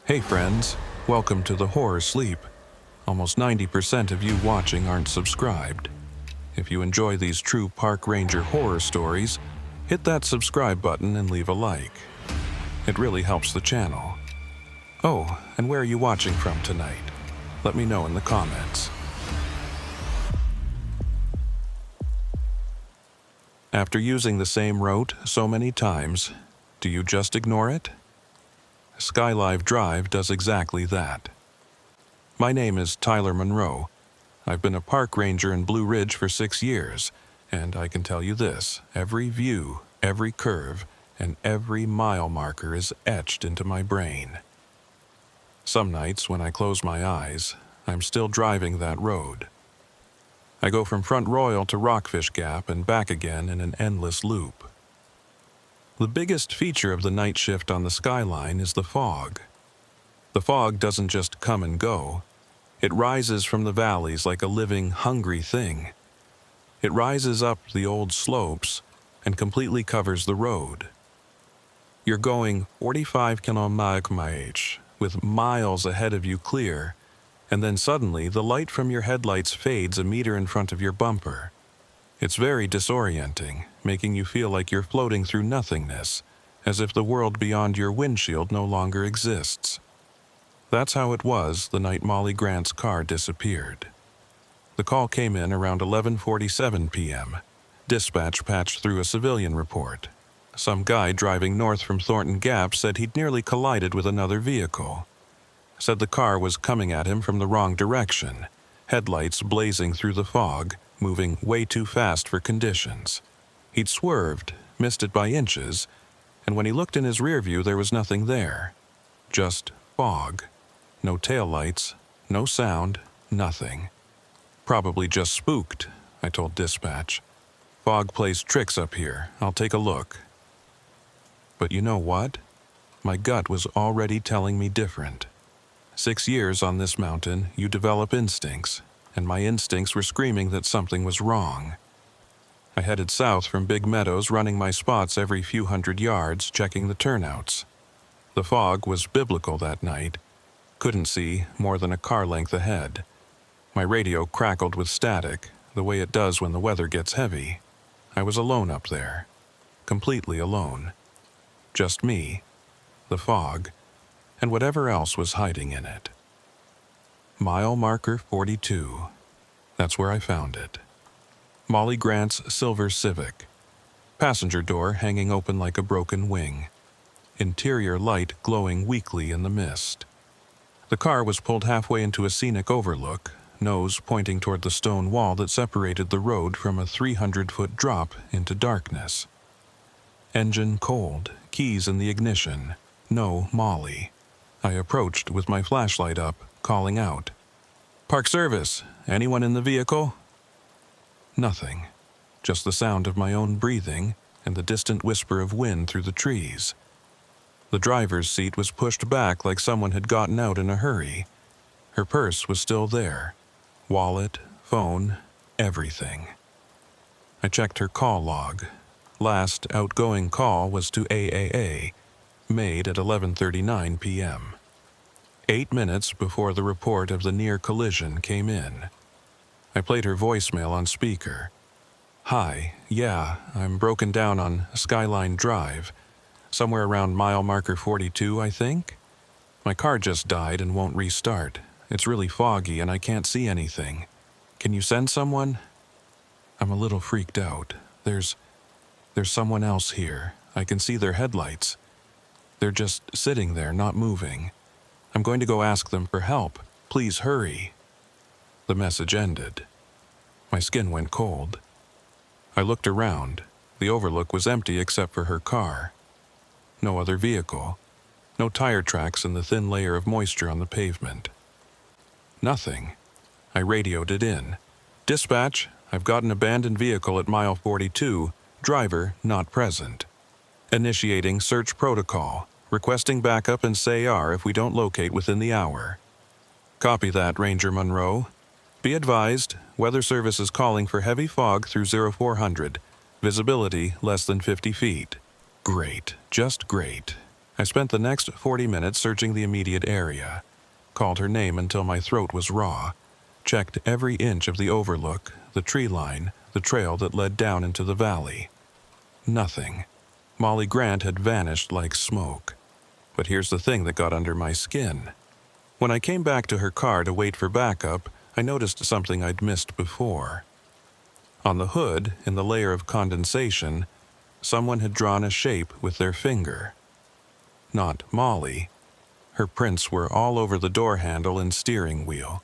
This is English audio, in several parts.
Hey friends, welcome to the Horror Sleep. Almost 90% of you watching aren't subscribed. If you enjoy these true park ranger horror stories, hit that subscribe button and leave a like. It really helps the channel. Oh, and where are you watching from tonight? Let me know in the comments. After using the same route so many times, do you just ignore it? Skyline Drive does exactly that. My name is Tyler Monroe. I've been a park ranger in Blue Ridge for 6 years, and I can tell you this: every view, every curve, and every mile marker is etched into my brain. Some nights when I close my eyes, I'm still driving that road. I go from Front Royal to Rockfish Gap and back again in an endless loop. The biggest feature of the night shift on the Skyline is the fog. The fog doesn't just come and go. It rises from the valleys like a living, hungry thing. It rises up the old slopes and completely covers the road. You're going 45 km/h with miles ahead of you clear, and then suddenly the light from your headlights fades a meter in front of your bumper. It's very disorienting, making you feel like you're floating through nothingness, as if the world beyond your windshield no longer exists. That's how it was the night Molly Grant's car disappeared. The call came in around 11:47 p.m. Dispatch patched through a civilian report. Some guy driving north from Thornton Gap said he'd nearly collided with another vehicle. Said the car was coming at him from the wrong direction, headlights blazing through the fog, moving way too fast for conditions. He'd swerved, missed it by inches, and when he looked in his rear view there was nothing there. Just fog. No taillights, no sound, nothing. Probably just spooked, I told dispatch. Fog plays tricks up here. I'll take a look. But you know what? My gut was already telling me different. 6 years on this mountain, you develop instincts, and my instincts were screaming that something was wrong. I headed south from Big Meadows, running my spots every few hundred yards, checking the turnouts. The fog was biblical that night. Couldn't see more than a car length ahead. My radio crackled with static, the way it does when the weather gets heavy. I was alone up there. Completely alone. Just me, the fog, and whatever else was hiding in it. Mile marker 42. That's where I found it. Molly Grant's silver Civic. Passenger door hanging open like a broken wing. Interior light glowing weakly in the mist. The car was pulled halfway into a scenic overlook, nose pointing toward the stone wall that separated the road from a 300-foot drop into darkness. Engine cold, keys in the ignition. No Molly. I approached with my flashlight up, calling out. "Park service, anyone in the vehicle?" Nothing. Just the sound of my own breathing and the distant whisper of wind through the trees. The driver's seat was pushed back like someone had gotten out in a hurry. Her purse was still there. Wallet, phone, everything. I checked her call log. Last outgoing call was to AAA, made at 11:39 p.m. 8 minutes before the report of the near collision came in. I played her voicemail on speaker. "Hi, yeah, I'm broken down on Skyline Drive. Somewhere around mile marker 42, I think. My car just died and won't restart. It's really foggy and I can't see anything. Can you send someone?" I'm a little freaked out. There's someone else here. I can see their headlights. They're just sitting there, not moving. I'm going to go ask them for help. Please hurry. The message ended. My skin went cold. I looked around. The overlook was empty except for her car. No other vehicle. No tire tracks in the thin layer of moisture on the pavement. Nothing. I radioed it in. "Dispatch, I've got an abandoned vehicle at mile 42. Driver not present. Initiating search protocol. Requesting backup and SAR if we don't locate within the hour." "Copy that, Ranger Monroe. Be advised, weather service is calling for heavy fog through 0400. Visibility less than 50 feet. Great, just great. I spent the next 40 minutes searching the immediate area, called her name until my throat was raw, checked every inch of the overlook, the tree line, the trail that led down into the valley. Nothing. Molly Grant had vanished like smoke. But here's the thing that got under my skin. When I came back to her car to wait for backup, I noticed something I'd missed before. On the hood, in the layer of condensation, someone had drawn a shape with their finger. Not Molly. Her prints were all over the door handle and steering wheel,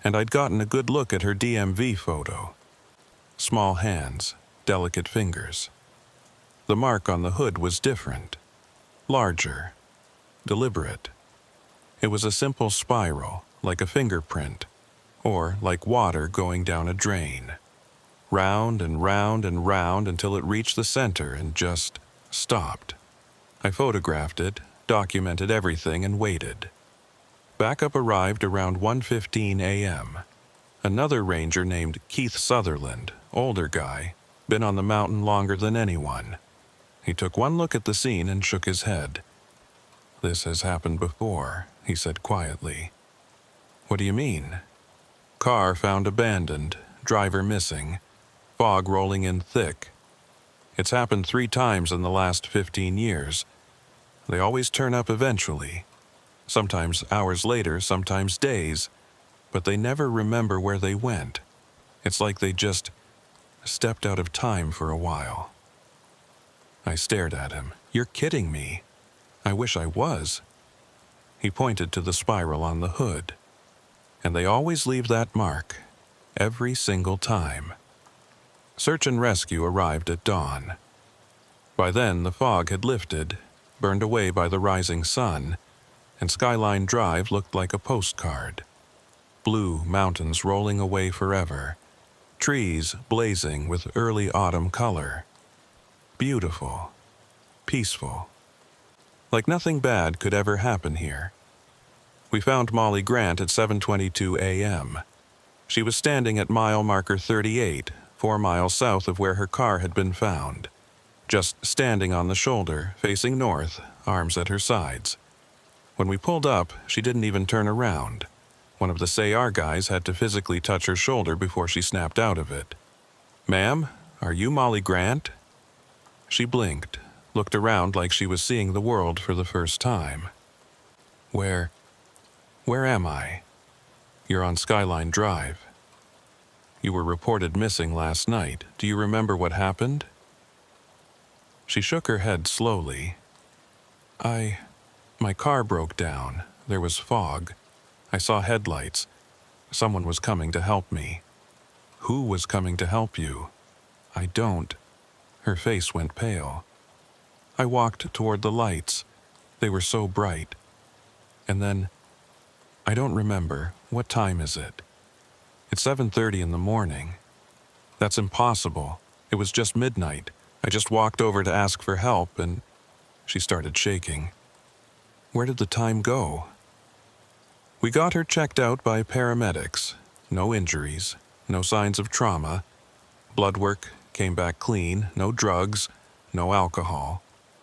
and I'd gotten a good look at her DMV photo. Small hands, delicate fingers. The mark on the hood was different, larger, deliberate. It was a simple spiral, like a fingerprint, or like water going down a drain. Round and round and round until it reached the center and just stopped. I photographed it, documented everything, and waited. Backup arrived around 1:15 a.m. Another ranger named Keith Sutherland, older guy, been on the mountain longer than anyone. He took one look at the scene and shook his head. "This has happened before," he said quietly. "What do you mean?" "Car found abandoned, driver missing, fog rolling in thick. It's happened 3 times in the last 15 years. They always turn up eventually. Sometimes hours later, sometimes days, but they never remember where they went. It's like they just stepped out of time for a while." I stared at him. "You're kidding me." "I wish I was." He pointed to the spiral on the hood. "And they always leave that mark, every single time." Search and rescue arrived at dawn. By then, the fog had lifted, burned away by the rising sun, and Skyline Drive looked like a postcard. Blue mountains rolling away forever, trees blazing with early autumn color. Beautiful, peaceful. Like nothing bad could ever happen here. We found Molly Grant at 7:22 a.m. She was standing at mile marker 38, 4 miles south of where her car had been found. Just standing on the shoulder, facing north, arms at her sides. When we pulled up, she didn't even turn around. One of the SAR guys had to physically touch her shoulder before she snapped out of it. "Ma'am, are you Molly Grant?" She blinked, looked around like she was seeing the world for the first time. Where am I?" "You're on Skyline Drive. You were reported missing last night. Do you remember what happened?" She shook her head slowly. My car broke down. There was fog. I saw headlights. Someone was coming to help me." "Who was coming to help you?" "I don't." Her face went pale. "I walked toward the lights. They were so bright. And then, I don't remember. What time is it?" "It's 7:30 in the morning." "That's impossible. It was just midnight. I just walked over to ask for help and..." She started shaking. "Where did the time go?" We got her checked out by paramedics. No injuries, no signs of trauma. Blood work came back clean, no drugs, no alcohol.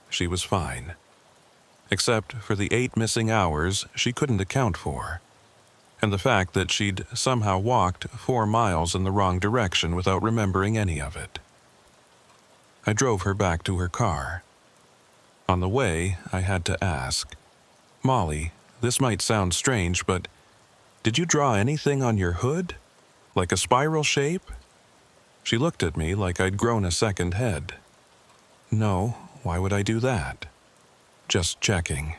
She was fine. Except for the 8 missing hours she couldn't account for. And the fact that she'd somehow walked 4 miles in the wrong direction without remembering any of it. I drove her back to her car. On the way, I had to ask, "Molly, this might sound strange, but did you draw anything on your hood? Like a spiral shape?" She looked at me like I'd grown a second head. "No, why would I do that?" "Just checking."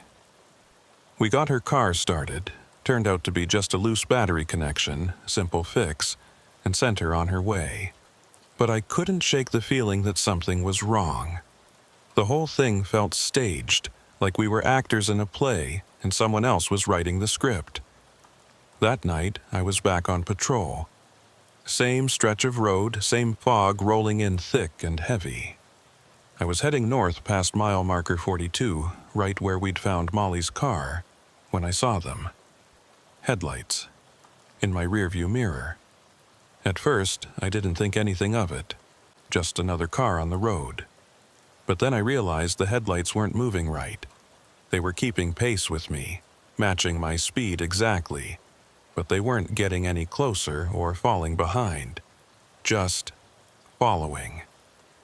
We got her car started. Turned out to be just a loose battery connection, simple fix, and sent her on her way. But I couldn't shake the feeling that something was wrong. The whole thing felt staged, like we were actors in a play and someone else was writing the script. That night, I was back on patrol. Same stretch of road, same fog rolling in thick and heavy. I was heading north past mile marker 42, right where we'd found Molly's car, when I saw them. Headlights. In my rearview mirror. At first, I didn't think anything of it. Just another car on the road. But then I realized the headlights weren't moving right. They were keeping pace with me, matching my speed exactly, but they weren't getting any closer or falling behind. Just following,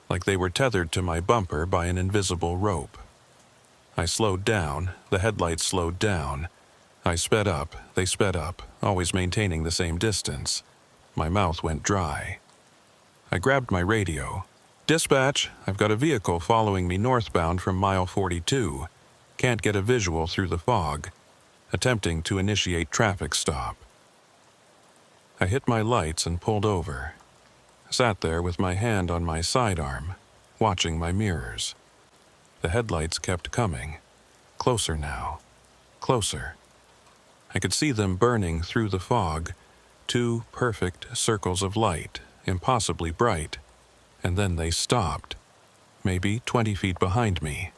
like they were tethered to my bumper by an invisible rope. I slowed down, the headlights slowed down. I sped up, they sped up, always maintaining the same distance. My mouth went dry. I grabbed my radio. "Dispatch, I've got a vehicle following me northbound from mile 42. Can't get a visual through the fog. Attempting to initiate traffic stop." I hit my lights and pulled over. Sat there with my hand on my sidearm, watching my mirrors. The headlights kept coming. Closer now. Closer. I could see them burning through the fog, 2 perfect circles of light, impossibly bright, and then they stopped, maybe 20 feet behind me.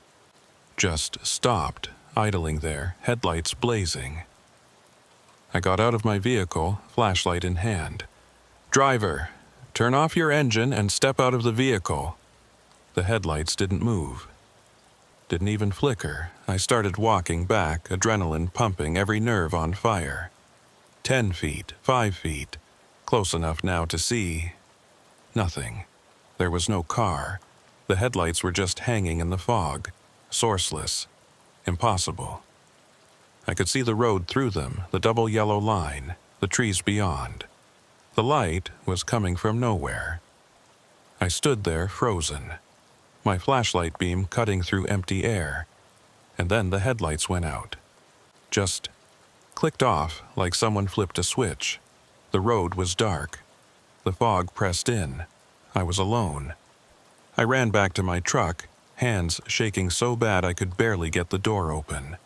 Just stopped, idling there, headlights blazing. I got out of my vehicle, flashlight in hand. "Driver, turn off your engine and step out of the vehicle." The headlights didn't move. Didn't even flicker. I started walking back, adrenaline pumping, every nerve on fire. 10 feet, 5 feet, close enough now to see. Nothing. There was no car. The headlights were just hanging in the fog, sourceless, impossible. I could see the road through them, the double yellow line, the trees beyond. The light was coming from nowhere. I stood there frozen, my flashlight beam cutting through empty air, and then the headlights went out. Just clicked off like someone flipped a switch. The road was dark. The fog pressed in. I was alone. I ran back to my truck, hands shaking so bad I could barely get the door open.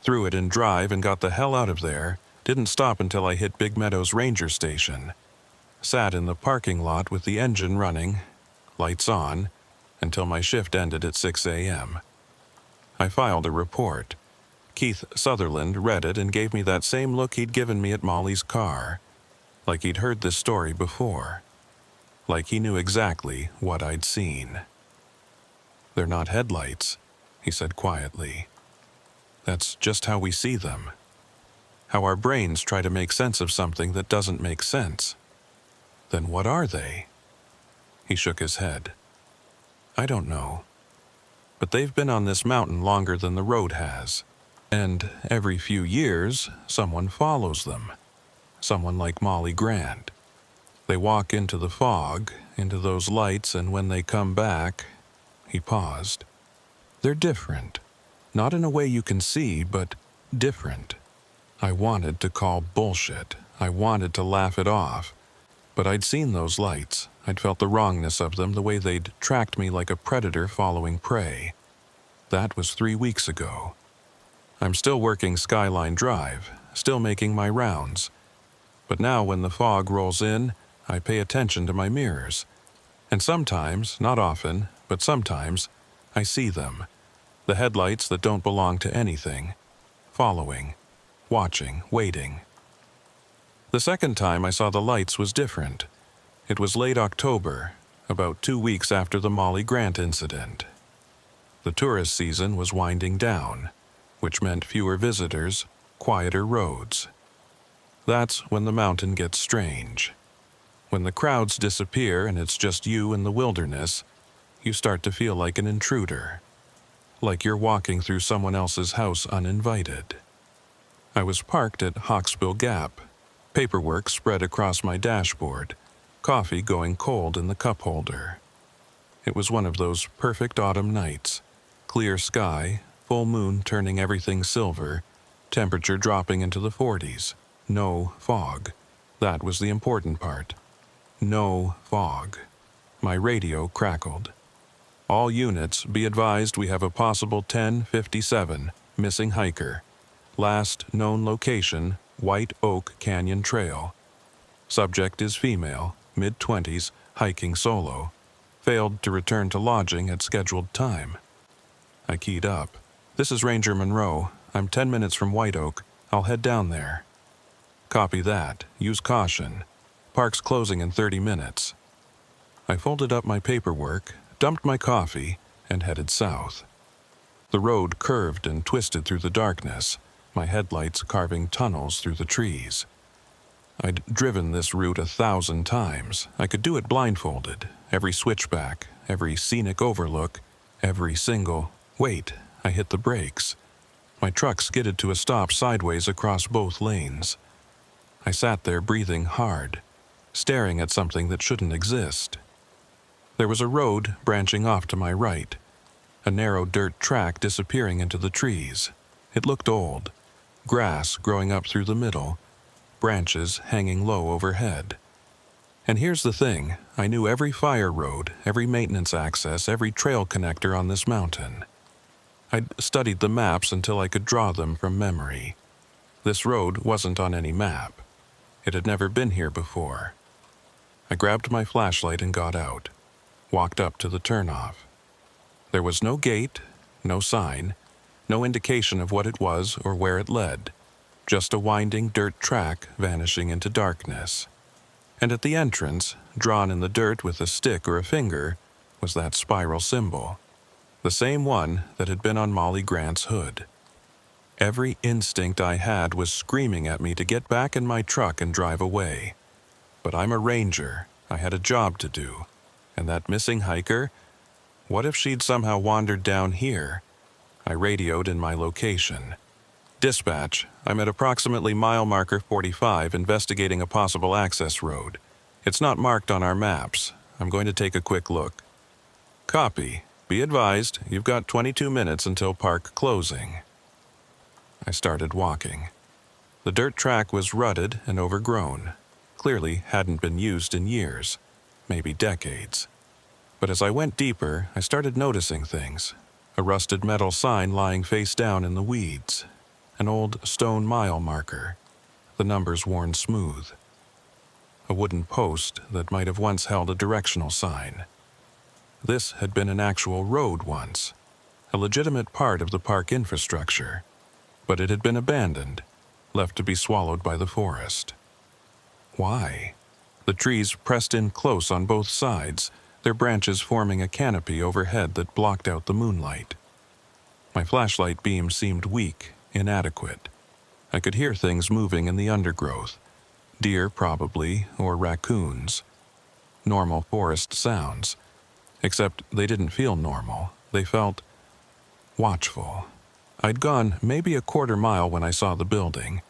Threw it in drive and got the hell out of there. Didn't stop until I hit Big Meadows Ranger Station. Sat in the parking lot with the engine running, lights on, until my shift ended at 6 a.m. I filed a report. Keith Sutherland read it and gave me that same look he'd given me at Molly's car, like he'd heard this story before, like he knew exactly what I'd seen. "They're not headlights," he said quietly. "That's just how we see them. How our brains try to make sense of something that doesn't make sense. Then what are they?" He shook his head. "I don't know. But they've been on this mountain longer than the road has. And every few years, someone follows them. Someone like Molly Grant. They walk into the fog, into those lights, and when they come back," he paused, "they're different. Not in a way you can see, but different." I wanted to call bullshit. I wanted to laugh it off. But I'd seen those lights. I'd felt the wrongness of them, the way they'd tracked me like a predator following prey. That was 3 weeks ago. I'm still working Skyline Drive, still making my rounds. But now when the fog rolls in, I pay attention to my mirrors. And sometimes, not often, but sometimes, I see them. The headlights that don't belong to anything. Following, watching, waiting. The second time I saw the lights was different. It was late October, about 2 weeks after the Molly Grant incident. The tourist season was winding down, which meant fewer visitors, quieter roads. That's when the mountain gets strange. When the crowds disappear and it's just you in the wilderness, you start to feel like an intruder, like you're walking through someone else's house uninvited. I was parked at Hawksbill Gap, paperwork spread across my dashboard, coffee going cold in the cup holder. It was one of those perfect autumn nights, clear sky, full moon turning everything silver, temperature dropping into the 40s, no fog. That was the important part. No fog. My radio crackled. "All units, be advised we have a possible 1057, missing hiker. Last known location, White Oak Canyon Trail. Subject is female, mid-20s, hiking solo. Failed to return to lodging at scheduled time." I keyed up. "This is Ranger Monroe. I'm 10 minutes from White Oak. I'll head down there." "Copy that. Use caution. Park's closing in 30 minutes. I folded up my paperwork, dumped my coffee, and headed south. The road curved and twisted through the darkness, my headlights carving tunnels through the trees. I'd driven this route 1,000 times. I could do it blindfolded. Every switchback, every scenic overlook, every single, wait, I hit the brakes. My truck skidded to a stop sideways across both lanes. I sat there breathing hard, staring at something that shouldn't exist. There was a road branching off to my right, a narrow dirt track disappearing into the trees. It looked old, grass growing up through the middle, branches hanging low overhead. And here's the thing, I knew every fire road, every maintenance access, every trail connector on this mountain. I'd studied the maps until I could draw them from memory. This road wasn't on any map. It had never been here before. I grabbed my flashlight and got out, walked up to the turnoff. There was no gate, no sign, no indication of what it was or where it led, just a winding dirt track vanishing into darkness. And at the entrance, drawn in the dirt with a stick or a finger, was that spiral symbol, the same one that had been on Molly Grant's hood. Every instinct I had was screaming at me to get back in my truck and drive away. But I'm a ranger. I had a job to do. And that missing hiker, what if she'd somehow wandered down here? I radioed in my location. Dispatch, I'm at approximately mile marker 45 investigating a possible access road. It's not marked on our maps. I'm going to take a quick look. Copy. Be advised, you've got 22 minutes until park closing. I started walking. The dirt track was rutted and overgrown. Clearly hadn't been used in years, maybe decades. But as I went deeper, I started noticing things. A rusted metal sign lying face down in the weeds. An old stone mile marker, the numbers worn smooth. A wooden post that might have once held a directional sign. This had been an actual road once, a legitimate part of the park infrastructure, but it had been abandoned, left to be swallowed by the forest. Why? The trees pressed in close on both sides, their branches forming a canopy overhead that blocked out the moonlight. My flashlight beam seemed weak, inadequate. I could hear things moving in the undergrowth. Deer, probably, or raccoons. Normal forest sounds. Except they didn't feel normal. They felt watchful. I'd gone maybe a quarter mile when I saw the building.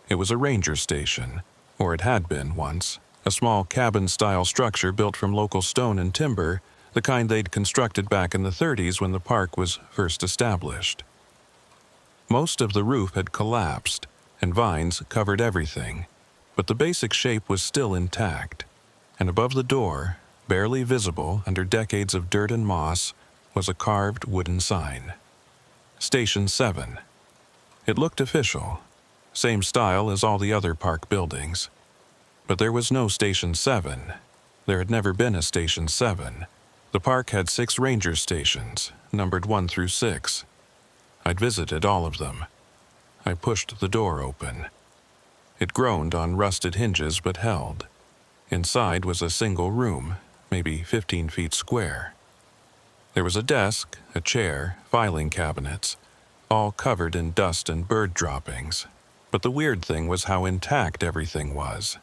It was a ranger station, or it had been once. A small cabin-style structure built from local stone and timber, the kind they'd constructed back in the 30s when the park was first established. Most of the roof had collapsed, and vines covered everything, but the basic shape was still intact, and above the door, barely visible under decades of dirt and moss, was a carved wooden sign. Station 7. It looked official, same style as all the other park buildings. But there was no Station 7. There had never been a Station 7. The park had 6 ranger stations, numbered 1 through 6. I'd visited all of them. I pushed the door open. It groaned on rusted hinges but held. Inside was a single room, maybe 15 feet square. There was a desk, a chair, filing cabinets, all covered in dust and bird droppings. But the weird thing was how intact everything was.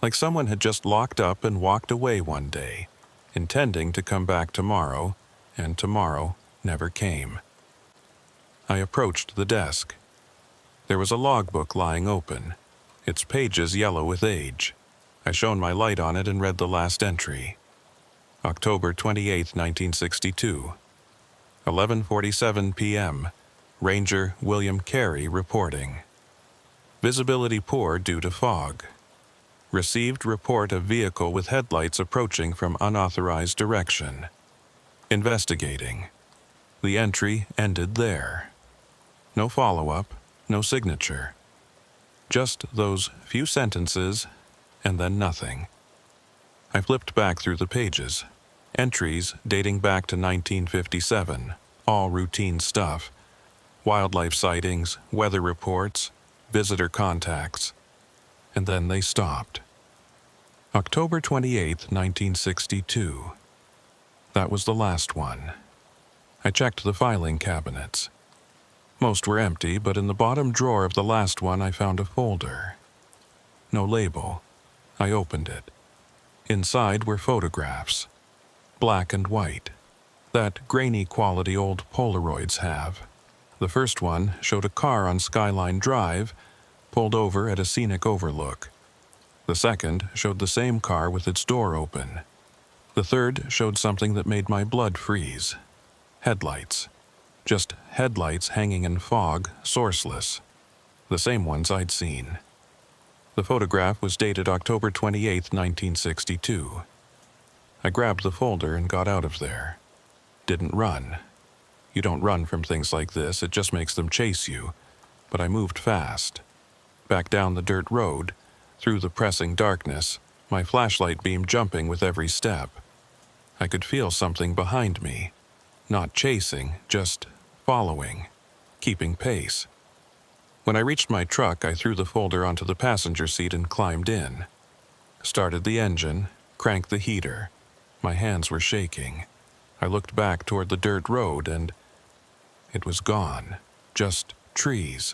Like someone had just locked up and walked away one day, intending to come back tomorrow, and tomorrow never came. I approached the desk. There was a logbook lying open, its pages yellow with age. I shone my light on it and read the last entry. October 28, 1962. 11:47 p.m. Ranger William Carey reporting. Visibility poor due to fog. Received report of vehicle with headlights approaching from unauthorized direction. Investigating. The entry ended there. No follow-up, no signature. Just those few sentences, and then nothing. I flipped back through the pages. Entries dating back to 1957, all routine stuff. Wildlife sightings, weather reports, visitor contacts. And then they stopped. October 28, 1962. That was the last one. I checked the filing cabinets. Most were empty, but in the bottom drawer of the last one I found a folder. No label. I opened it. Inside were photographs. Black and white. That grainy quality old Polaroids have. The first one showed a car on Skyline Drive, pulled over at a scenic overlook. The second showed the same car with its door open. The third showed something that made my blood freeze. Headlights. Just headlights hanging in fog, sourceless. The same ones I'd seen. The photograph was dated October 28, 1962. I grabbed the folder and got out of there. Didn't run. You don't run from things like this, it just makes them chase you. But I moved fast. Back down the dirt road, through the pressing darkness, my flashlight beam jumping with every step. I could feel something behind me. Not chasing, just following, keeping pace. When I reached my truck, I threw the folder onto the passenger seat and climbed in. Started the engine, cranked the heater. My hands were shaking. I looked back toward the dirt road and it was gone. Just trees.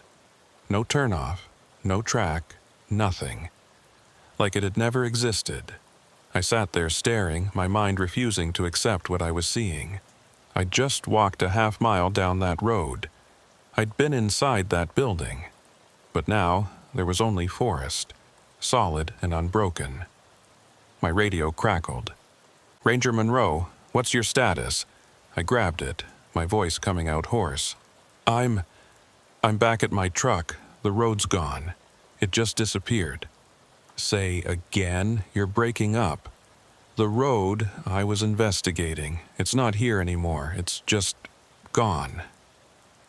No turnoff, no track, nothing. Like it had never existed. I sat there staring, my mind refusing to accept what I was seeing. I'd just walked a half-mile down that road. I'd been inside that building. But now, there was only forest, solid and unbroken. My radio crackled. "Ranger Monroe, what's your status?" I grabbed it, my voice coming out hoarse. I'm back at my truck. The road's gone. It just disappeared." "Say again, you're breaking up." "The road I was investigating. It's not here anymore. It's just gone."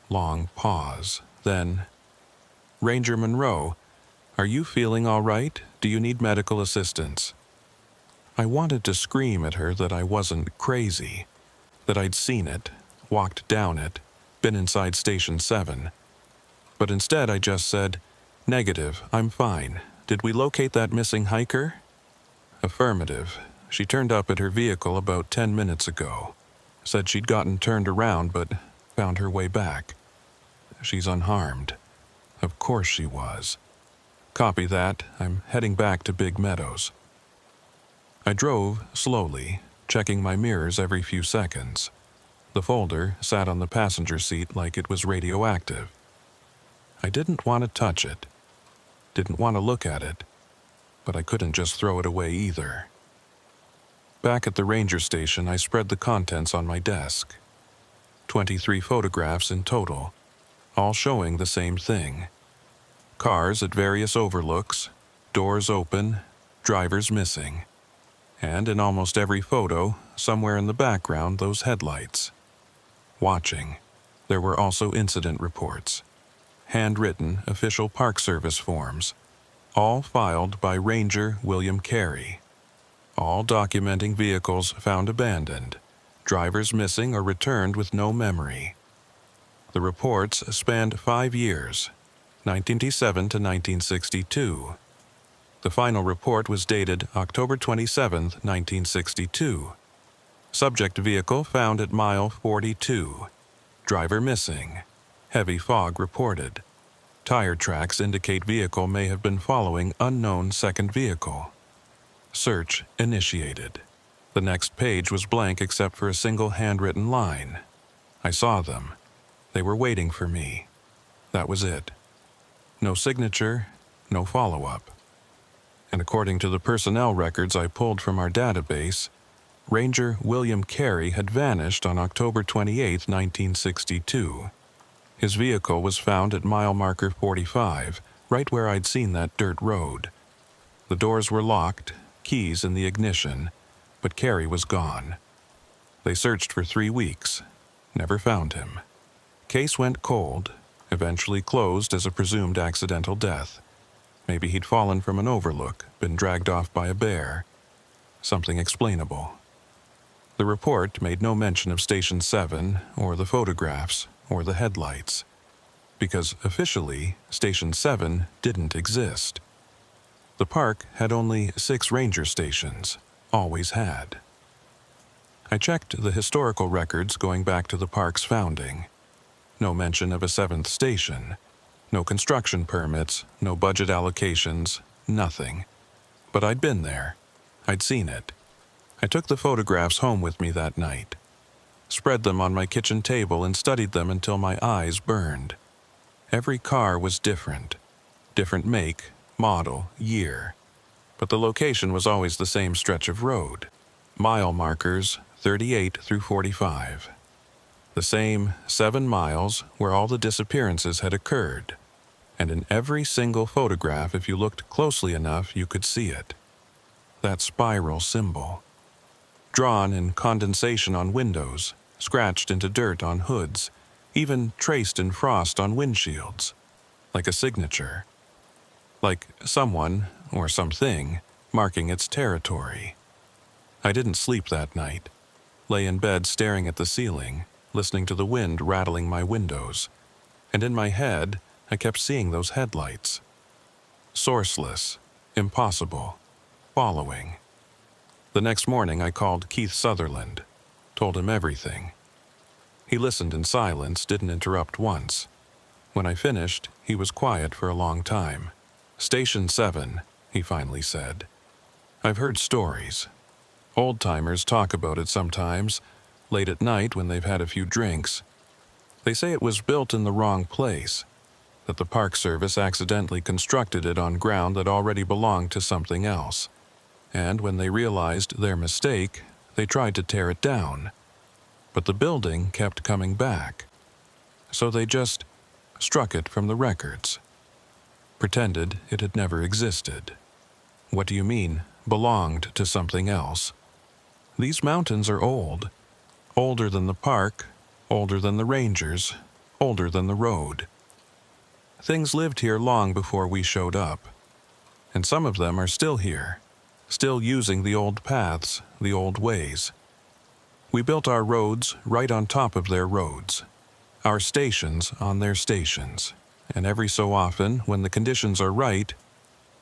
Long pause. Then, "Ranger Monroe, are you feeling all right? Do you need medical assistance?" I wanted to scream at her that I wasn't crazy, that I'd seen it, walked down it, been inside Station 7. But instead I just said, "Negative, I'm fine. Did we locate that missing hiker?" "Affirmative. She turned up at her vehicle about 10 minutes ago. Said she'd gotten turned around but found her way back. She's unharmed." "Of course she was." "Copy that. I'm heading back to Big Meadows." I drove slowly, checking my mirrors every few seconds. The folder sat on the passenger seat like it was radioactive. I didn't want to touch it. Didn't want to look at it. But I couldn't just throw it away either. Back at the ranger station, I spread the contents on my desk. 23 photographs in total, all showing the same thing. Cars at various overlooks, doors open, drivers missing. And in almost every photo, somewhere in the background, those headlights. Watching. There were also incident reports. Handwritten official Park Service forms. All filed by Ranger William Carey. All documenting vehicles found abandoned, drivers missing or returned with no memory. The reports spanned 5 years, 1957 to 1962. The final report was dated October 27, 1962. Subject vehicle found at mile 42. Driver missing. Heavy fog reported. Tire tracks indicate vehicle may have been following unknown second vehicle. Search initiated. The next page was blank except for a single handwritten line. I saw them. They were waiting for me. That was it. No signature, no follow-up. And according to the personnel records I pulled from our database, Ranger William Carey had vanished on October 28, 1962. His vehicle was found at mile marker 45, right where I'd seen that dirt road. The doors were locked, keys in the ignition, but Carey was gone. They searched for 3 weeks, never found him. Case went cold, eventually closed as a presumed accidental death. Maybe he'd fallen from an overlook, been dragged off by a bear. Something explainable. The report made no mention of Station 7, or the photographs, or the headlights. Because officially, Station 7 didn't exist. The park had only 6 ranger stations, always had. I checked the historical records going back to the park's founding. No mention of a seventh station. No construction permits, no budget allocations, nothing. But I'd been there. I'd seen it. I took the photographs home with me that night, spread them on my kitchen table and studied them until my eyes burned. Every car was different. Different make, model, year. But the location was always the same stretch of road. Mile markers 38 through 45. The same 7 miles where all the disappearances had occurred. And in every single photograph, if you looked closely enough, you could see it. That spiral symbol. Drawn in condensation on windows, scratched into dirt on hoods, even traced in frost on windshields. Like a signature. Like someone, or something, marking its territory. I didn't sleep that night. Lay in bed staring at the ceiling, listening to the wind rattling my windows. And in my head, I kept seeing those headlights. Sourceless, impossible, following. The next morning I called Keith Sutherland, told him everything. He listened in silence, didn't interrupt once. When I finished, he was quiet for a long time. "Station 7, he finally said. "I've heard stories. Old-timers talk about it sometimes, late at night when they've had a few drinks. They say it was built in the wrong place, that the Park Service accidentally constructed it on ground that already belonged to something else. And when they realized their mistake, they tried to tear it down. But the building kept coming back. So they just struck it from the records. Pretended it had never existed." "What do you mean, belonged to something else?" "These mountains are old. Older than the park, older than the rangers, older than the road. Things lived here long before we showed up. And some of them are still here, still using the old paths, the old ways. We built our roads right on top of their roads, our stations on their stations, and every so often, when the conditions are right,"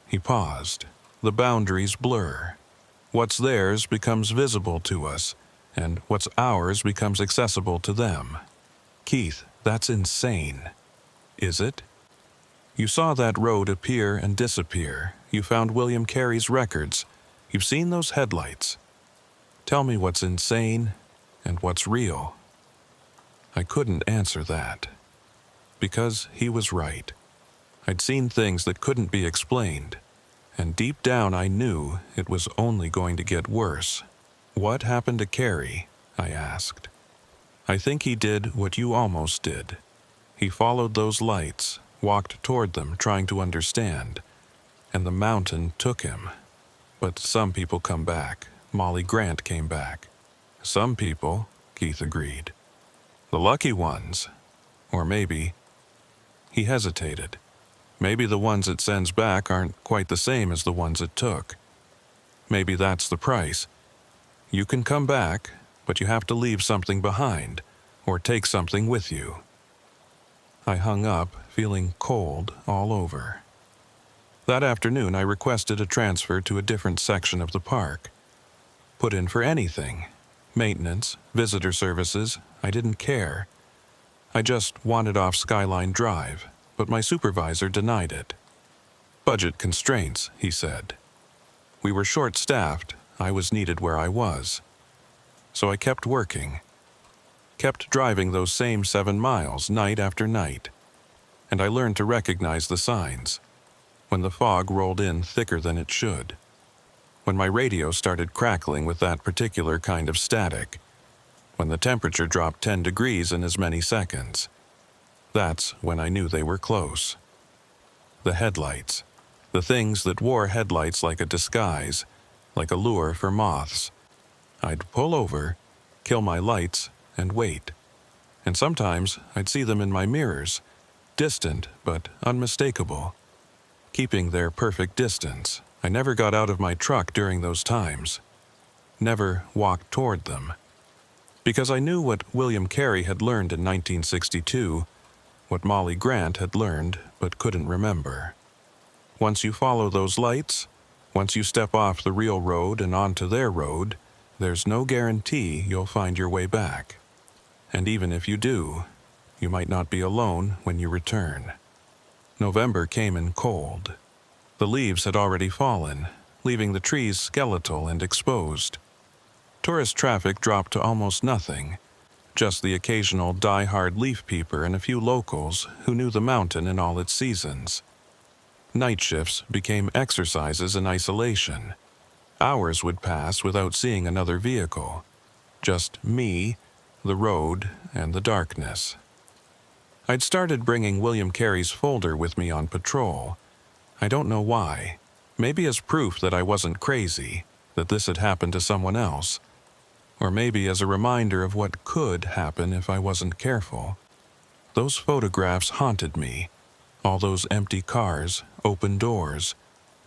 he paused, "the boundaries blur. What's theirs becomes visible to us, and what's ours becomes accessible to them." "Keith, that's insane." "Is it? You saw that road appear and disappear. You found William Carey's records. You've seen those headlights. Tell me what's insane and what's real." I couldn't answer that. Because he was right. I'd seen things that couldn't be explained. And deep down I knew it was only going to get worse. "What happened to Carey?" I asked. "I think he did what you almost did. He followed those lights, walked toward them trying to understand. And the mountain took him. But some people come back. Molly Grant came back." "Some people," Keith agreed. "The lucky ones. Or maybe..." He hesitated. "Maybe the ones it sends back aren't quite the same as the ones it took. Maybe that's the price. You can come back, but you have to leave something behind, or take something with you." I hung up, feeling cold all over. That afternoon I requested a transfer to a different section of the park. Put in for anything. Maintenance, visitor services, I didn't care. I just wanted off Skyline Drive, but my supervisor denied it. "Budget constraints," he said. We were short-staffed. I was needed where I was. So I kept working. Kept driving those same 7 miles night after night. And I learned to recognize the signs. When the fog rolled in thicker than it should. When my radio started crackling with that particular kind of static. When the temperature dropped 10 degrees in as many seconds. That's when I knew they were close. The headlights. The things that wore headlights like a disguise, like a lure for moths. I'd pull over, kill my lights, and wait. And sometimes I'd see them in my mirrors, distant but unmistakable. Keeping their perfect distance, I never got out of my truck during those times. Never walked toward them. Because I knew what William Carey had learned in 1962, what Molly Grant had learned but couldn't remember. Once you follow those lights, once you step off the real road and onto their road, there's no guarantee you'll find your way back. And even if you do, you might not be alone when you return. November came in cold. The leaves had already fallen, leaving the trees skeletal and exposed. Tourist traffic dropped to almost nothing, just the occasional die-hard leaf peeper and a few locals who knew the mountain in all its seasons. Night shifts became exercises in isolation. Hours would pass without seeing another vehicle. Just me, the road, and the darkness. I'd started bringing William Carey's folder with me on patrol. I don't know why. Maybe as proof that I wasn't crazy, that this had happened to someone else. Or maybe as a reminder of what could happen if I wasn't careful. Those photographs haunted me. All those empty cars, open doors,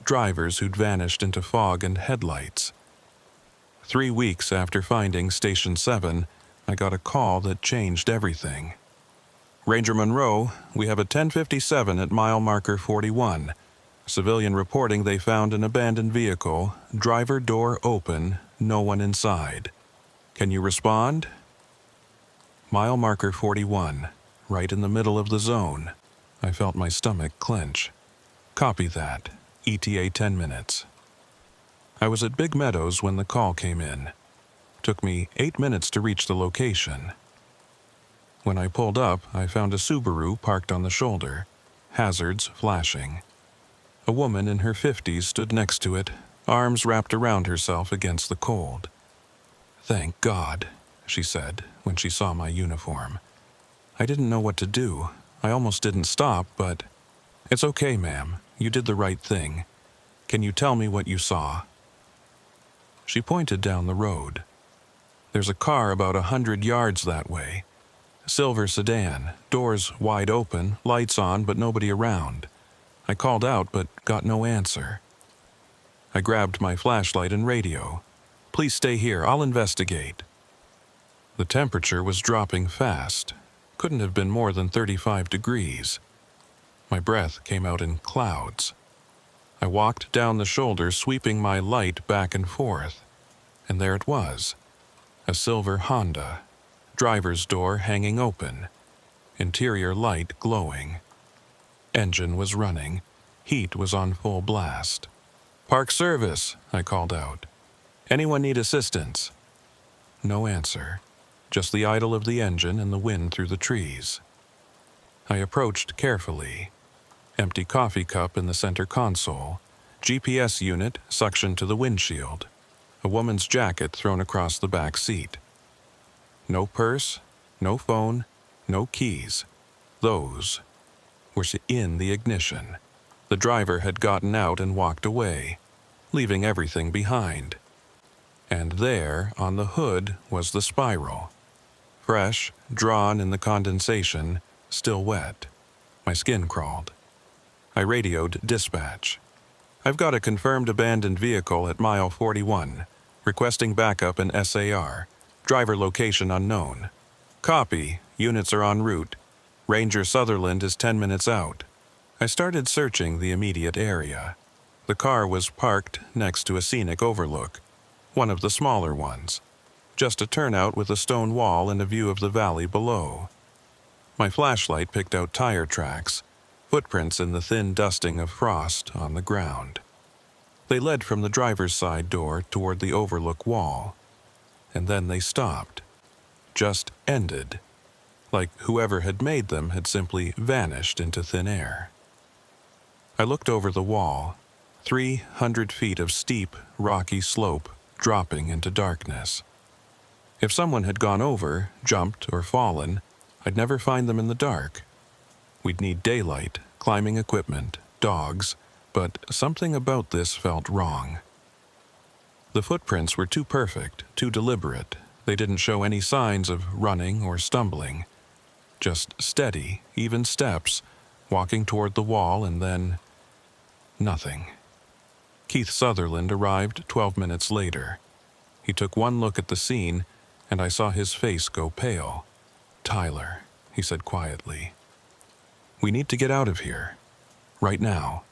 drivers who'd vanished into fog and headlights. 3 weeks after finding Station 7, I got a call that changed everything. Ranger Monroe, we have a 1057 at mile marker 41. Civilian reporting they found an abandoned vehicle, driver door open, no one inside. Can you respond? Mile marker 41, right in the middle of the zone. I felt my stomach clench. Copy that. ETA 10 minutes. I was at Big Meadows when the call came in. Took me 8 minutes to reach the location. When I pulled up, I found a Subaru parked on the shoulder, hazards flashing. A woman in her 50s stood next to it, arms wrapped around herself against the cold. "Thank God," she said when she saw my uniform. I didn't know what to do. I almost didn't stop, but... "It's okay, ma'am. You did the right thing. Can you tell me what you saw?" She pointed down the road. "There's a car about 100 yards that way. Silver sedan, doors wide open, lights on, but nobody around. I called out, but got no answer." I grabbed my flashlight and radio. "Please stay here, I'll investigate." The temperature was dropping fast. Couldn't have been more than 35 degrees. My breath came out in clouds. I walked down the shoulder, sweeping my light back and forth. And there it was. A silver Honda. Driver's door hanging open. Interior light glowing. Engine was running. Heat was on full blast. "Park service," I called out. "Anyone need assistance?" No answer. Just the idle of the engine and the wind through the trees. I approached carefully. Empty coffee cup in the center console. GPS unit suctioned to the windshield. A woman's jacket thrown across the back seat. No purse, no phone, no keys. Those were in the ignition. The driver had gotten out and walked away, leaving everything behind. And there, on the hood, was the spiral. Fresh, drawn in the condensation, still wet. My skin crawled. I radioed dispatch. "I've got a confirmed abandoned vehicle at mile 41, requesting backup in SAR. Driver location unknown." "Copy. Units are en route. Ranger Sutherland is 10 minutes out." I started searching the immediate area. The car was parked next to a scenic overlook, one of the smaller ones. Just a turnout with a stone wall and a view of the valley below. My flashlight picked out tire tracks, footprints in the thin dusting of frost on the ground. They led from the driver's side door toward the overlook wall. And then they stopped. Just ended. Like whoever had made them had simply vanished into thin air. I looked over the wall. 300 feet of steep, rocky slope dropping into darkness. If someone had gone over, jumped, or fallen, I'd never find them in the dark. We'd need daylight, climbing equipment, dogs, but something about this felt wrong. The footprints were too perfect, too deliberate. They didn't show any signs of running or stumbling. Just steady, even steps, walking toward the wall, and then... nothing. Keith Sutherland arrived 12 minutes later. He took one look at the scene, and I saw his face go pale. "Tyler," he said quietly. "We need to get out of here. Right now."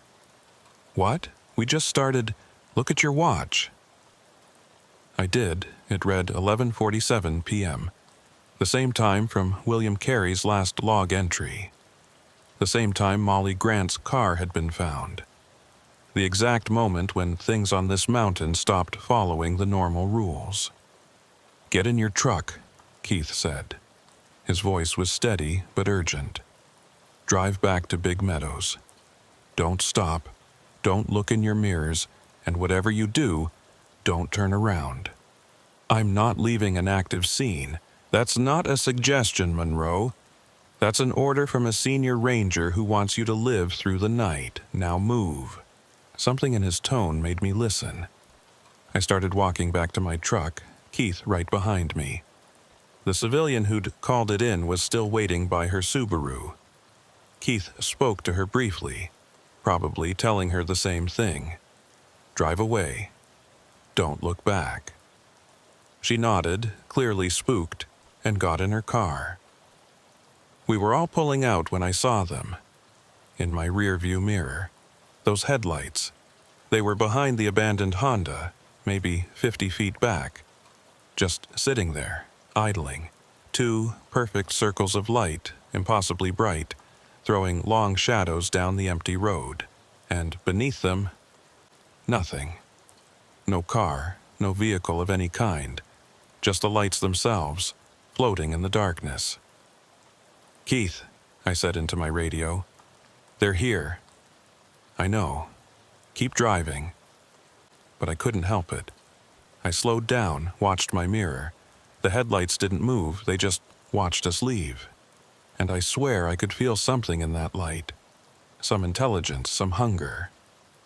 "What? We just started. Look at your watch." I did, It read 11:47 p.m., the same time from William Carey's last log entry. The same time Molly Grant's car had been found. The exact moment when things on this mountain stopped following the normal rules. "Get in your truck," Keith said. His voice was steady but urgent. "Drive back to Big Meadows. Don't stop, don't look in your mirrors, and whatever you do, don't turn around." "I'm not leaving an active scene. That's not a suggestion, Monroe. That's an order from a senior ranger who wants you to live through the night. Now move." Something in his tone made me listen. I started walking back to my truck, Keith right behind me. The civilian who'd called it in was still waiting by her Subaru. Keith spoke to her briefly, probably telling her the same thing. "Drive away. Don't look back." She nodded, clearly spooked, and got in her car. We were all pulling out when I saw them. In my rearview mirror, those headlights. They were behind the abandoned Honda, maybe 50 feet back, just sitting there, idling. Two perfect circles of light, impossibly bright, throwing long shadows down the empty road. And beneath them, nothing. No car, no vehicle of any kind, just the lights themselves, floating in the darkness. "Keith," I said into my radio, "they're here." "I know. Keep driving." But I couldn't help it. I slowed down, watched my mirror. The headlights didn't move, they just watched us leave. And I swear I could feel something in that light. Some intelligence, some hunger.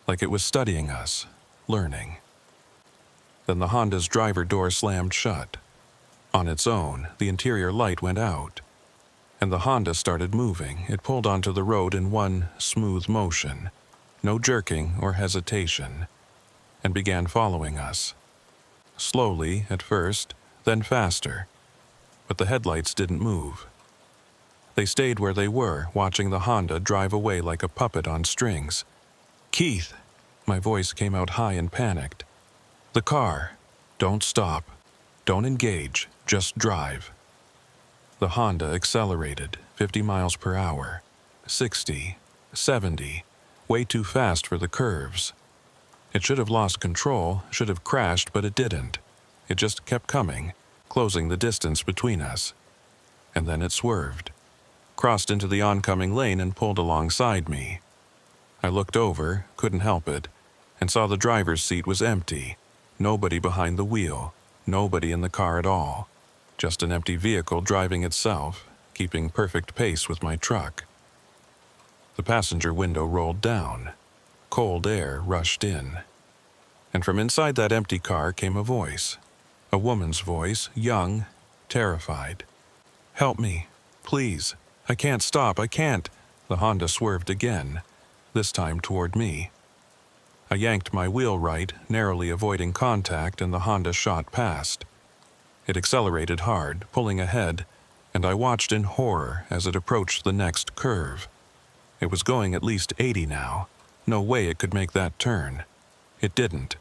Like it was studying us, learning. Then the Honda's driver door slammed shut. On its own, the interior light went out. And the Honda started moving. It pulled onto the road in one smooth motion, no jerking or hesitation, and began following us. Slowly at first, then faster, but the headlights didn't move. They stayed where they were, watching the Honda drive away like a puppet on strings. "Keith!" My voice came out high and panicked. "The car. Don't stop. Don't engage. Just drive." The Honda accelerated, 50 miles per hour, 60, 70, way too fast for the curves. It should have lost control, should have crashed, but it didn't. It just kept coming, closing the distance between us. And then it swerved, crossed into the oncoming lane and pulled alongside me. I looked over, couldn't help it, and saw the driver's seat was empty. Nobody behind the wheel, nobody in the car at all. Just an empty vehicle driving itself, keeping perfect pace with my truck. The passenger window rolled down. Cold air rushed in. And from inside that empty car came a voice. A woman's voice, young, terrified. "Help me, please. I can't stop, I can't." The Honda swerved again, this time toward me. I yanked my wheel right, narrowly avoiding contact, and the Honda shot past. It accelerated hard, pulling ahead, and I watched in horror as it approached the next curve. It was going at least 80 now. No way it could make that turn. It didn't.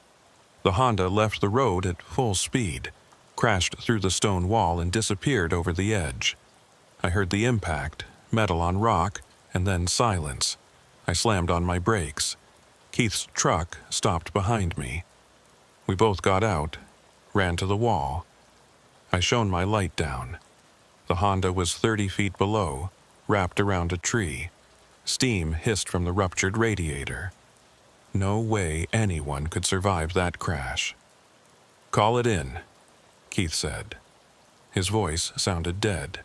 The Honda left the road at full speed, crashed through the stone wall and disappeared over the edge. I heard the impact, metal on rock, and then silence. I slammed on my brakes. Keith's truck stopped behind me. We both got out, ran to the wall. I shone my light down. The Honda was 30 feet below, wrapped around a tree. Steam hissed from the ruptured radiator. No way anyone could survive that crash. "Call it in," Keith said. His voice sounded dead.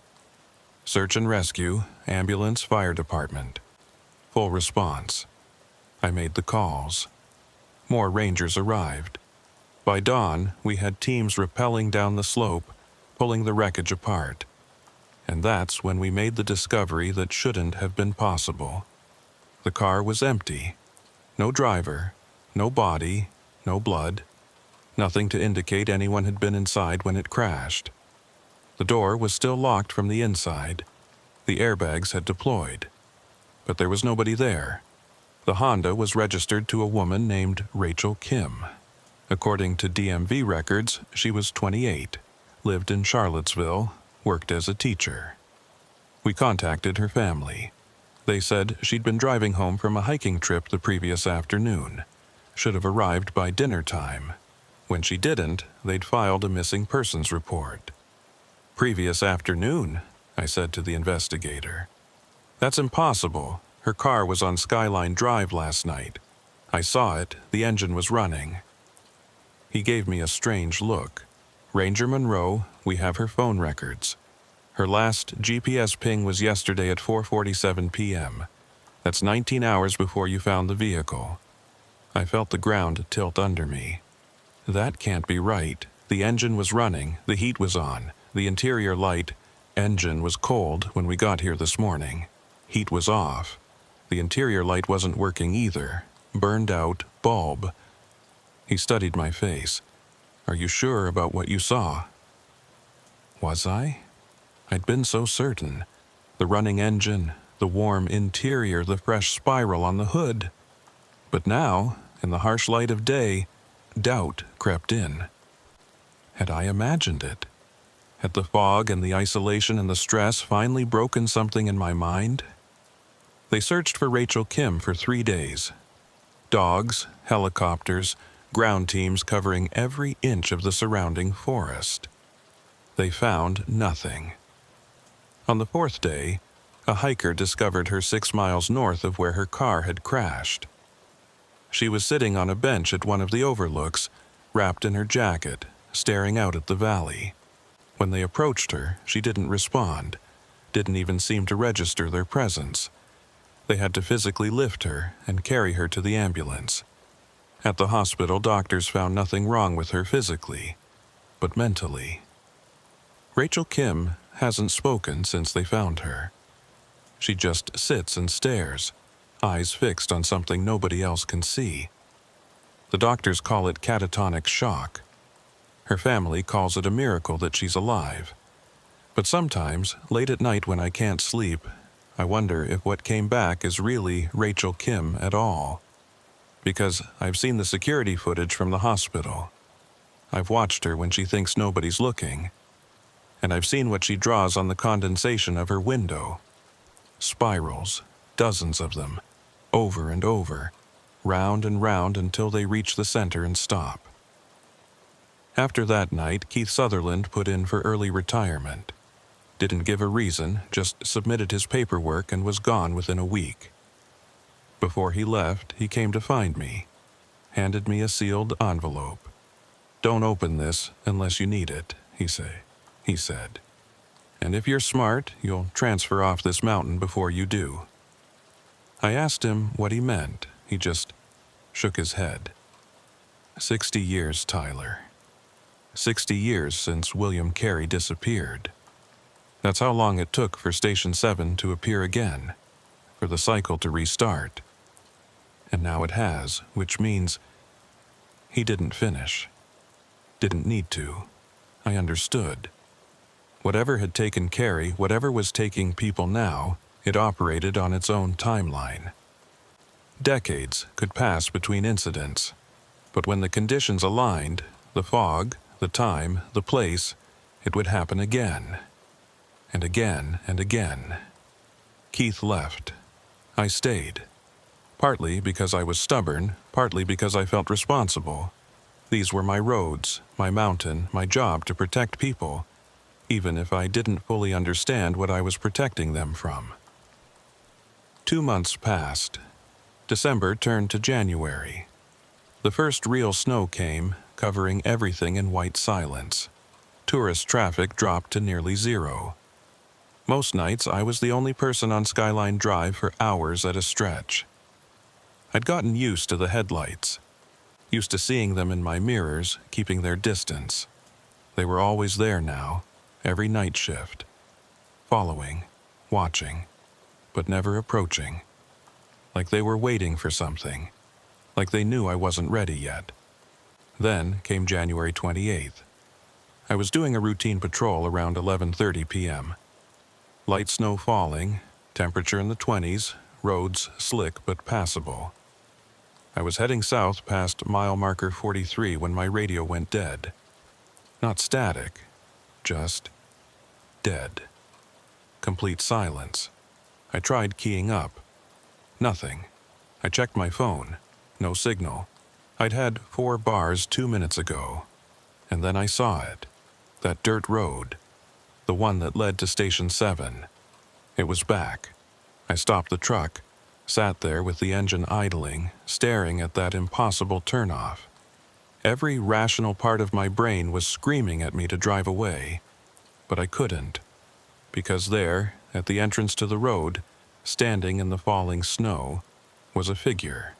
"Search and rescue, ambulance, fire department. Full response." I made the calls. More rangers arrived. By dawn, we had teams rappelling down the slope, pulling the wreckage apart. And that's when we made the discovery that shouldn't have been possible. The car was empty. No driver, no body, no blood. Nothing to indicate anyone had been inside when it crashed. The door was still locked from the inside. The airbags had deployed. But there was nobody there. The Honda was registered to a woman named Rachel Kim. According to DMV records, she was 28, lived in Charlottesville, worked as a teacher. We contacted her family. They said she'd been driving home from a hiking trip the previous afternoon. Should have arrived by dinner time. When she didn't, they'd filed a missing persons report. "Previous afternoon," I said to the investigator. "That's impossible. Her car was on Skyline Drive last night. I saw it. The engine was running." He gave me a strange look. "Ranger Monroe, we have her phone records. Her last GPS ping was yesterday at 4:47 p.m. That's 19 hours before you found the vehicle." I felt the ground tilt under me. That can't be right. The engine was running, the heat was on, the interior light, engine was cold when we got here this morning. Heat was off. The interior light wasn't working either. Burned out bulb. He studied my face. "Are you sure about what you saw?" Was I? I'd been so certain. The running engine, the warm interior, the fresh spiral on the hood. But now, in the harsh light of day, doubt crept in. Had I imagined it? Had the fog and the isolation and the stress finally broken something in my mind? They searched for Rachel Kim for 3 days. Dogs, helicopters, ground teams covering every inch of the surrounding forest. They found nothing. On the 4th day, a hiker discovered her 6 miles north of where her car had crashed. She was sitting on a bench at one of the overlooks, wrapped in her jacket, staring out at the valley. When they approached her, she didn't respond, didn't even seem to register their presence. They had to physically lift her and carry her to the ambulance. At the hospital, doctors found nothing wrong with her physically, but mentally. Rachel Kim hasn't spoken since they found her. She just sits and stares, eyes fixed on something nobody else can see. The doctors call it catatonic shock. Her family calls it a miracle that she's alive. But sometimes, late at night when I can't sleep, I wonder if what came back is really Rachel Kim at all. Because I've seen the security footage from the hospital. I've watched her when she thinks nobody's looking. And I've seen what she draws on the condensation of her window. Spirals, dozens of them, over and over, round and round until they reach the center and stop. After that night, Keith Sutherland put in for early retirement. Didn't give a reason, just submitted his paperwork and was gone within a week. Before he left, he came to find me, handed me a sealed envelope. "Don't open this unless you need it," he said. "And if you're smart, you'll transfer off this mountain before you do." I asked him what he meant. He just shook his head. 60 years, Tyler. 60 years since William Carey disappeared. That's how long it took for Station 7 to appear again, for the cycle to restart. And now it has, which means he didn't finish. Didn't need to. I understood. Whatever had taken Carey, whatever was taking people now, it operated on its own timeline. Decades could pass between incidents, but when the conditions aligned, the fog, the time, the place, it would happen again. And again and again. Keith left. I stayed. Partly because I was stubborn, partly because I felt responsible. These were my roads, my mountain, my job to protect people, even if I didn't fully understand what I was protecting them from. 2 months passed. December turned to January. The first real snow came, covering everything in white silence. Tourist traffic dropped to nearly zero. Most nights I was the only person on Skyline Drive for hours at a stretch. I'd gotten used to the headlights, used to seeing them in my mirrors, keeping their distance. They were always there now, every night shift. Following, watching, but never approaching. Like they were waiting for something. Like they knew I wasn't ready yet. Then came January 28th. I was doing a routine patrol around 11:30 p.m. Light snow falling, temperature in the 20s, roads slick but passable. I was heading south past mile marker 43 when my radio went dead. Not static, just dead. Complete silence. I tried keying up. Nothing. I checked my phone. No signal. I'd had 4 bars 2 minutes ago. And then I saw it. That dirt road. The one that led to Station 7. It was back. I stopped the truck, sat there with the engine idling, staring at that impossible turnoff. Every rational part of my brain was screaming at me to drive away. But I couldn't. Because there, at the entrance to the road, standing in the falling snow, was a figure.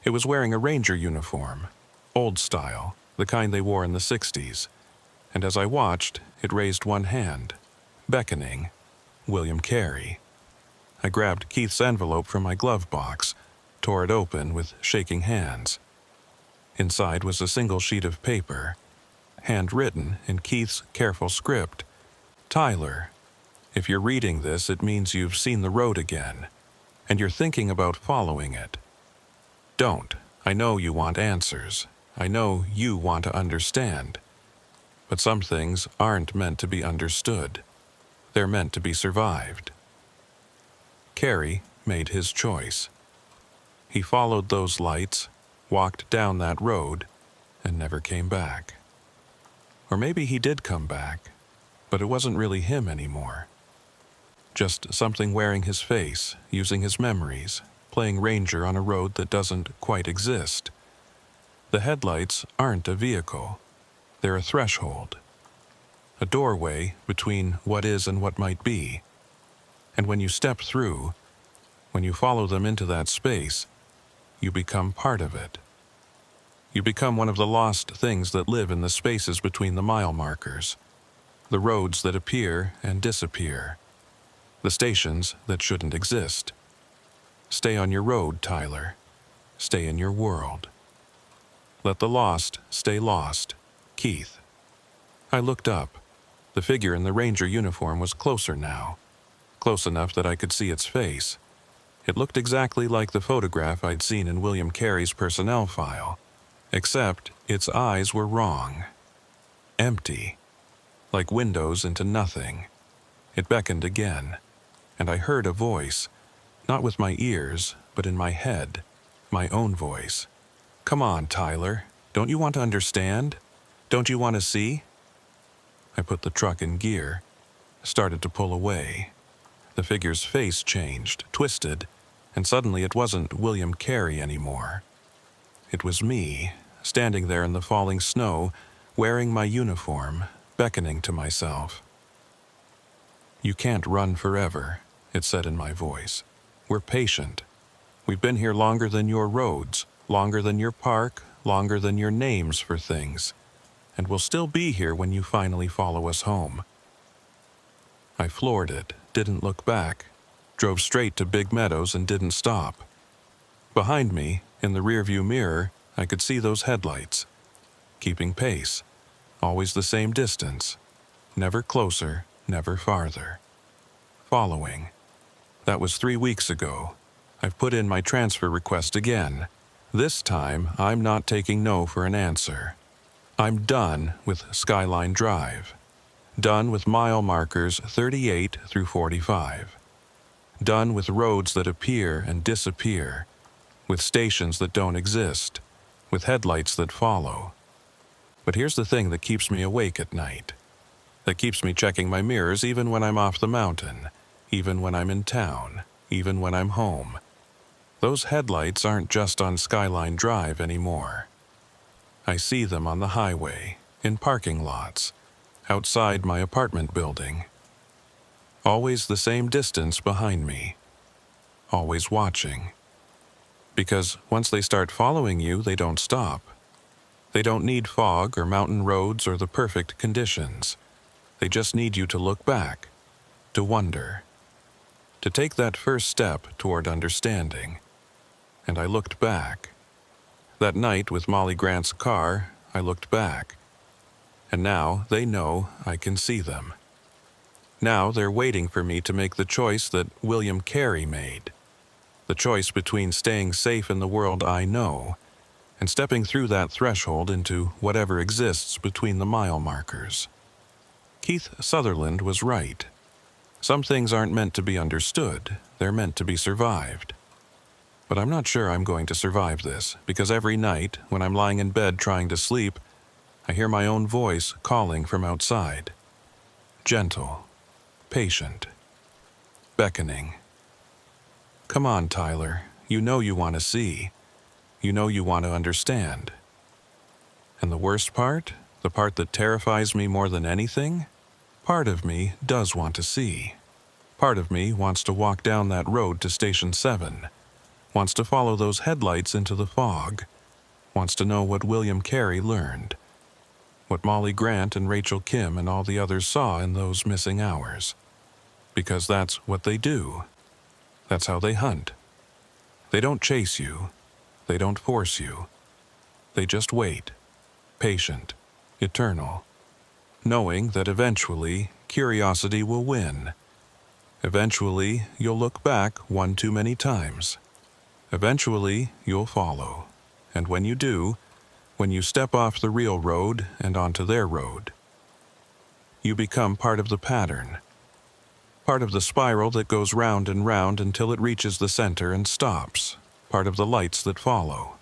It was wearing a ranger uniform, old style, the kind they wore in the 60s, and as I watched, it raised one hand, beckoning, William Carey. I grabbed Keith's envelope from my glove box, tore it open with shaking hands. Inside was a single sheet of paper, handwritten in Keith's careful script. Tyler, if you're reading this, it means you've seen the road again, and you're thinking about following it. Don't. I know you want answers. I know you want to understand. But some things aren't meant to be understood. They're meant to be survived. Carey made his choice. He followed those lights, walked down that road, and never came back. Or maybe he did come back, but it wasn't really him anymore. Just something wearing his face, using his memories, playing ranger on a road that doesn't quite exist. The headlights aren't a vehicle. They're a threshold. A doorway between what is and what might be. And when you step through, when you follow them into that space, you become part of it. You become one of the lost things that live in the spaces between the mile markers, the roads that appear and disappear, the stations that shouldn't exist. Stay on your road, Tyler. Stay in your world. Let the lost stay lost. Keith. I looked up. The figure in the ranger uniform was closer now. Close enough that I could see its face. It looked exactly like the photograph I'd seen in William Carey's personnel file, except its eyes were wrong. Empty. Like windows into nothing. It beckoned again, and I heard a voice, not with my ears, but in my head, my own voice. Come on, Tyler. Don't you want to understand? Don't you want to see? I put the truck in gear, started to pull away. The figure's face changed, twisted, and suddenly it wasn't William Carey anymore. It was me, standing there in the falling snow, wearing my uniform, beckoning to myself. You can't run forever, it said in my voice. We're patient. We've been here longer than your roads, longer than your park, longer than your names for things, and we'll still be here when you finally follow us home. I floored it, didn't look back, drove straight to Big Meadows and didn't stop. Behind me, in the rearview mirror, I could see those headlights. Keeping pace. Always the same distance. Never closer, never farther. Following. That was 3 weeks ago. I've put in my transfer request again. This time, I'm not taking no for an answer. I'm done with Skyline Drive. Done with mile markers 38 through 45. Done with roads that appear and disappear. With stations that don't exist. With headlights that follow. But here's the thing that keeps me awake at night. That keeps me checking my mirrors even when I'm off the mountain. Even when I'm in town. Even when I'm home. Those headlights aren't just on Skyline Drive anymore. I see them on the highway, in parking lots, outside my apartment building. Always the same distance behind me. Always watching. Because once they start following you, they don't stop. They don't need fog or mountain roads or the perfect conditions. They just need you to look back, to wonder, to take that first step toward understanding. And I looked back. That night with Molly Grant's car, I looked back. And now they know I can see them. Now they're waiting for me to make the choice that William Carey made. The choice between staying safe in the world I know and stepping through that threshold into whatever exists between the mile markers. Keith Sutherland was right. Some things aren't meant to be understood, they're meant to be survived. But I'm not sure I'm going to survive this, because every night, when I'm lying in bed trying to sleep, I hear my own voice calling from outside. Gentle, patient, beckoning. Come on, Tyler, you know you want to see. You know you want to understand. And the worst part, the part that terrifies me more than anything, part of me does want to see. Part of me wants to walk down that road to Station 7, wants to follow those headlights into the fog, wants to know what William Carey learned, what Molly Grant and Rachel Kim and all the others saw in those missing hours. Because that's what they do. That's how they hunt. They don't chase you. They don't force you. They just wait, patient, eternal, knowing that eventually curiosity will win. Eventually you'll look back one too many times. Eventually you'll follow. And when you do, when you step off the real road and onto their road, you become part of the pattern, part of the spiral that goes round and round until it reaches the center and stops, part of the lights that follow.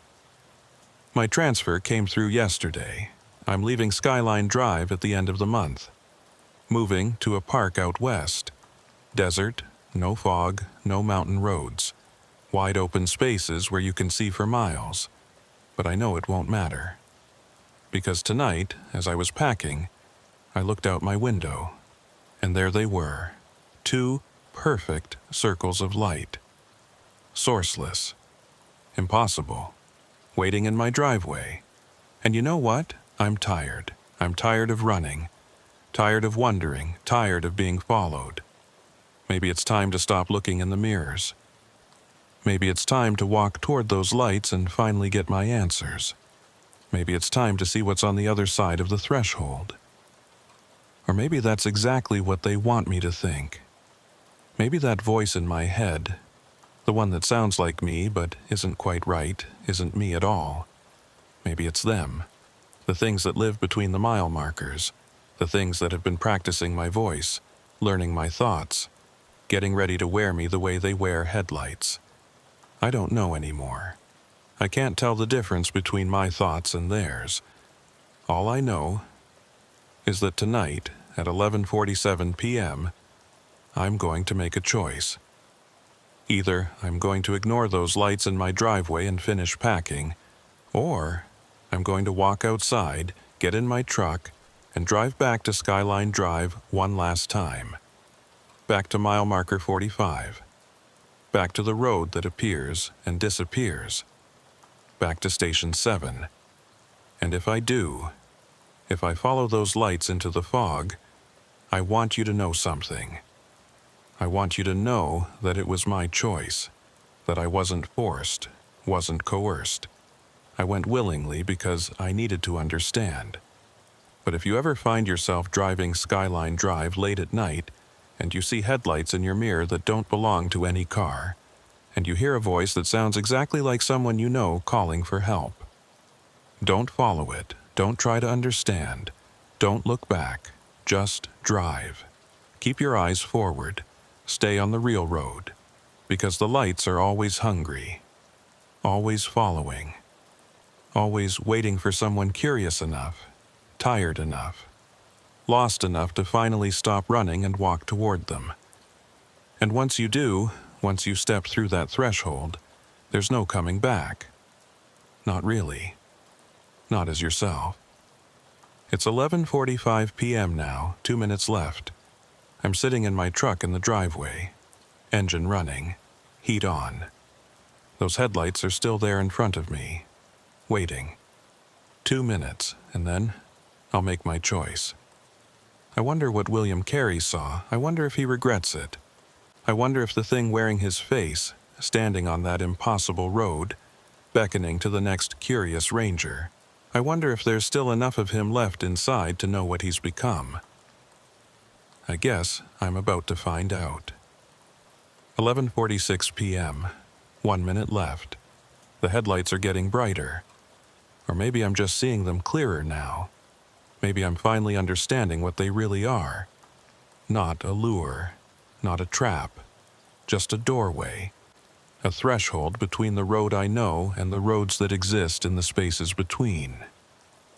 My transfer came through yesterday. I'm leaving Skyline Drive at the end of the month, moving to a park out west. Desert, no fog, no mountain roads, wide open spaces where you can see for miles. But I know it won't matter. Because tonight, as I was packing, I looked out my window, and there they were, 2 perfect circles of light. Sourceless. Impossible. Waiting in my driveway. And you know what? I'm tired. I'm tired of running. Tired of wondering. Tired of being followed. Maybe it's time to stop looking in the mirrors. Maybe it's time to walk toward those lights and finally get my answers. Maybe it's time to see what's on the other side of the threshold. Or maybe that's exactly what they want me to think. Maybe that voice in my head, the one that sounds like me but isn't quite right, isn't me at all. Maybe it's them, the things that live between the mile markers, the things that have been practicing my voice, learning my thoughts, getting ready to wear me the way they wear headlights. I don't know anymore. I can't tell the difference between my thoughts and theirs. All I know is that tonight, at 11:47 p.m., I'm going to make a choice. Either I'm going to ignore those lights in my driveway and finish packing, or I'm going to walk outside, get in my truck, and drive back to Skyline Drive one last time. Back to mile marker 45. Back to the road that appears and disappears. Back to Station 7. And if I do, if I follow those lights into the fog, I want you to know something. I want you to know that it was my choice, that I wasn't forced, wasn't coerced. I went willingly because I needed to understand. But if you ever find yourself driving Skyline Drive late at night, and you see headlights in your mirror that don't belong to any car, and you hear a voice that sounds exactly like someone you know calling for help, don't follow it. Don't try to understand. Don't look back. Just drive. Keep your eyes forward. Stay on the real road, because the lights are always hungry, always following, always waiting for someone curious enough, tired enough, lost enough to finally stop running and walk toward them. And once you do, once you step through that threshold, there's no coming back. Not really. Not as yourself. It's 11:45 p.m. now, 2 minutes left. I'm sitting in my truck in the driveway, engine running, heat on. Those headlights are still there in front of me, waiting. 2 minutes, and then I'll make my choice. I wonder what William Carey saw. I wonder if he regrets it. I wonder if the thing wearing his face, standing on that impossible road, beckoning to the next curious ranger, I wonder if there's still enough of him left inside to know what he's become. I guess I'm about to find out. 11:46 p.m. 1 minute left. The headlights are getting brighter. Or maybe I'm just seeing them clearer now. Maybe I'm finally understanding what they really are. Not a lure, not a trap, just a doorway. A threshold between the road I know and the roads that exist in the spaces between.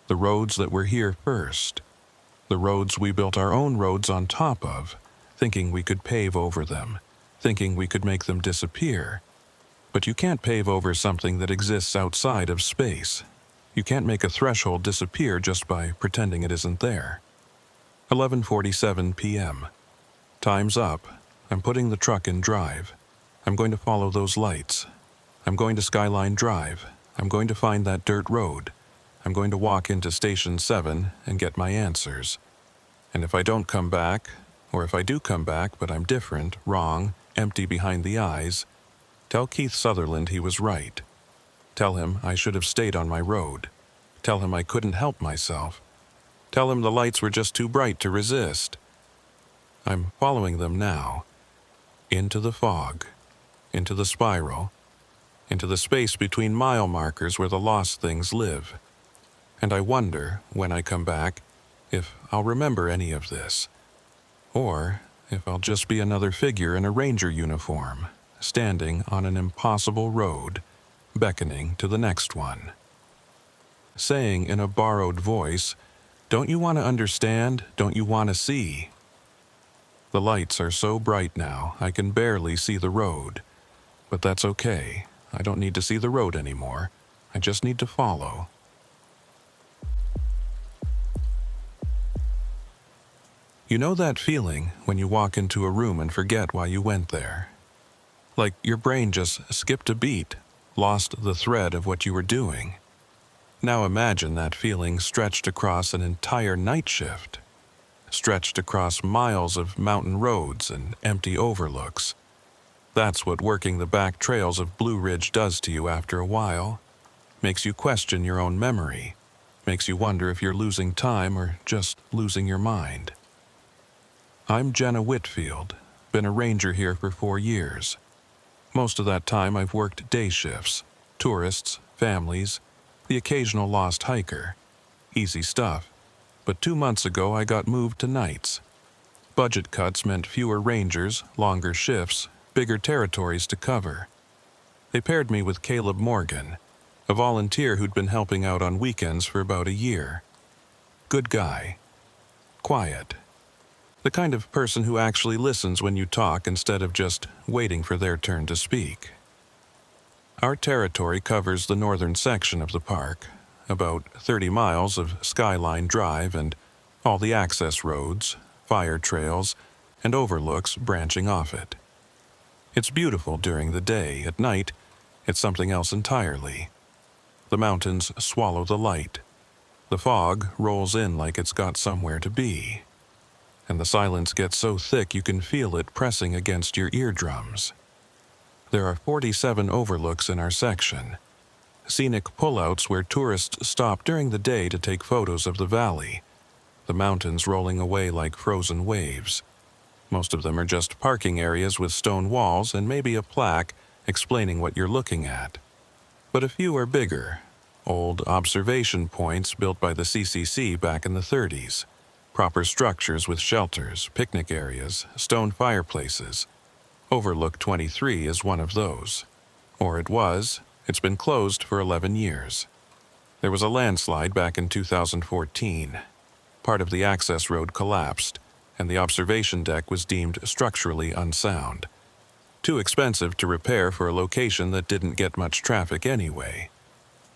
The roads that were here first. The roads we built our own roads on top of, thinking we could pave over them, thinking we could make them disappear. But you can't pave over something that exists outside of space. You can't make a threshold disappear just by pretending it isn't there. 11:47 p.m. Time's up. I'm putting the truck in drive. I'm going to follow those lights. I'm going to Skyline Drive. I'm going to find that dirt road. I'm going to walk into Station 7 and get my answers. And if I don't come back, or if I do come back but I'm different, wrong, empty behind the eyes, tell Keith Sutherland he was right. Tell him I should have stayed on my road. Tell him I couldn't help myself. Tell him the lights were just too bright to resist. I'm following them now. Into the fog. Into the spiral. Into the space between mile markers where the lost things live. And I wonder, when I come back, if I'll remember any of this. Or if I'll just be another figure in a ranger uniform, standing on an impossible road, beckoning to the next one. Saying in a borrowed voice, "Don't you want to understand? Don't you want to see?" The lights are so bright now, I can barely see the road. But that's okay. I don't need to see the road anymore. I just need to follow. You know that feeling when you walk into a room and forget why you went there? Like your brain just skipped a beat, lost the thread of what you were doing. Now imagine that feeling stretched across an entire night shift. Stretched across miles of mountain roads and empty overlooks. That's what working the back trails of Blue Ridge does to you after a while. Makes you question your own memory. Makes you wonder if you're losing time or just losing your mind. I'm Jenna Whitfield. Been a ranger here for 4 years. Most of that time I've worked day shifts. Tourists, families, the occasional lost hiker. Easy stuff. But 2 months ago I got moved to nights. Budget cuts meant fewer rangers, longer shifts, bigger territories to cover. They paired me with Caleb Morgan, a volunteer who'd been helping out on weekends for about a year. Good guy. Quiet. The kind of person who actually listens when you talk instead of just waiting for their turn to speak. Our territory covers the northern section of the park, about 30 miles of Skyline Drive and all the access roads, fire trails, and overlooks branching off it. It's beautiful during the day. At night, it's something else entirely. The mountains swallow the light. The fog rolls in like it's got somewhere to be. And the silence gets so thick you can feel it pressing against your eardrums. There are 47 overlooks in our section. Scenic pullouts where tourists stop during the day to take photos of the valley, the mountains rolling away like frozen waves. Most of them are just parking areas with stone walls and maybe a plaque explaining what you're looking at. But a few are bigger, old observation points built by the CCC back in the 30s, proper structures with shelters, picnic areas, stone fireplaces. Overlook 23 is one of those. Or it was. It's been closed for 11 years. There was a landslide back in 2014. Part of the access road collapsed, and the observation deck was deemed structurally unsound. Too expensive to repair for a location that didn't get much traffic anyway.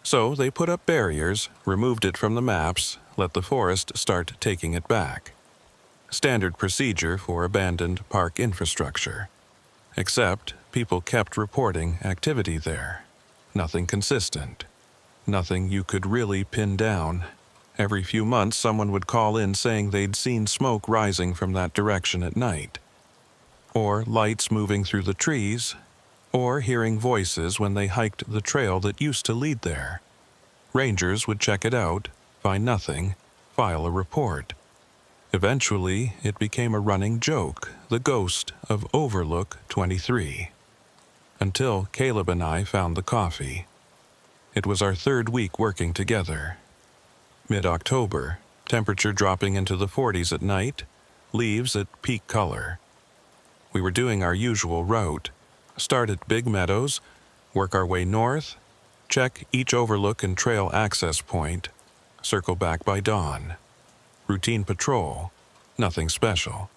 So they put up barriers, removed it from the maps, let the forest start taking it back. Standard procedure for abandoned park infrastructure. Except people kept reporting activity there. Nothing consistent. Nothing you could really pin down. Every few months someone would call in saying they'd seen smoke rising from that direction at night. Or lights moving through the trees. Or hearing voices when they hiked the trail that used to lead there. Rangers would check it out, find nothing, file a report. Eventually, it became a running joke, the ghost of Overlook 23. until Caleb and I found the coffee. It was our third week working together. Mid-October, temperature dropping into the 40s at night, leaves at peak color. We were doing our usual route, start at Big Meadows, work our way north, check each overlook and trail access point, circle back by dawn. Routine patrol, nothing special.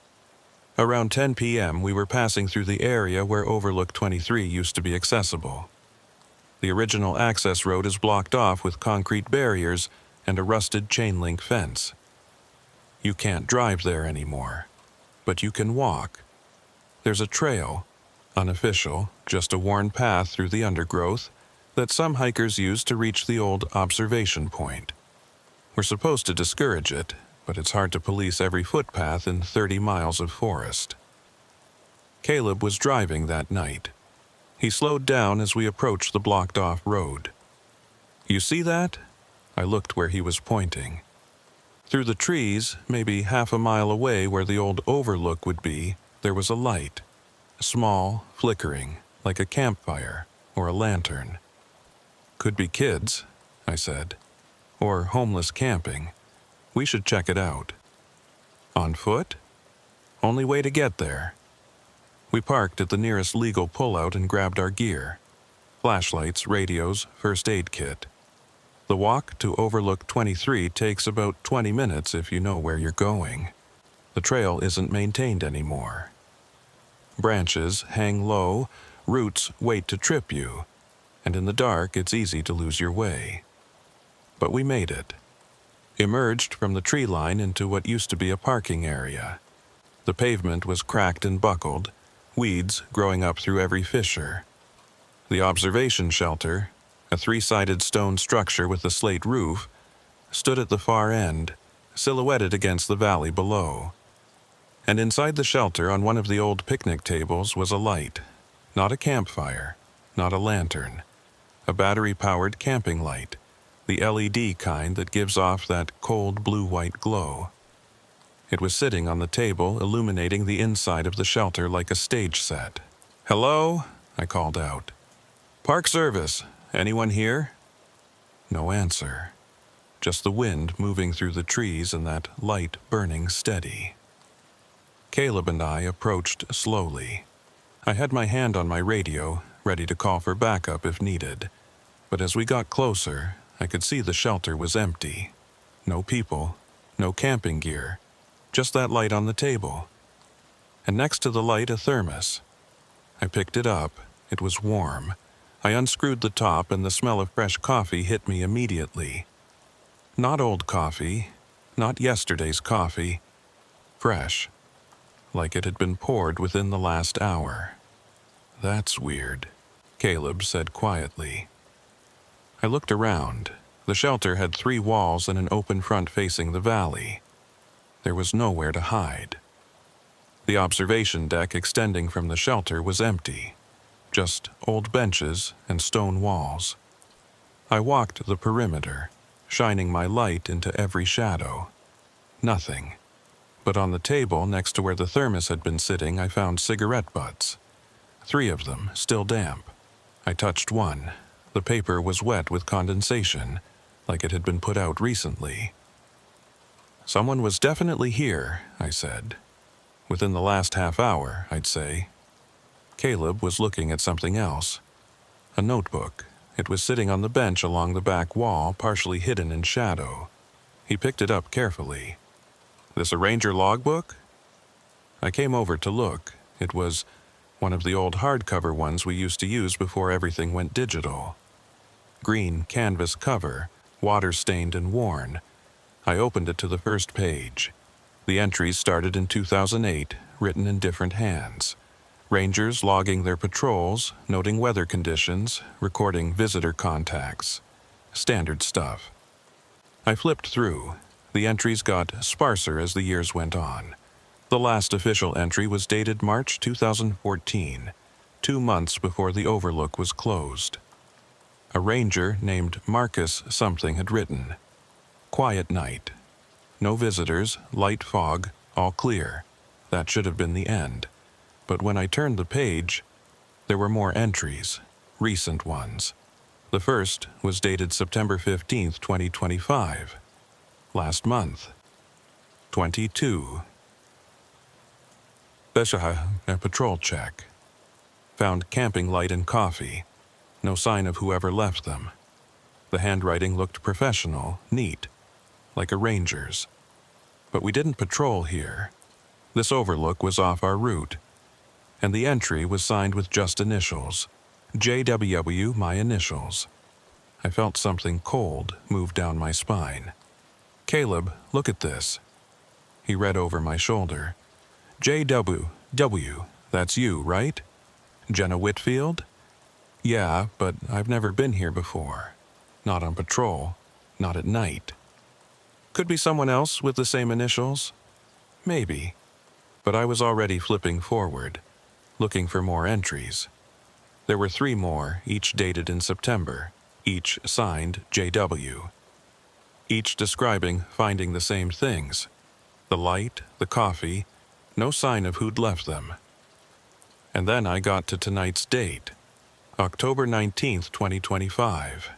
Around 10 p.m. we were passing through the area where Overlook 23 used to be accessible. The original access road is blocked off with concrete barriers and a rusted chain-link fence. You can't drive there anymore, but you can walk. There's a trail, unofficial, just a worn path through the undergrowth, that some hikers use to reach the old observation point. We're supposed to discourage it, but it's hard to police every footpath in 30 miles of forest. Caleb was driving that night. He slowed down as we approached the blocked-off road. "You see that?" I looked where he was pointing. Through the trees, maybe half a mile away where the old overlook would be, there was a light. Small, flickering, like a campfire or a lantern. "Could be kids," I said. "Or homeless camping. We should check it out." "On foot?" "Only way to get there." We parked at the nearest legal pullout and grabbed our gear. Flashlights, radios, first aid kit. The walk to Overlook 23 takes about 20 minutes if you know where you're going. The trail isn't maintained anymore. Branches hang low, roots wait to trip you, and in the dark it's easy to lose your way. But we made it. Emerged from the tree line into what used to be a parking area. The pavement was cracked and buckled, weeds growing up through every fissure. The observation shelter, a 3-sided stone structure with a slate roof, stood at the far end, silhouetted against the valley below. And inside the shelter on one of the old picnic tables was a light. Not a campfire, not a lantern. A battery-powered camping light, the LED kind that gives off that cold blue-white glow. It was sitting on the table, illuminating the inside of the shelter like a stage set. "Hello?" I called out. "Park Service. Anyone here?" No answer. Just the wind moving through the trees and that light burning steady. Caleb and I approached slowly. I had my hand on my radio, ready to call for backup if needed. But as we got closer, I could see the shelter was empty. No people, no camping gear, just that light on the table. And next to the light, a thermos. I picked it up. It was warm. I unscrewed the top and the smell of fresh coffee hit me immediately. Not old coffee, not yesterday's coffee. Fresh, like it had been poured within the last hour. "That's weird," Caleb said quietly. I looked around. The shelter had 3 walls and an open front facing the valley. There was nowhere to hide. The observation deck extending from the shelter was empty. Just old benches and stone walls. I walked the perimeter, shining my light into every shadow. Nothing. But on the table next to where the thermos had been sitting, I found cigarette butts. 3 of them, still damp. I touched one. The paper was wet with condensation, like it had been put out recently. "Someone was definitely here," I said. "Within the last half hour, I'd say." Caleb was looking at something else. A notebook. It was sitting on the bench along the back wall, partially hidden in shadow. He picked it up carefully. "This a ranger logbook?" I came over to look. It was one of the old hardcover ones we used to use before everything went digital. Green canvas cover, water-stained and worn. I opened it to the first page. The entries started in 2008, written in different hands. Rangers logging their patrols, noting weather conditions, recording visitor contacts. Standard stuff. I flipped through. The entries got sparser as the years went on. The last official entry was dated March 2014, 2 months before the overlook was closed. A ranger named Marcus something had written, "Quiet night. No visitors, light fog, all clear." That should have been the end. But when I turned the page, There were more entries, recent ones. The first was dated September 15th, 2025, last month. 22. A patrol check. Found camping light and coffee. No sign of whoever left them. The handwriting looked professional, neat, like a ranger's. But we didn't patrol here. This overlook was off our route, and the entry was signed with just initials. JW, my initials. I felt something cold move down my spine. Caleb, look at this. He read over my shoulder. JW, that's you, right? Jenna Whitfield? Yeah, but I've never been here before. Not on patrol, not at night. Could be someone else with the same initials? Maybe. But I was already flipping forward, looking for more entries. There were 3 more, each dated in September, each signed JW. Each describing finding the same things. The light, the coffee, no sign of who'd left them. And then I got to tonight's date, October 19th, 2025.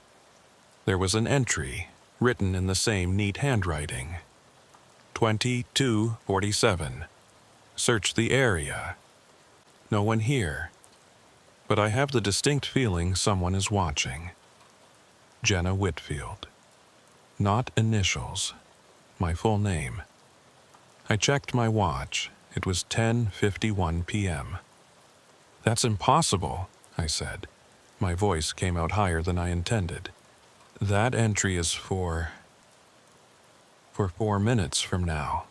There was an entry, written in the same neat handwriting. 2247. Search the area. No one here. But I have the distinct feeling someone is watching. Jenna Whitfield. Not initials. My full name. I checked my watch. It was 10:51 p.m. That's impossible, I said. My voice came out higher than I intended. That entry is for 4 minutes from now.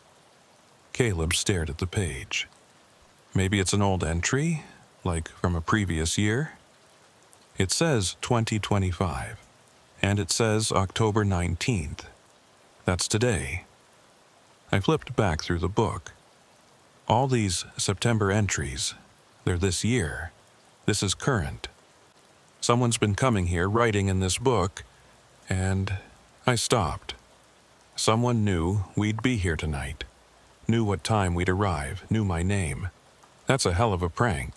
Caleb stared at the page. Maybe it's an old entry, like from a previous year? It says 2025, and it says October 19th. That's today. I flipped back through the book. All these September entries, they're this year. This is current. Someone's been coming here writing in this book, and I stopped. Someone knew we'd be here tonight, knew what time we'd arrive, knew my name. That's a hell of a prank.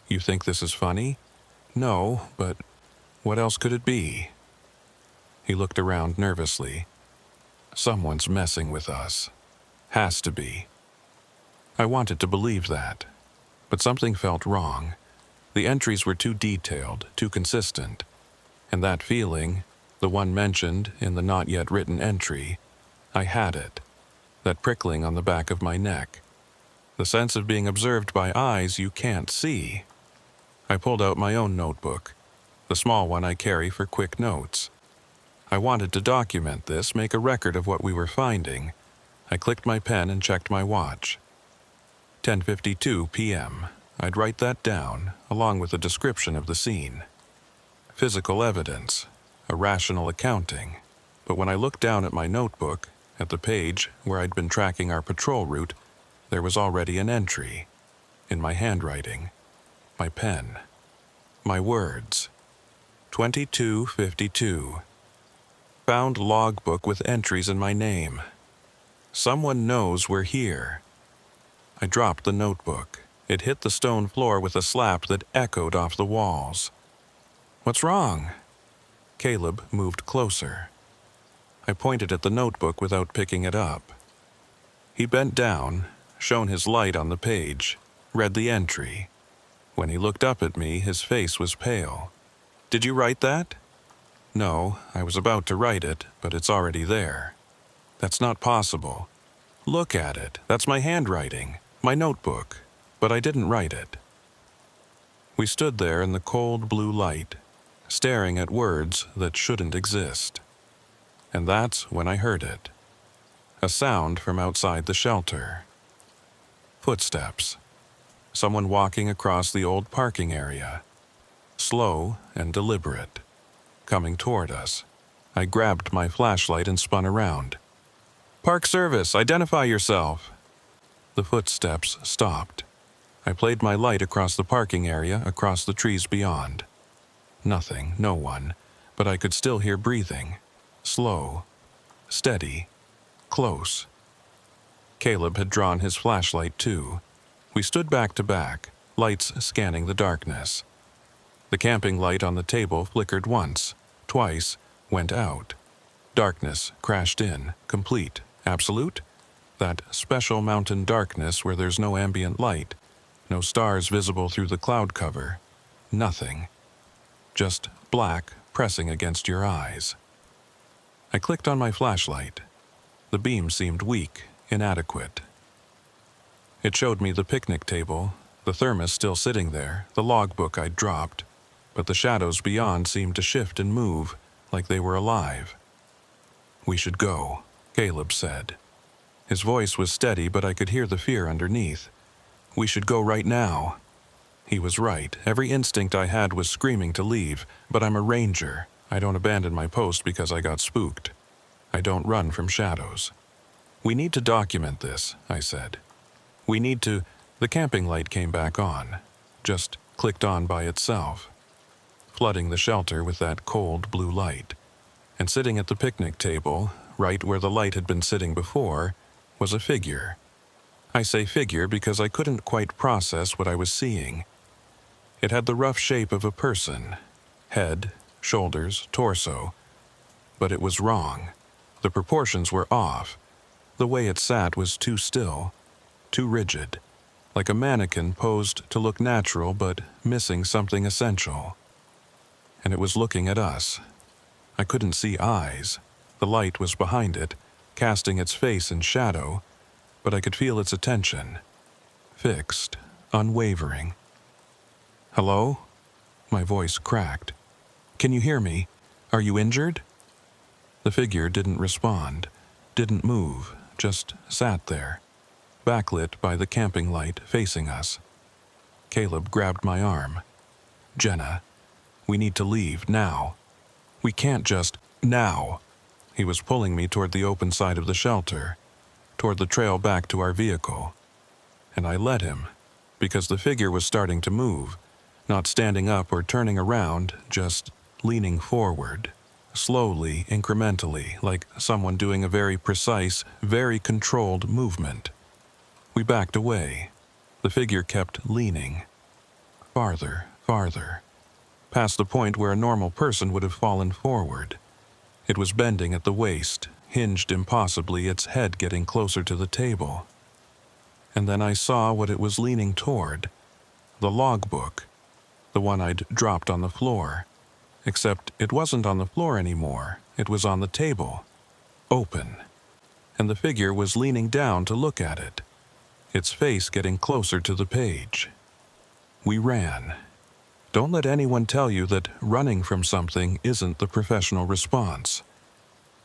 You think this is funny? No, but what else could it be? He looked around nervously. Someone's messing with us. Has to be. I wanted to believe that, but something felt wrong. The entries were too detailed, too consistent, and that feeling, the one mentioned in the not yet written entry, I had it, that prickling on the back of my neck, the sense of being observed by eyes you can't see. I pulled out my own notebook, the small one I carry for quick notes. I wanted to document this, make a record of what we were finding. I clicked my pen and checked my watch. 10:52 p.m. I'd write that down, along with a description of the scene. Physical evidence, a rational accounting. But when I looked down at my notebook, at the page where I'd been tracking our patrol route, there was already an entry. In my handwriting. My pen. My words. 2252. Found logbook with entries in my name. Someone knows we're here. I dropped the notebook. It hit the stone floor with a slap that echoed off the walls. What's wrong? Caleb moved closer. I pointed at the notebook without picking it up. He bent down, shone his light on the page, read the entry. When he looked up at me, his face was pale. Did you write that? No, I was about to write it, but it's already there. That's not possible. Look at it. That's my handwriting, my notebook, but I didn't write it. We stood there in the cold blue light, staring at words that shouldn't exist. And that's when I heard it. A sound from outside the shelter. Footsteps. Someone walking across the old parking area. Slow and deliberate. Coming toward us. I grabbed my flashlight and spun around. Park Service, identify yourself. The footsteps stopped. I played my light across the parking area, across the trees beyond. Nothing, no one, but I could still hear breathing. Slow, steady, close. Caleb had drawn his flashlight too. We stood back to back, lights scanning the darkness. The camping light on the table flickered once, twice, went out. Darkness crashed in, complete, absolute. That special mountain darkness where there's no ambient light, no stars visible through the cloud cover, nothing. Just black pressing against your eyes. I clicked on my flashlight. The beam seemed weak, inadequate. It showed me the picnic table, the thermos still sitting there, the logbook I'd dropped, but the shadows beyond seemed to shift and move like they were alive. "We should go," Caleb said. His voice was steady, but I could hear the fear underneath. "We should go right now." He was right. Every instinct I had was screaming to leave, but I'm a ranger. I don't abandon my post because I got spooked. I don't run from shadows. "We need to document this," I said. "We need to—" The camping light came back on, just clicked on by itself, flooding the shelter with that cold blue light. And sitting at the picnic table, right where the light had been sitting before, was a figure. I say figure because I couldn't quite process what I was seeing. It had the rough shape of a person, head, shoulders, torso, but it was wrong. The proportions were off. The way it sat was too still, too rigid, like a mannequin posed to look natural but missing something essential. And it was looking at us. I couldn't see eyes. The light was behind it, casting its face in shadow, but I could feel its attention. Fixed, unwavering. "Hello?" My voice cracked. "Can you hear me? Are you injured?" The figure didn't respond, didn't move, just sat there, backlit by the camping light facing us. Caleb grabbed my arm. "Jenna, we need to leave now. We can't just— now." He was pulling me toward the open side of the shelter, toward the trail back to our vehicle. And I let him, because the figure was starting to move, not standing up or turning around, just leaning forward, slowly, incrementally, like someone doing a very precise, very controlled movement. We backed away. The figure kept leaning. Farther, farther, past the point where a normal person would have fallen forward. It was bending at the waist, hinged impossibly, its head getting closer to the table. And then I saw what it was leaning toward. The logbook. The one I'd dropped on the floor. Except it wasn't on the floor anymore. It was on the table. Open. And the figure was leaning down to look at it, its face getting closer to the page. We ran. Don't let anyone tell you that running from something isn't the professional response.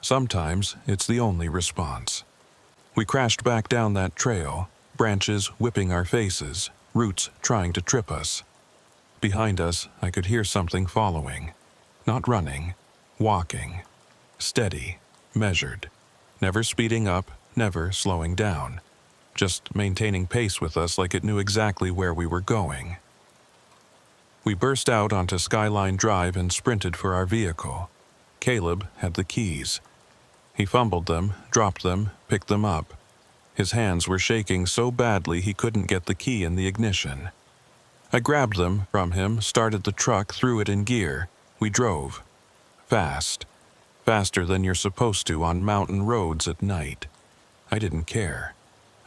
Sometimes it's the only response. We crashed back down that trail, branches whipping our faces, roots trying to trip us. Behind us, I could hear something following. Not running, walking. Steady, measured. Never speeding up, never slowing down. Just maintaining pace with us like it knew exactly where we were going. We burst out onto Skyline Drive and sprinted for our vehicle. Caleb had the keys. He fumbled them, dropped them, picked them up. His hands were shaking so badly he couldn't get the key in the ignition. I grabbed them from him, started the truck, threw it in gear. We drove. Fast. Faster than you're supposed to on mountain roads at night. I didn't care.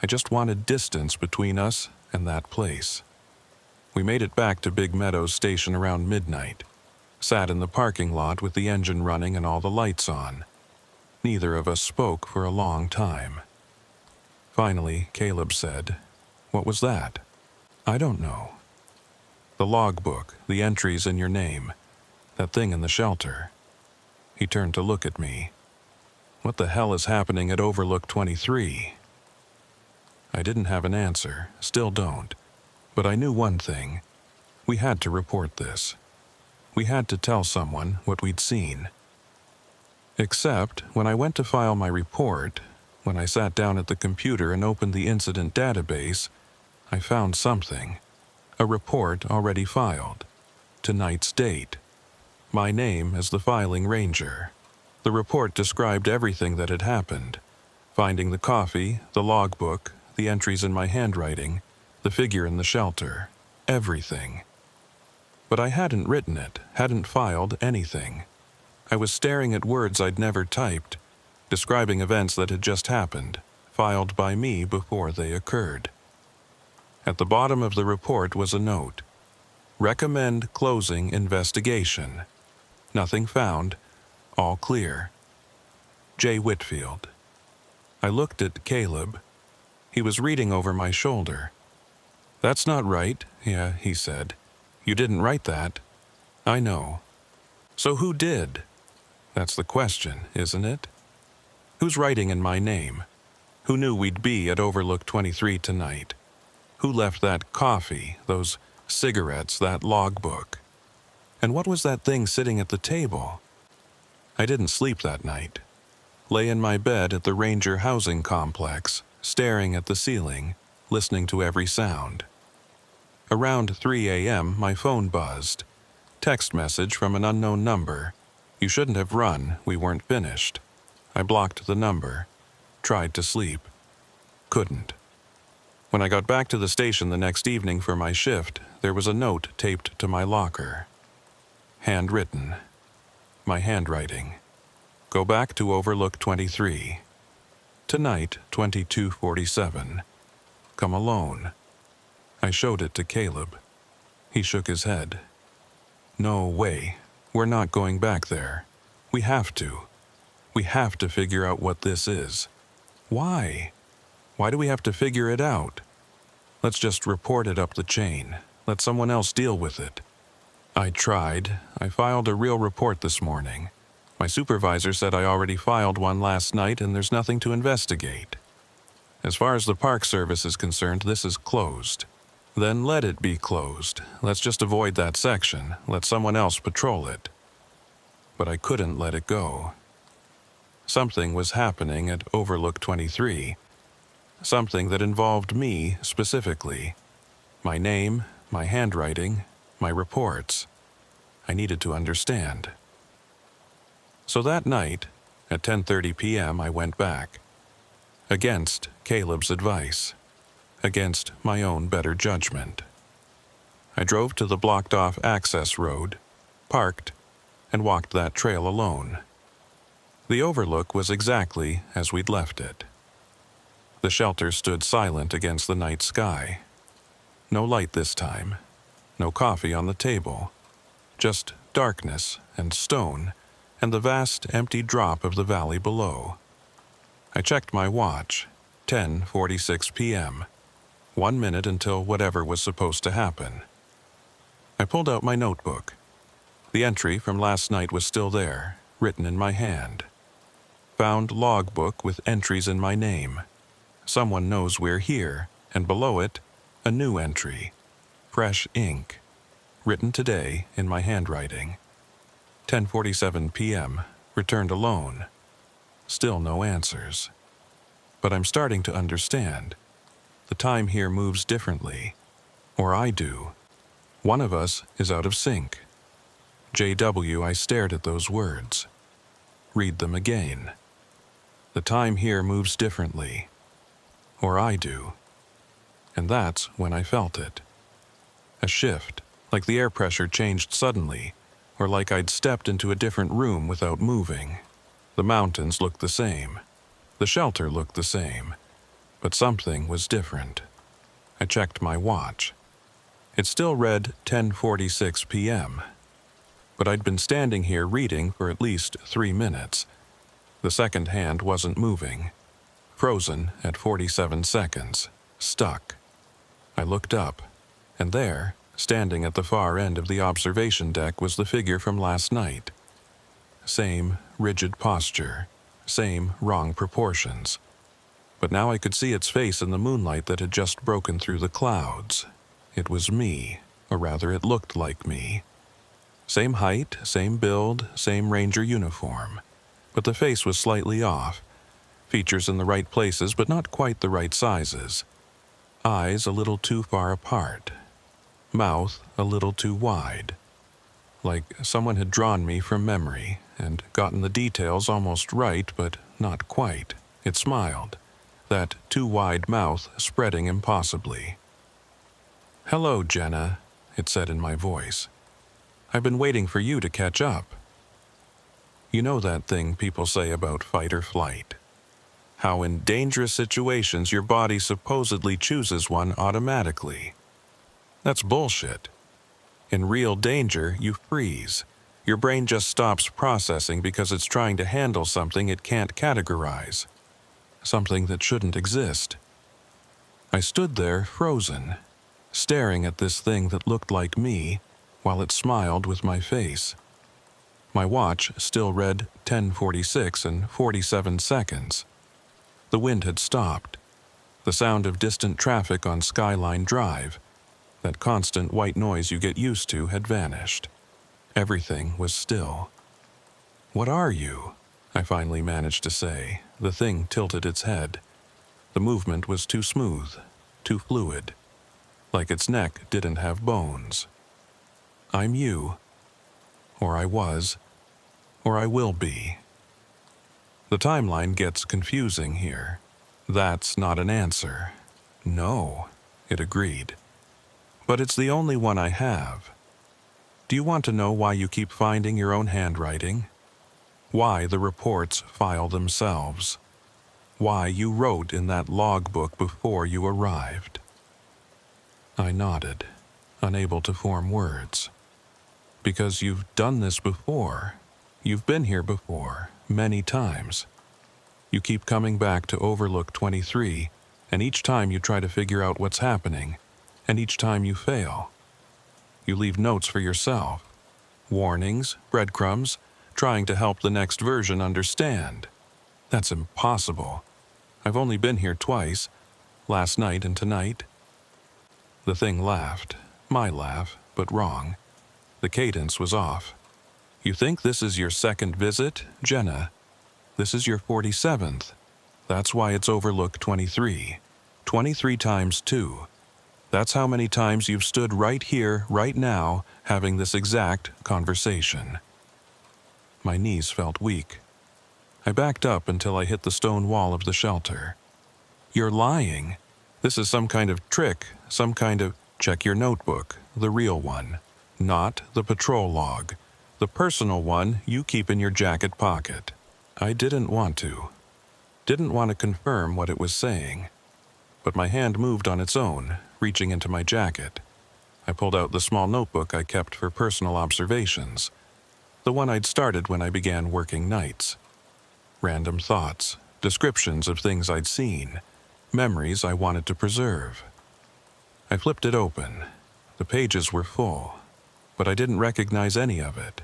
I just wanted distance between us and that place. We made it back to Big Meadows Station around midnight. Sat in the parking lot with the engine running and all the lights on. Neither of us spoke for a long time. Finally, Caleb said, "What was that?" "I don't know." "The logbook, the entries in your name. That thing in the shelter." He turned to look at me. "What the hell is happening at Overlook 23? I didn't have an answer, still don't. But I knew one thing. We had to report this. We had to tell someone what we'd seen. Except when I went to file my report, when I sat down at the computer and opened the incident database, I found something. A report already filed. Tonight's date. My name as the filing ranger. The report described everything that had happened. Finding the coffee, the logbook, the entries in my handwriting, the figure in the shelter. everything. But I hadn't written it, hadn't filed anything. I was staring at words I'd never typed, describing events that had just happened, filed by me before they occurred. At the bottom of the report was a note. Recommend closing investigation. Nothing found. All clear. J. Whitfield. I looked at Caleb. He was reading over my shoulder. That's not right, yeah, he said. You didn't write that. I know. So who did? That's the question, isn't it? Who's writing in my name? Who knew we'd be at Overlook 23 tonight? Who left that coffee, those cigarettes, that logbook? And what was that thing sitting at the table? I didn't sleep that night. Lay in my bed at the Ranger housing complex, staring at the ceiling, listening to every sound. Around 3 a.m., my phone buzzed. Text message from an unknown number. You shouldn't have run, we weren't finished. I blocked the number. Tried to sleep. Couldn't. When I got back to the station the next evening for my shift, there was a note taped to my locker. Handwritten. My handwriting. Go back to Overlook 23. Tonight, 22:47. Come alone. I showed it to Caleb. He shook his head. No way. We're not going back there. We have to. We have to figure out what this is. Why? Why do we have to figure it out? Let's just report it up the chain. Let someone else deal with it. I tried. I filed a real report this morning. My supervisor said I already filed one last night and there's nothing to investigate. As far as the Park Service is concerned, this is closed. Then let it be closed. Let's just avoid that section. Let someone else patrol it. But I couldn't let it go. Something was happening at Overlook 23. Something that involved me specifically. My name, my handwriting, my reports. I needed to understand. So that night, at 10:30 p.m., I went back. Against Caleb's advice. Against my own better judgment. I drove to the blocked-off access road, parked, and walked that trail alone. The overlook was exactly as we'd left it. The shelter stood silent against the night sky. No light this time. No coffee on the table. Just darkness and stone and the vast empty drop of the valley below. I checked my watch. 10:46 p.m. 1 minute until whatever was supposed to happen. I pulled out my notebook. The entry from last night was still there, written in my hand. Found logbook with entries in my name. Someone knows we're here, and below it, a new entry. Fresh ink. Written today in my handwriting. 10:47 p.m. Returned alone. Still no answers. But I'm starting to understand. The time here moves differently. Or I do. One of us is out of sync. JW, I stared at those words. Read them again. The time here moves differently. Or I do. And that's when I felt it. A shift, like the air pressure changed suddenly, or like I'd stepped into a different room without moving. The mountains looked the same. The shelter looked the same. But something was different. I checked my watch. It still read 10:46 p.m. But I'd been standing here reading for at least 3 minutes. The second hand wasn't moving. Frozen at 47 seconds. Stuck. I looked up, and there, standing at the far end of the observation deck, was the figure from last night. Same rigid posture. Same wrong proportions. But now I could see its face in the moonlight that had just broken through the clouds. It was me, or rather it looked like me. Same height, same build, same ranger uniform. But the face was slightly off. Features in the right places, but not quite the right sizes. Eyes a little too far apart. Mouth a little too wide. Like someone had drawn me from memory and gotten the details almost right, but not quite. It smiled. That too wide mouth spreading impossibly. "Hello, Jenna," it said in my voice. "I've been waiting for you to catch up." You know that thing people say about fight or flight? How in dangerous situations your body supposedly chooses one automatically. That's bullshit. In real danger, you freeze. Your brain just stops processing because it's trying to handle something it can't categorize. Something that shouldn't exist. I stood there frozen, staring at this thing that looked like me while it smiled with my face. My watch still read 10:46 and 47 seconds. The wind had stopped. The sound of distant traffic on Skyline Drive, that constant white noise you get used to, had vanished. Everything was still. "What are you?" I finally managed to say. The thing tilted its head. The movement was too smooth, too fluid, like its neck didn't have bones. "I'm you. Or I was. Or I will be." The timeline gets confusing here. That's not an answer. "No," it agreed. "But it's the only one I have. Do you want to know why you keep finding your own handwriting? Why the reports file themselves? Why you wrote in that logbook before you arrived?" I nodded, unable to form words. "Because you've done this before. You've been here before, many times. You keep coming back to Overlook 23, and each time you try to figure out what's happening, and each time you fail. You leave notes for yourself, warnings, breadcrumbs, trying to help the next version understand. That's impossible. I've only been here twice, last night and tonight." The thing laughed, my laugh, but wrong. The cadence was off. "You think this is your second visit, Jenna? This is your 47th. That's why it's Overlook 23. 23 times 2. That's how many times you've stood right here, right now, having this exact conversation." My knees felt weak. I backed up until I hit the stone wall of the shelter. "You're lying. This is some kind of trick, some kind of—" "Check your notebook, the real one. Not the patrol log. The personal one you keep in your jacket pocket." I didn't want to. Didn't want to confirm what it was saying. But my hand moved on its own, reaching into my jacket. I pulled out the small notebook I kept for personal observations. The one I'd started when I began working nights. Random thoughts, descriptions of things I'd seen, memories I wanted to preserve. I flipped it open. The pages were full, but I didn't recognize any of it.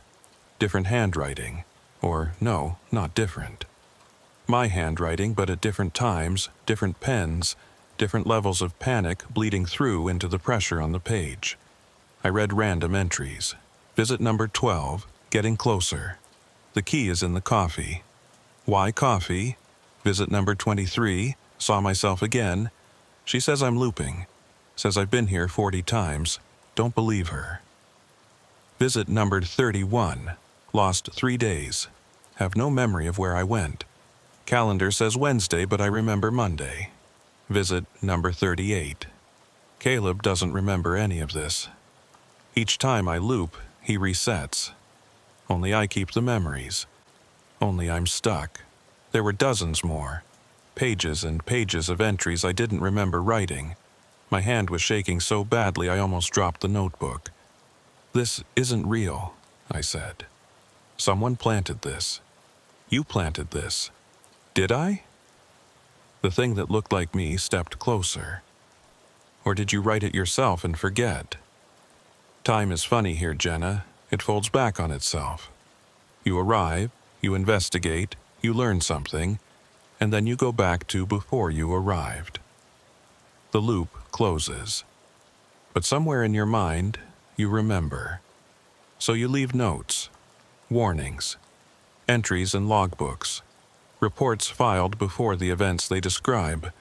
Different handwriting, or no, not different. My handwriting, but at different times, different pens, different levels of panic bleeding through into the pressure on the page. I read random entries. Visit number 12, getting closer. The key is in the coffee. Why coffee? Visit number 23, saw myself again. She says I'm looping. Says I've been here 40 times. Don't believe her. Visit number 31. Lost 3 days. Have no memory of where I went. Calendar says Wednesday, but I remember Monday. Visit number 38. Caleb doesn't remember any of this. Each time I loop, he resets. Only I keep the memories. Only I'm stuck. There were dozens more. Pages and pages of entries I didn't remember writing. My hand was shaking so badly I almost dropped the notebook. "This isn't real," I said. "Someone planted this. You planted this. Did I?" The thing that looked like me stepped closer. "Or did you write it yourself and forget?" Time is funny here, Jenna. It folds back on itself. You arrive, you investigate, you learn something, and then you go back to before you arrived. The loop closes. But somewhere in your mind, you remember. So you leave notes, warnings, entries in logbooks, reports filed before the events they describe,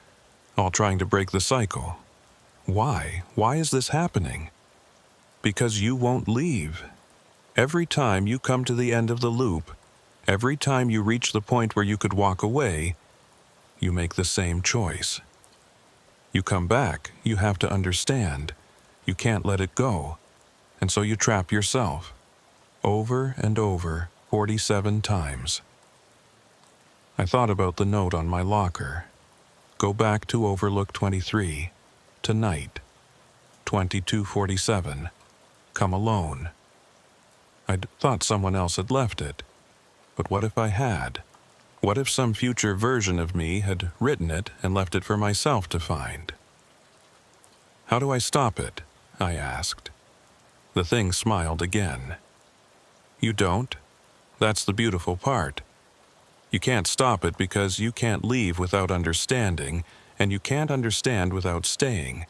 all trying to break the cycle. Why? Why is this happening? Because you won't leave. Every time you come to the end of the loop, every time you reach the point where you could walk away, you make the same choice. You come back, you have to understand. You can't let it go, and so you trap yourself, over and over, 47 times. I thought about the note on my locker. Go back to Overlook 23, tonight, 2247. Come alone. I'd thought someone else had left it, but what if I had? What if some future version of me had written it and left it for myself to find? How do I stop it? I asked. The thing smiled again. You don't? That's the beautiful part. You can't stop it because you can't leave without understanding, and you can't understand without staying.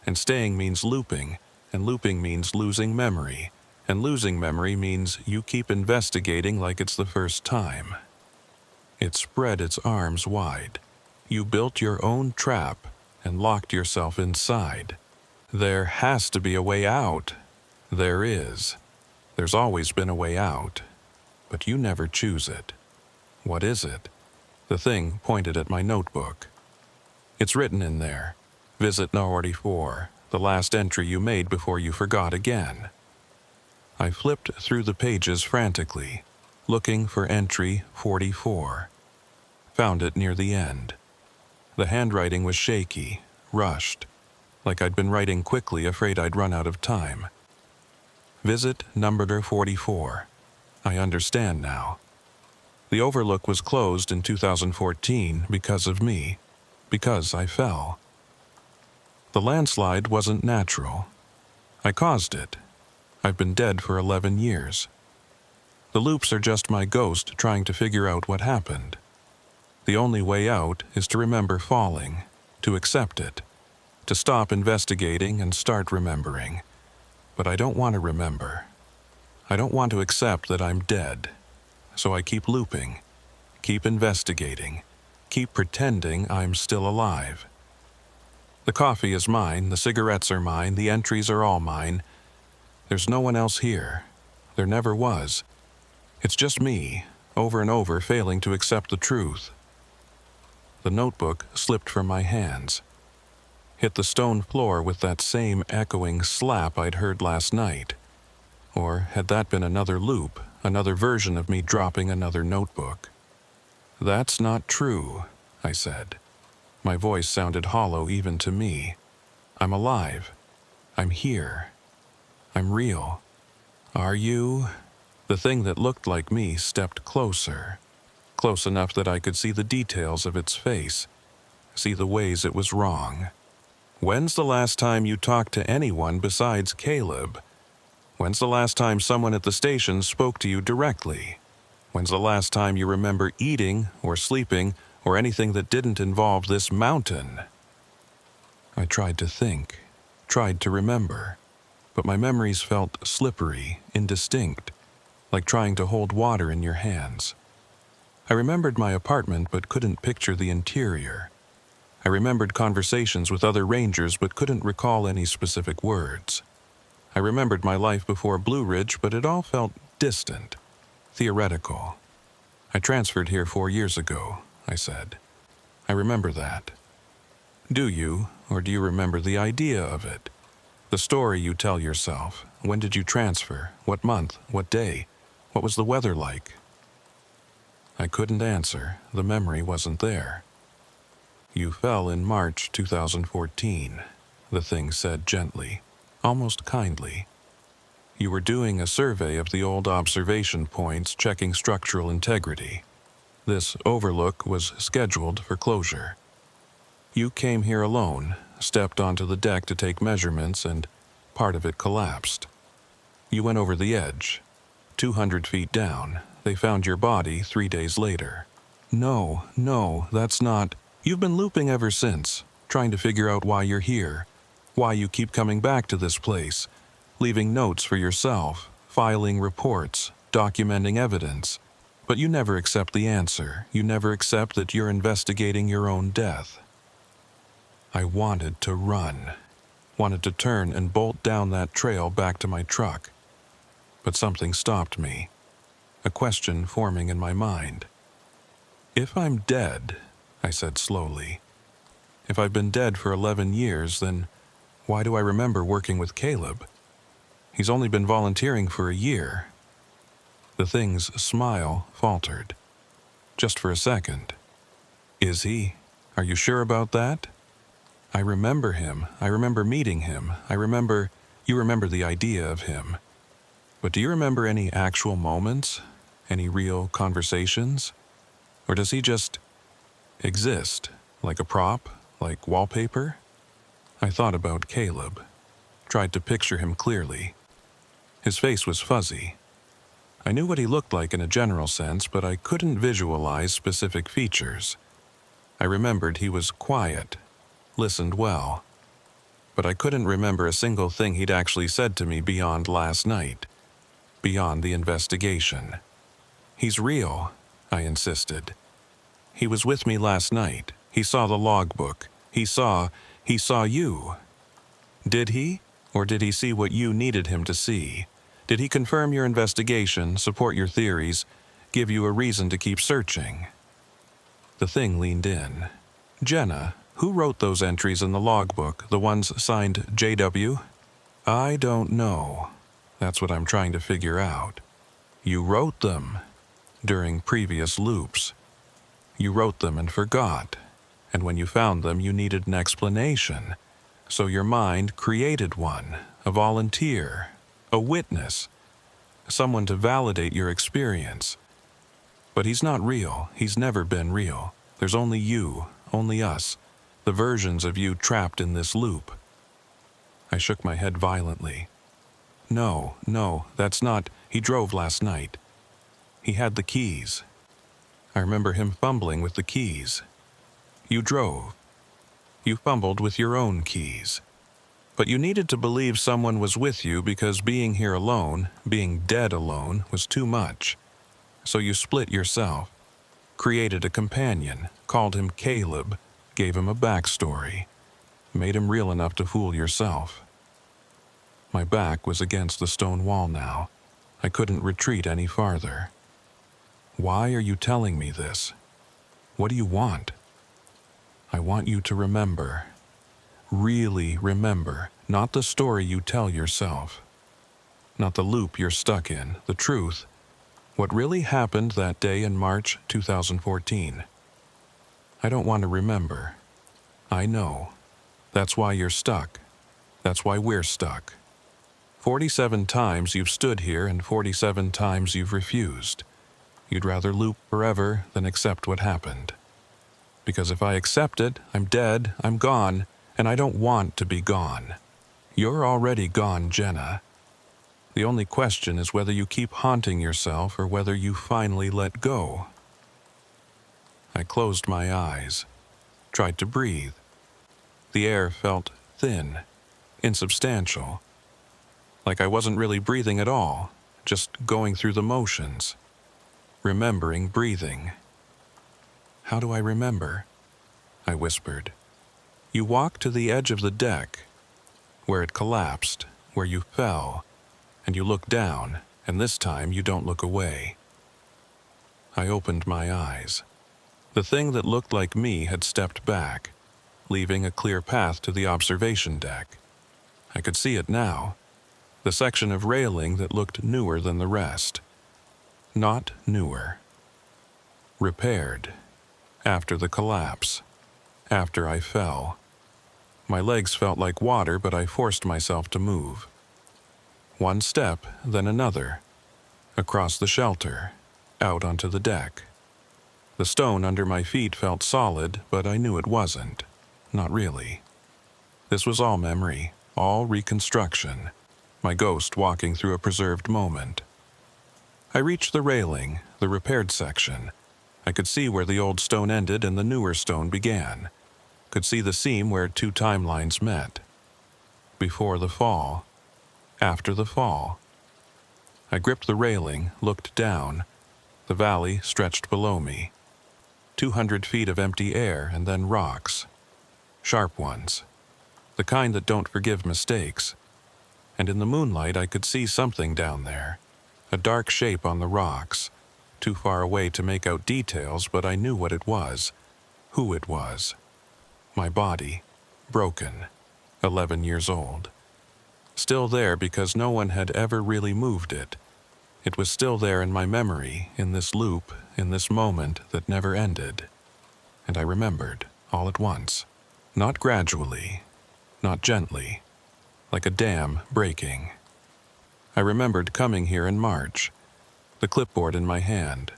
And staying means looping, and looping means losing memory, and losing memory means you keep investigating like it's the first time. It spread its arms wide. You built your own trap and locked yourself inside. There has to be a way out. There is. There's always been a way out, but you never choose it. What is it? The thing pointed at my notebook. It's written in there. Visit No. 44, the last entry you made before you forgot again. I flipped through the pages frantically, looking for entry 44. Found it near the end. The handwriting was shaky, rushed, like I'd been writing quickly, afraid I'd run out of time. Visit number 44. I understand now. The Overlook was closed in 2014 because of me, because I fell. The landslide wasn't natural. I caused it. I've been dead for 11 years. The loops are just my ghost trying to figure out what happened. The only way out is to remember falling, to accept it, to stop investigating and start remembering. But I don't want to remember. I don't want to accept that I'm dead. So I keep looping, keep investigating, keep pretending I'm still alive. The coffee is mine, the cigarettes are mine, the entries are all mine. There's no one else here. There never was. It's just me, over and over, failing to accept the truth. The notebook slipped from my hands, hit the stone floor with that same echoing slap I'd heard last night. Or had that been another loop, another version of me dropping another notebook? That's not true, I said. My voice sounded hollow even to me. I'm alive. I'm here. I'm real. Are you? The thing that looked like me stepped closer, close enough that I could see the details of its face, see the ways it was wrong. When's the last time you talked to anyone besides Caleb? When's the last time someone at the station spoke to you directly? When's the last time you remember eating or sleeping or anything that didn't involve this mountain? I tried to think, tried to remember, but my memories felt slippery, indistinct, like trying to hold water in your hands. I remembered my apartment but couldn't picture the interior. I remembered conversations with other rangers but couldn't recall any specific words. I remembered my life before Blue Ridge, but it all felt distant, theoretical. I transferred here 4 years ago, I said. I remember that. Do you, or do you remember the idea of it? The story you tell yourself. When did you transfer? What month? What day? What was the weather like? I couldn't answer. The memory wasn't there. You fell in March 2014, the thing said gently, almost kindly. You were doing a survey of the old observation points, checking structural integrity. This overlook was scheduled for closure. You came here alone, stepped onto the deck to take measurements, and part of it collapsed. You went over the edge. 200 feet down, they found your body 3 days later. No, that's not... You've been looping ever since, trying to figure out why you're here, why you keep coming back to this place, leaving notes for yourself, filing reports, documenting evidence. But you never accept the answer. You never accept that you're investigating your own death. I wanted to run, wanted to turn and bolt down that trail back to my truck. But something stopped me, a question forming in my mind. If I'm dead, I said slowly, if I've been dead for 11 years, then Why do I remember working with Caleb? He's only been volunteering for a year. The thing's smile faltered. Just for a second. Is he? Are you sure about that? I remember him. I remember meeting him. You remember the idea of him. But do you remember any actual moments? Any real conversations? Or does he just exist, like a prop, like wallpaper? I thought about Caleb, tried to picture him clearly. His face was fuzzy. I knew what he looked like in a general sense, but I couldn't visualize specific features. I remembered he was quiet, listened well, but I couldn't remember a single thing he'd actually said to me beyond last night, beyond the investigation. He's real, I insisted. He was with me last night. He saw the logbook. He saw you. Did he? Or did he see what you needed him to see? Did he confirm your investigation, support your theories, give you a reason to keep searching? The thing leaned in. Jenna, who wrote those entries in the logbook, the ones signed JW? I don't know. That's what I'm trying to figure out. You wrote them during previous loops. You wrote them and forgot, and when you found them you needed an explanation. So your mind created one, a volunteer, a witness, someone to validate your experience. But he's not real. He's never been real. There's only you, only us, the versions of you trapped in this loop. I shook my head violently. No, that's not. He drove last night. He had the keys. I remember him fumbling with the keys. You drove. You fumbled with your own keys. But you needed to believe someone was with you because being here alone, being dead alone, was too much. So you split yourself, created a companion, called him Caleb, gave him a backstory, made him real enough to fool yourself. My back was against the stone wall now. I couldn't retreat any farther. Why are you telling me this? What do you want? I want you to remember. Really remember, not the story you tell yourself. Not the loop you're stuck in, the truth. What really happened that day in March 2014. I don't want to remember. I know. That's why you're stuck. That's why we're stuck. 47 times you've stood here and 47 times you've refused. You'd rather loop forever than accept what happened. Because if I accept it, I'm dead, I'm gone, and I don't want to be gone. You're already gone, Jenna. The only question is whether you keep haunting yourself or whether you finally let go. I closed my eyes, tried to breathe. The air felt thin, insubstantial, like I wasn't really breathing at all, just going through the motions, remembering breathing. How do I remember? I whispered. You walked to the edge of the deck, where it collapsed, where you fell, and you look down, and this time you don't look away. I opened my eyes. The thing that looked like me had stepped back, leaving a clear path to the observation deck. I could see it now, the section of railing that looked newer than the rest. Not newer. Repaired. After the collapse. After I fell. My legs felt like water, but I forced myself to move. One step, then another. Across the shelter. Out onto the deck. The stone under my feet felt solid, but I knew it wasn't. Not really. This was all memory, all reconstruction. My ghost walking through a preserved moment. I reached the railing, the repaired section. I could see where the old stone ended and the newer stone began. Could see the seam where two timelines met. Before the fall. After the fall. I gripped the railing, looked down. The valley stretched below me. 200 feet of empty air and then rocks. Sharp ones. The kind that don't forgive mistakes. And in the moonlight I could see something down there. A dark shape on the rocks. Too far away to make out details, but I knew what it was. Who it was. My body. Broken. 11 years old. Still there because no one had ever really moved it. It was still there in my memory, in this loop, in this moment that never ended. And I remembered, all at once. Not gradually, not gently, like a dam breaking. I remembered coming here in March, the clipboard in my hand,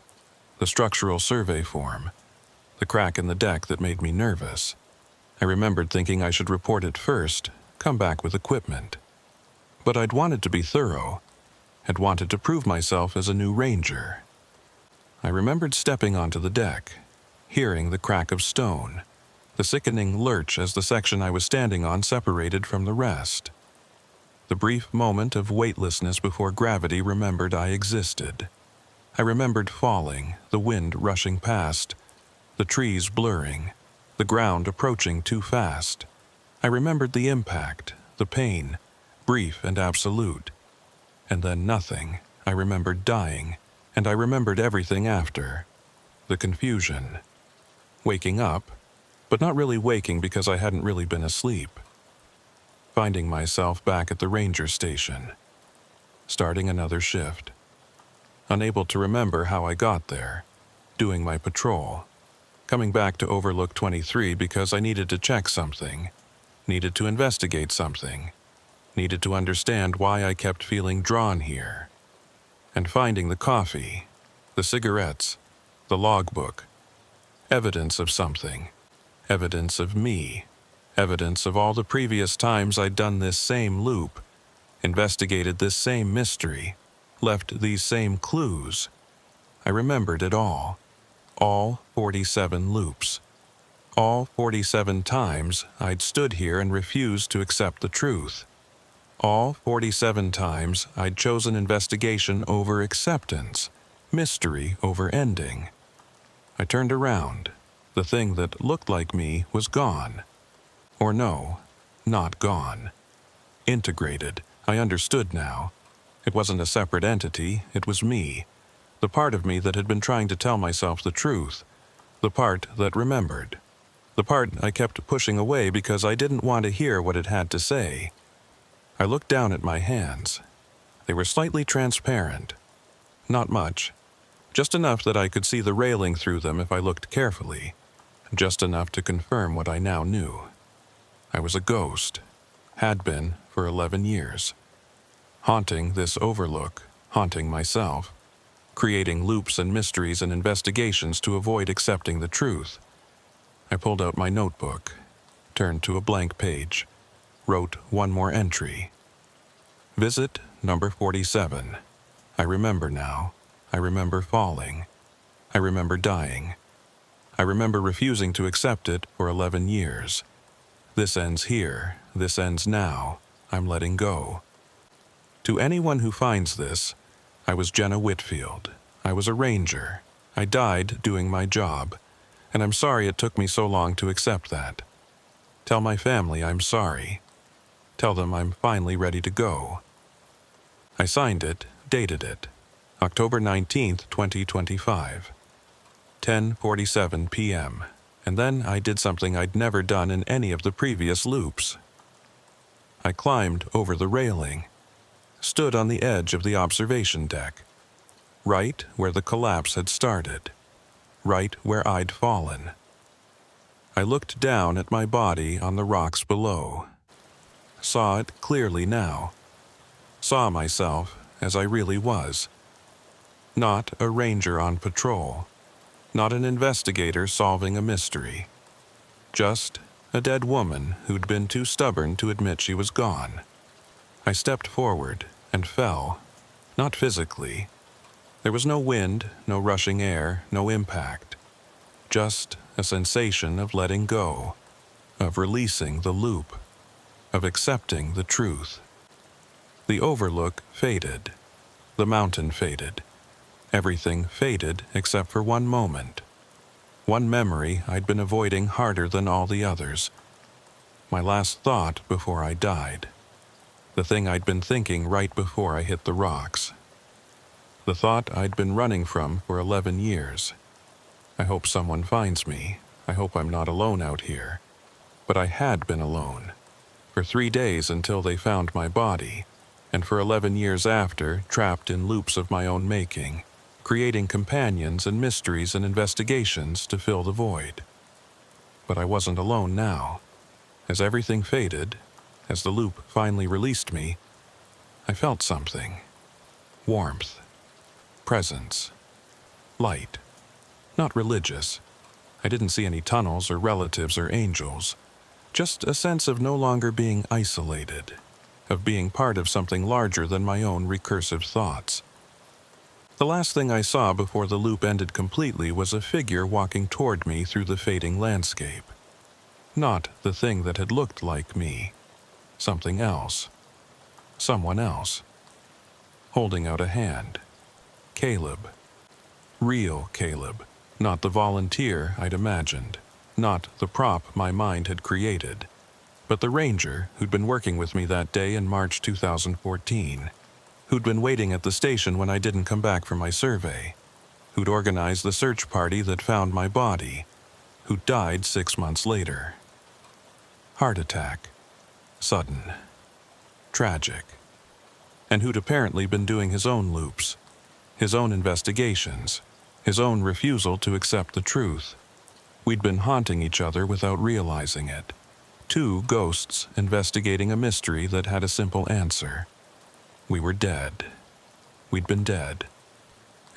the structural survey form, the crack in the deck that made me nervous. I remembered thinking I should report it first, come back with equipment. But I'd wanted to be thorough, had wanted to prove myself as a new ranger. I remembered stepping onto the deck, hearing the crack of stone, the sickening lurch as the section I was standing on separated from the rest. The brief moment of weightlessness before gravity remembered I existed. I remembered falling, the wind rushing past, the trees blurring, the ground approaching too fast. I remembered the impact, the pain, brief and absolute. And then nothing. I remembered dying, and I remembered everything after. The confusion. Waking up, but not really waking because I hadn't really been asleep. Finding myself back at the ranger station. Starting another shift. Unable to remember how I got there. Doing my patrol. Coming back to Overlook 23 because I needed to check something. Needed to investigate something. Needed to understand why I kept feeling drawn here. And finding the coffee, the cigarettes, the logbook. Evidence of something. Evidence of me. Evidence of all the previous times I'd done this same loop, investigated this same mystery, left these same clues. I remembered it all 47 loops. All 47 times I'd stood here and refused to accept the truth. All 47 times I'd chosen investigation over acceptance, mystery over ending. I turned around. The thing that looked like me was gone. Or no, not gone. Integrated. I understood now. It wasn't a separate entity, it was me. The part of me that had been trying to tell myself the truth. The part that remembered. The part I kept pushing away because I didn't want to hear what it had to say. I looked down at my hands. They were slightly transparent. Not much. Just enough that I could see the railing through them if I looked carefully. Just enough to confirm what I now knew. I was a ghost. Had been for 11 years. Haunting this overlook, haunting myself. Creating loops and mysteries and investigations to avoid accepting the truth. I pulled out my notebook, turned to a blank page, wrote one more entry. Visit number 47. I remember now. I remember falling. I remember dying. I remember refusing to accept it for 11 years. This ends here. This ends now. I'm letting go. To anyone who finds this, I was Jenna Whitfield. I was a ranger. I died doing my job, and I'm sorry it took me so long to accept that. Tell my family I'm sorry. Tell them I'm finally ready to go. I signed it, dated it, October 19th, 2025, 10:47 p.m., and then I did something I'd never done in any of the previous loops. I climbed over the railing, stood on the edge of the observation deck, right where the collapse had started, right where I'd fallen. I looked down at my body on the rocks below, saw it clearly now, saw myself as I really was. Not a ranger on patrol, not an investigator solving a mystery, just a dead woman who'd been too stubborn to admit she was gone. I stepped forward and fell, not physically. There was no wind, no rushing air, no impact. Just a sensation of letting go, of releasing the loop, of accepting the truth. The overlook faded. The mountain faded. Everything faded except for one moment. One memory I'd been avoiding harder than all the others. My last thought before I died. The thing I'd been thinking right before I hit the rocks. The thought I'd been running from for 11 years. I hope someone finds me. I hope I'm not alone out here. But I had been alone. For 3 days until they found my body, and for 11 years after, trapped in loops of my own making, creating companions and mysteries and investigations to fill the void. But I wasn't alone now. As everything faded, as the loop finally released me, I felt something. Warmth. Presence. Light. Not religious. I didn't see any tunnels or relatives or angels. Just a sense of no longer being isolated, of being part of something larger than my own recursive thoughts. The last thing I saw before the loop ended completely was a figure walking toward me through the fading landscape. Not the thing that had looked like me. Something else. Someone else. Holding out a hand. Caleb. Real Caleb. Not the volunteer I'd imagined. Not the prop my mind had created. But the ranger who'd been working with me that day in March 2014. Who'd been waiting at the station when I didn't come back from my survey. Who'd organized the search party that found my body. Who died 6 months later. Heart attack. Sudden. Tragic. And who'd apparently been doing his own loops. His own investigations. His own refusal to accept the truth. We'd been haunting each other without realizing it. 2 ghosts investigating a mystery that had a simple answer. We were dead. We'd been dead.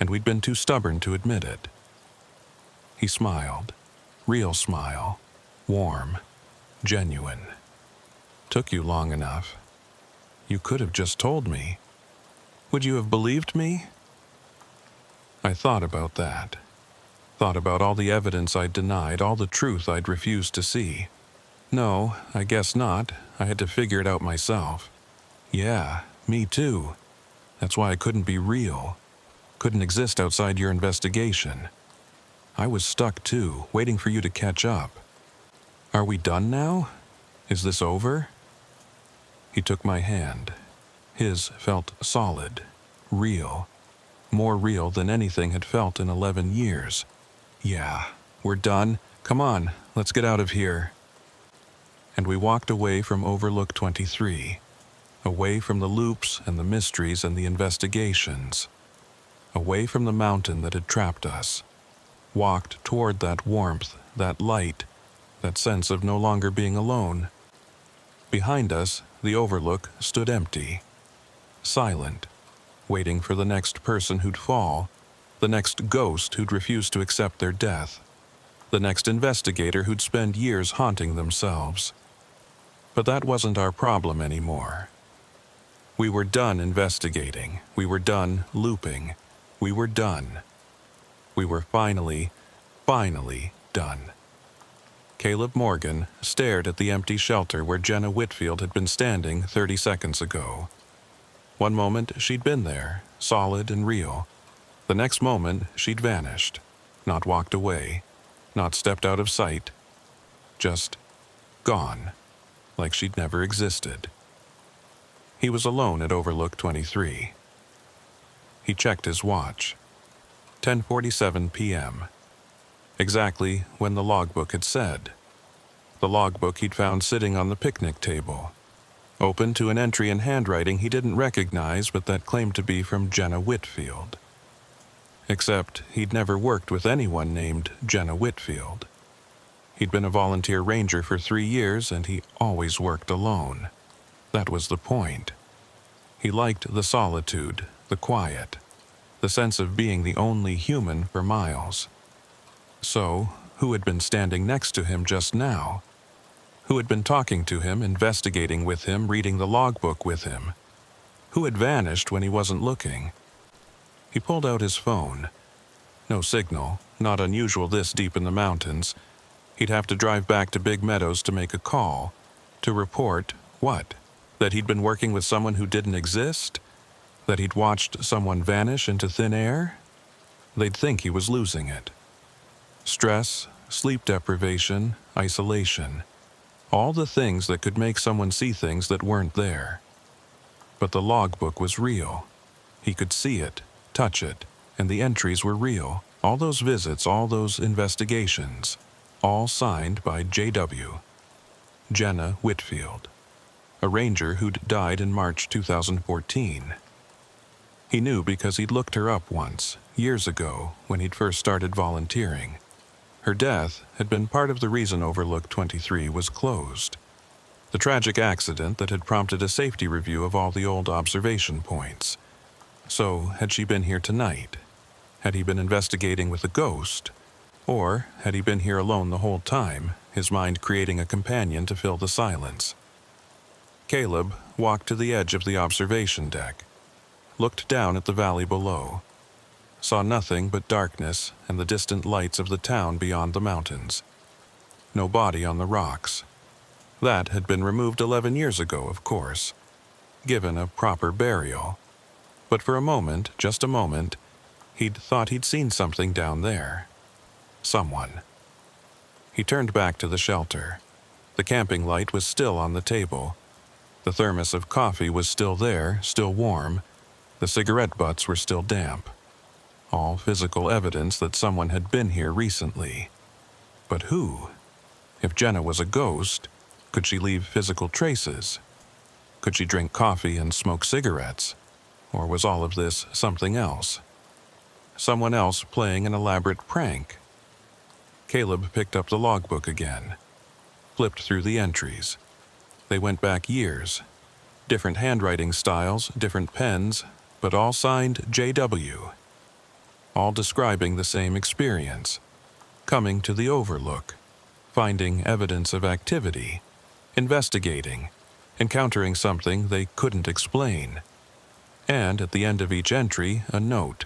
And we'd been too stubborn to admit it. He smiled. Real smile. Warm. Genuine. Took you long enough. You could have just told me. Would you have believed me? I thought about that. Thought about all the evidence I'd denied, all the truth I'd refused to see. No, I guess not. I had to figure it out myself. Yeah, me too. That's why I couldn't be real. Couldn't exist outside your investigation. I was stuck too, waiting for you to catch up. Are we done now? Is this over? He took my hand. His felt solid, real. More real than anything had felt in 11 years. Yeah, we're done. Come on, let's get out of here. And we walked away from Overlook 23. Away from the loops and the mysteries and the investigations. Away from the mountain that had trapped us. Walked toward that warmth, that light, that sense of no longer being alone. Behind us, the Overlook stood empty. Silent. Waiting for the next person who'd fall. The next ghost who'd refuse to accept their death. The next investigator who'd spend years haunting themselves. But that wasn't our problem anymore. We were done investigating. We were done looping. We were done. We were finally done. Caleb Morgan stared at the empty shelter where Jenna Whitfield had been standing 30 seconds ago. One moment she'd been there, solid and real. The next moment she'd vanished, not walked away, not stepped out of sight. Just gone, like she'd never existed. He was alone at Overlook 23. He checked his watch. 10:47 p.m. Exactly when the logbook had said. The logbook he'd found sitting on the picnic table. Open to an entry in handwriting he didn't recognize but that claimed to be from Jenna Whitfield. Except he'd never worked with anyone named Jenna Whitfield. He'd been a volunteer ranger for 3 years and he always worked alone. That was the point. He liked the solitude, the quiet, the sense of being the only human for miles. So, who had been standing next to him just now? Who had been talking to him, investigating with him, reading the logbook with him? Who had vanished when he wasn't looking? He pulled out his phone. No signal, not unusual this deep in the mountains. He'd have to drive back to Big Meadows to make a call. To report what? That he'd been working with someone who didn't exist? That he'd watched someone vanish into thin air? They'd think he was losing it. Stress, sleep deprivation, isolation. All the things that could make someone see things that weren't there. But the logbook was real. He could see it, touch it, and the entries were real. All those visits, all those investigations. All signed by J.W. Jenna Whitfield. a ranger who'd died in March 2014. He knew because he'd looked her up once, years ago, when he'd first started volunteering. Her death had been part of the reason Overlook 23 was closed. The tragic accident that had prompted a safety review of all the old observation points. So, had she been here tonight? Had he been investigating with a ghost? Or had he been here alone the whole time, his mind creating a companion to fill the silence? Caleb walked to the edge of the observation deck, looked down at the valley below, saw nothing but darkness and the distant lights of the town beyond the mountains. No body on the rocks. That had been removed 11 years ago, of course, given a proper burial. But for a moment, just a moment, he'd thought he'd seen something down there. Someone. He turned back to the shelter. The camping light was still on the table. The thermos of coffee was still there, still warm. The cigarette butts were still damp. All physical evidence that someone had been here recently. But who? If Jenna was a ghost, could she leave physical traces? Could she drink coffee and smoke cigarettes? Or was all of this something else? Someone else playing an elaborate prank? Caleb picked up the logbook again, flipped through the entries. They went back years. Different handwriting styles, different pens, but all signed J.W. All describing the same experience. Coming to the Overlook, finding evidence of activity, investigating, encountering something they couldn't explain. And at the end of each entry, a note.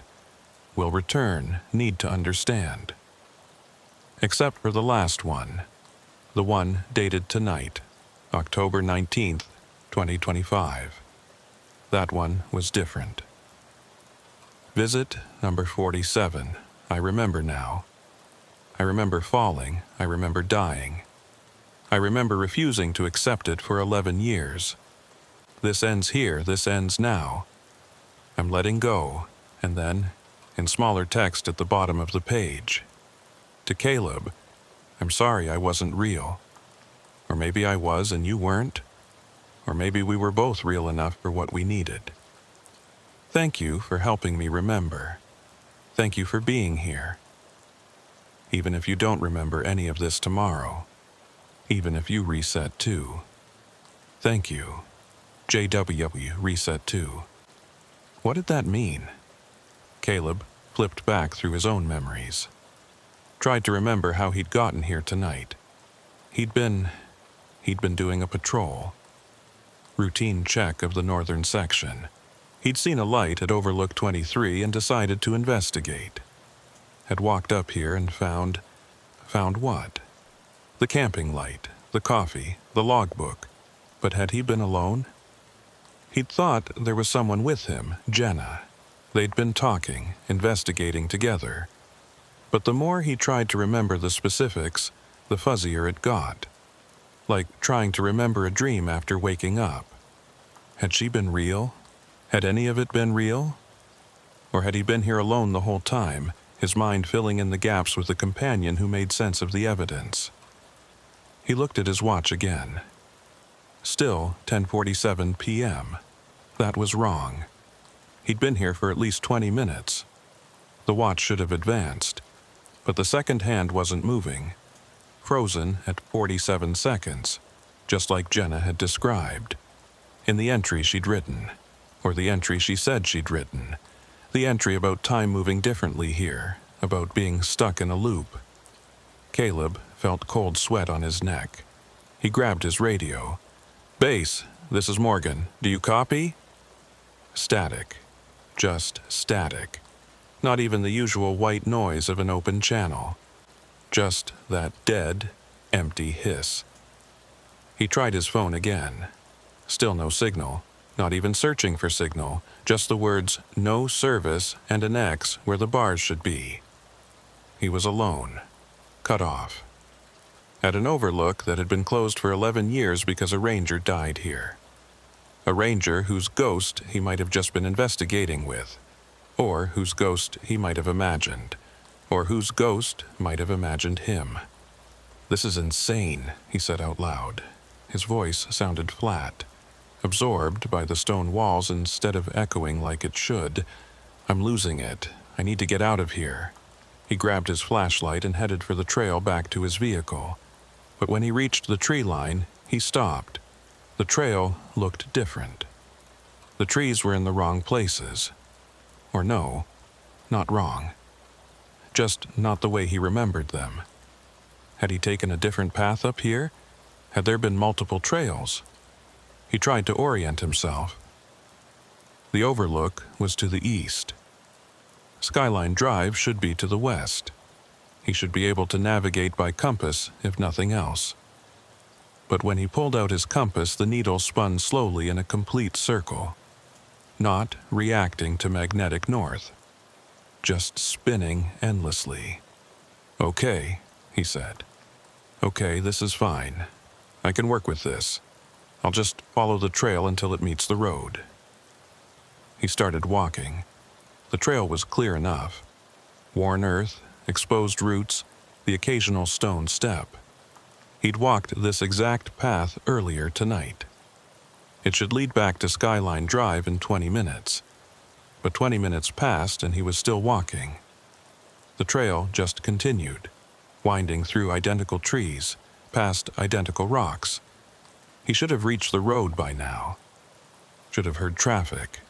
Will return, need to understand. Except for the last one. The one dated tonight, October 19th, 2025. That one was different. Visit number 47. I remember now. I remember falling. I remember dying. I remember refusing to accept it for 11 years. This ends here. This ends now. I'm letting go. And then, in smaller text at the bottom of the page, to Caleb, I'm sorry I wasn't real. Or maybe I was and you weren't. Or maybe we were both real enough for what we needed. Thank you for helping me remember. Thank you for being here. Even if you don't remember any of this tomorrow. Even if you reset too. Thank you. JW reset too. What did that mean? Caleb flipped back through his own memories. Tried to remember how he'd gotten here tonight. He'd been doing a patrol. Routine check of the northern section. He'd seen a light at Overlook 23 and decided to investigate. Had walked up here and found what? The camping light, the coffee, the logbook. But had he been alone? He'd thought there was someone with him, Jenna. They'd been talking, investigating together. But the more he tried to remember the specifics, the fuzzier it got. Like trying to remember a dream after waking up. Had she been real? Had any of it been real? Or had he been here alone the whole time, his mind filling in the gaps with a companion who made sense of the evidence? He looked at his watch again. Still 10:47 p.m. That was wrong. He'd been here for at least 20 minutes. The watch should have advanced. But the second hand wasn't moving. Frozen at 47 seconds, just like Jenna had described. In the entry she'd written. Or the entry she said she'd written. The entry about time moving differently here, about being stuck in a loop. Caleb felt cold sweat on his neck. He grabbed his radio. "Base, this is Morgan. Do you copy?" Static. Just static. Not even the usual white noise of an open channel. Just that dead, empty hiss. He tried his phone again. Still no signal. Not even searching for signal. Just the words, "no service," and an X where the bars should be. He was alone. Cut off. At an overlook that had been closed for 11 years because a ranger died here. A ranger whose ghost he might have just been investigating with. Or whose ghost he might have imagined. Or whose ghost might have imagined him. "This is insane," he said out loud. His voice sounded flat. Absorbed by the stone walls instead of echoing like it should. I'm losing it. I need to get out of here. He grabbed his flashlight and headed for the trail back to his vehicle. But when he reached the tree line, he stopped. The trail looked different. The trees were in the wrong places. Or no, not wrong. Just not the way he remembered them. Had he taken a different path up here? Had there been multiple trails? He tried to orient himself. The overlook was to the east. Skyline Drive should be to the west. He should be able to navigate by compass, if nothing else. But when he pulled out his compass, the needle spun slowly in a complete circle, not reacting to magnetic north, just spinning endlessly. "Okay," he said. "Okay, this is fine. I can work with this. I'll just follow the trail until it meets the road." He started walking. The trail was clear enough. Worn earth, exposed roots, the occasional stone step. He'd walked this exact path earlier tonight. It should lead back to Skyline Drive in 20 minutes. But 20 minutes passed and he was still walking. The trail just continued, winding through identical trees, past identical rocks. He should have reached the road by now. Should have heard traffic.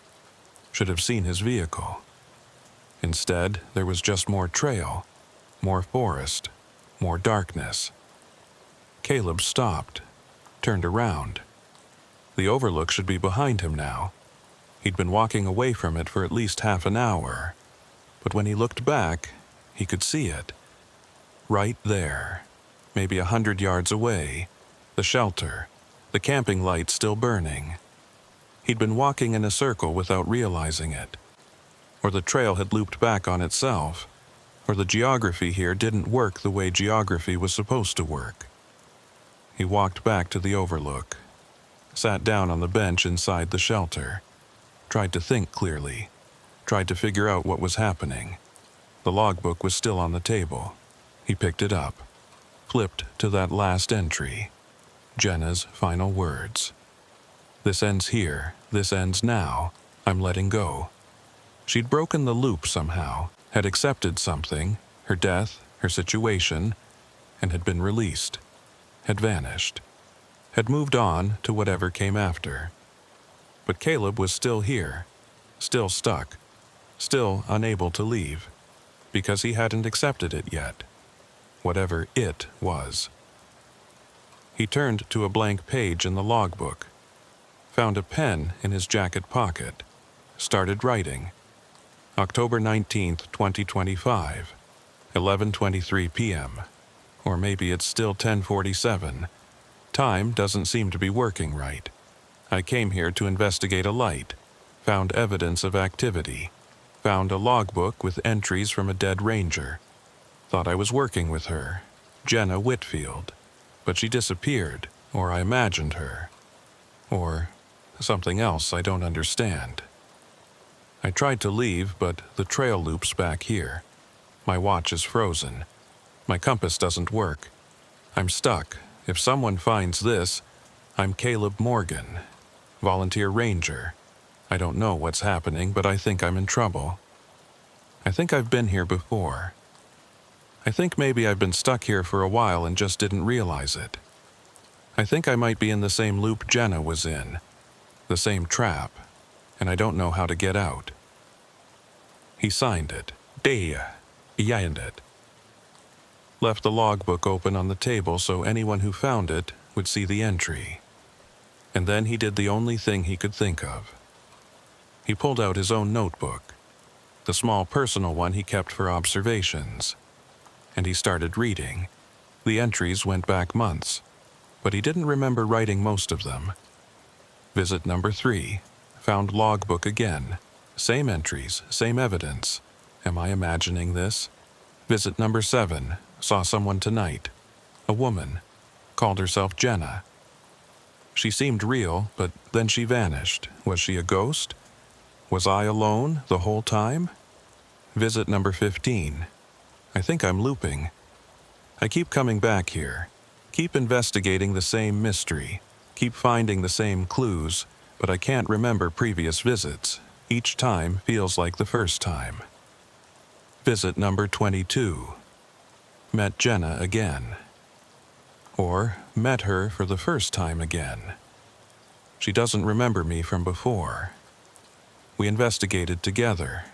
Should have seen his vehicle. Instead, there was just more trail, more forest, more darkness. Caleb stopped, turned around. The overlook should be behind him now. He'd been walking away from it for at least half an hour. But when he looked back, he could see it. Right there, maybe 100 yards away, the shelter, the camping light still burning. He'd been walking in a circle without realizing it. Or the trail had looped back on itself, or the geography here didn't work the way geography was supposed to work. He walked back to the overlook, sat down on the bench inside the shelter, tried to think clearly, tried to figure out what was happening. The logbook was still on the table. He picked it up, flipped to that last entry, Jenna's final words. "This ends here, this ends now, I'm letting go." She'd broken the loop somehow, had accepted something, her death, her situation, and had been released, had vanished, had moved on to whatever came after. But Caleb was still here, still stuck, still unable to leave, because he hadn't accepted it yet, whatever it was. He turned to a blank page in the logbook, found a pen in his jacket pocket, started writing. October 19th, 2025, 11:23 p.m. Or maybe it's still 10:47. Time doesn't seem to be working right. I came here to investigate a light, found evidence of activity, found a logbook with entries from a dead ranger. Thought I was working with her, Jenna Whitfield, but she disappeared, or I imagined her. Or something else I don't understand. I tried to leave, but the trail loops back here. My watch is frozen. My compass doesn't work. I'm stuck. If someone finds this, I'm Caleb Morgan, volunteer ranger. I don't know what's happening, but I think I'm in trouble. I think I've been here before. I think maybe I've been stuck here for a while and just didn't realize it. I think I might be in the same loop Jenna was in, the same trap, and I don't know how to get out. He signed it. FghutXdiAHs. Left the logbook open on the table so anyone who found it would see the entry. And then he did the only thing he could think of. He pulled out his own notebook, the small personal one he kept for observations, and he started reading. The entries went back months, but he didn't remember writing most of them. Visit number 3, found logbook again. Same entries, same evidence. Am I imagining this? Visit number 7, saw someone tonight. A woman, called herself Jenna. She seemed real, but then she vanished. Was she a ghost? Was I alone the whole time? Visit number 15. I think I'm looping. I keep coming back here. Keep investigating the same mystery. Keep finding the same clues. but I can't remember previous visits. Each time feels like the first time. Visit number 22. Met Jenna again. Or met her for the first time again. She doesn't remember me from before. We investigated together.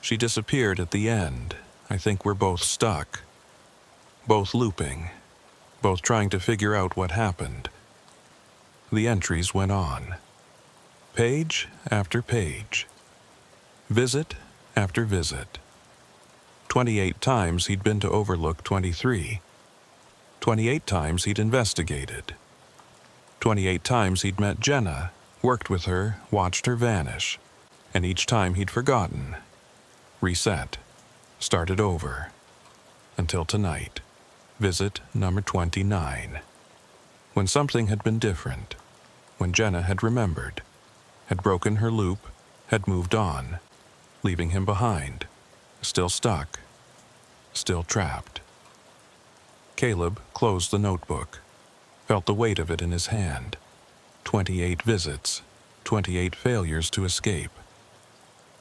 She disappeared at the end. I think we're both stuck. Both looping. Both trying to figure out what happened. The entries went on. Page after page. Visit after visit. 28 times he'd been to Overlook 23. 28 times he'd investigated. 28 times he'd met Jenna, worked with her, watched her vanish. And each time he'd forgotten. Reset. Started over. Until tonight. Visit number 29. When something had been different. When Jenna had remembered. Had broken her loop. Had moved on. Leaving him behind. Still stuck. Still trapped. Caleb closed the notebook. Felt the weight of it in his hand. 28 visits. 28 failures to escape.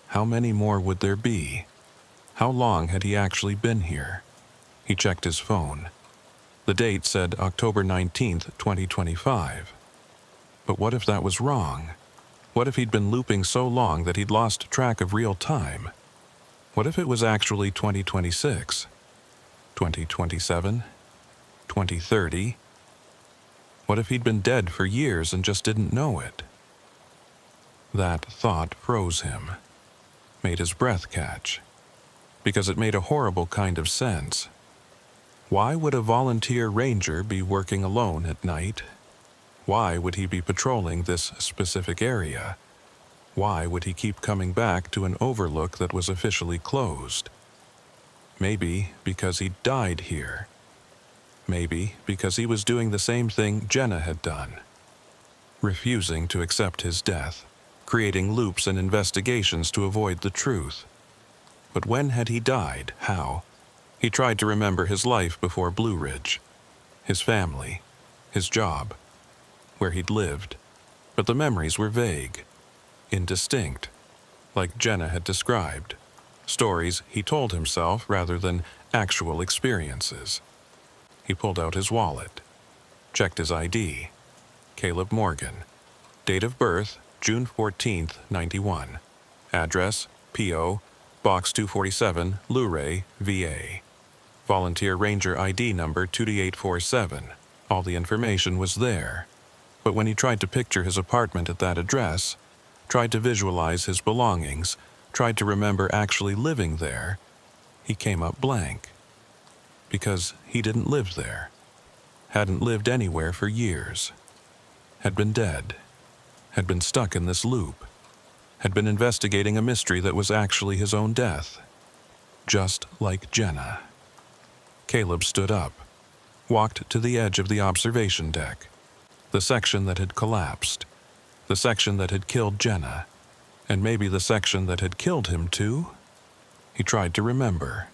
How many more would there be? How long had he actually been here? He checked his phone. The date said October 19th, 2025. But what if that was wrong? What if he'd been looping so long that he'd lost track of real time? What if it was actually 2026? 2027? 2030? What if he'd been dead for years and just didn't know it? That thought froze him, made his breath catch, because it made a horrible kind of sense. Why would a volunteer ranger be working alone at night? Why would he be patrolling this specific area? Why would he keep coming back to an overlook that was officially closed? Maybe because he died here. Maybe because he was doing the same thing Jenna had done. Refusing to accept his death, creating loops and investigations to avoid the truth. But when had he died? How? He tried to remember his life before Blue Ridge, his family, his job, where he'd lived. But the memories were vague, indistinct, like Jenna had described. Stories he told himself rather than actual experiences. He pulled out his wallet, checked his ID. Caleb Morgan. Date of birth, June 14th, 91. Address, P.O., Box 247, Luray, VA. Volunteer Ranger ID number 2D847. All the information was there. But when he tried to picture his apartment at that address, tried to visualize his belongings, tried to remember actually living there, he came up blank. Because he didn't live there. Hadn't lived anywhere for years. Had been dead. Had been stuck in this loop. Had been investigating a mystery that was actually his own death. Just like Jenna. Caleb stood up, walked to the edge of the observation deck, the section that had collapsed, the section that had killed Jenna, and maybe the section that had killed him too? He tried to remember.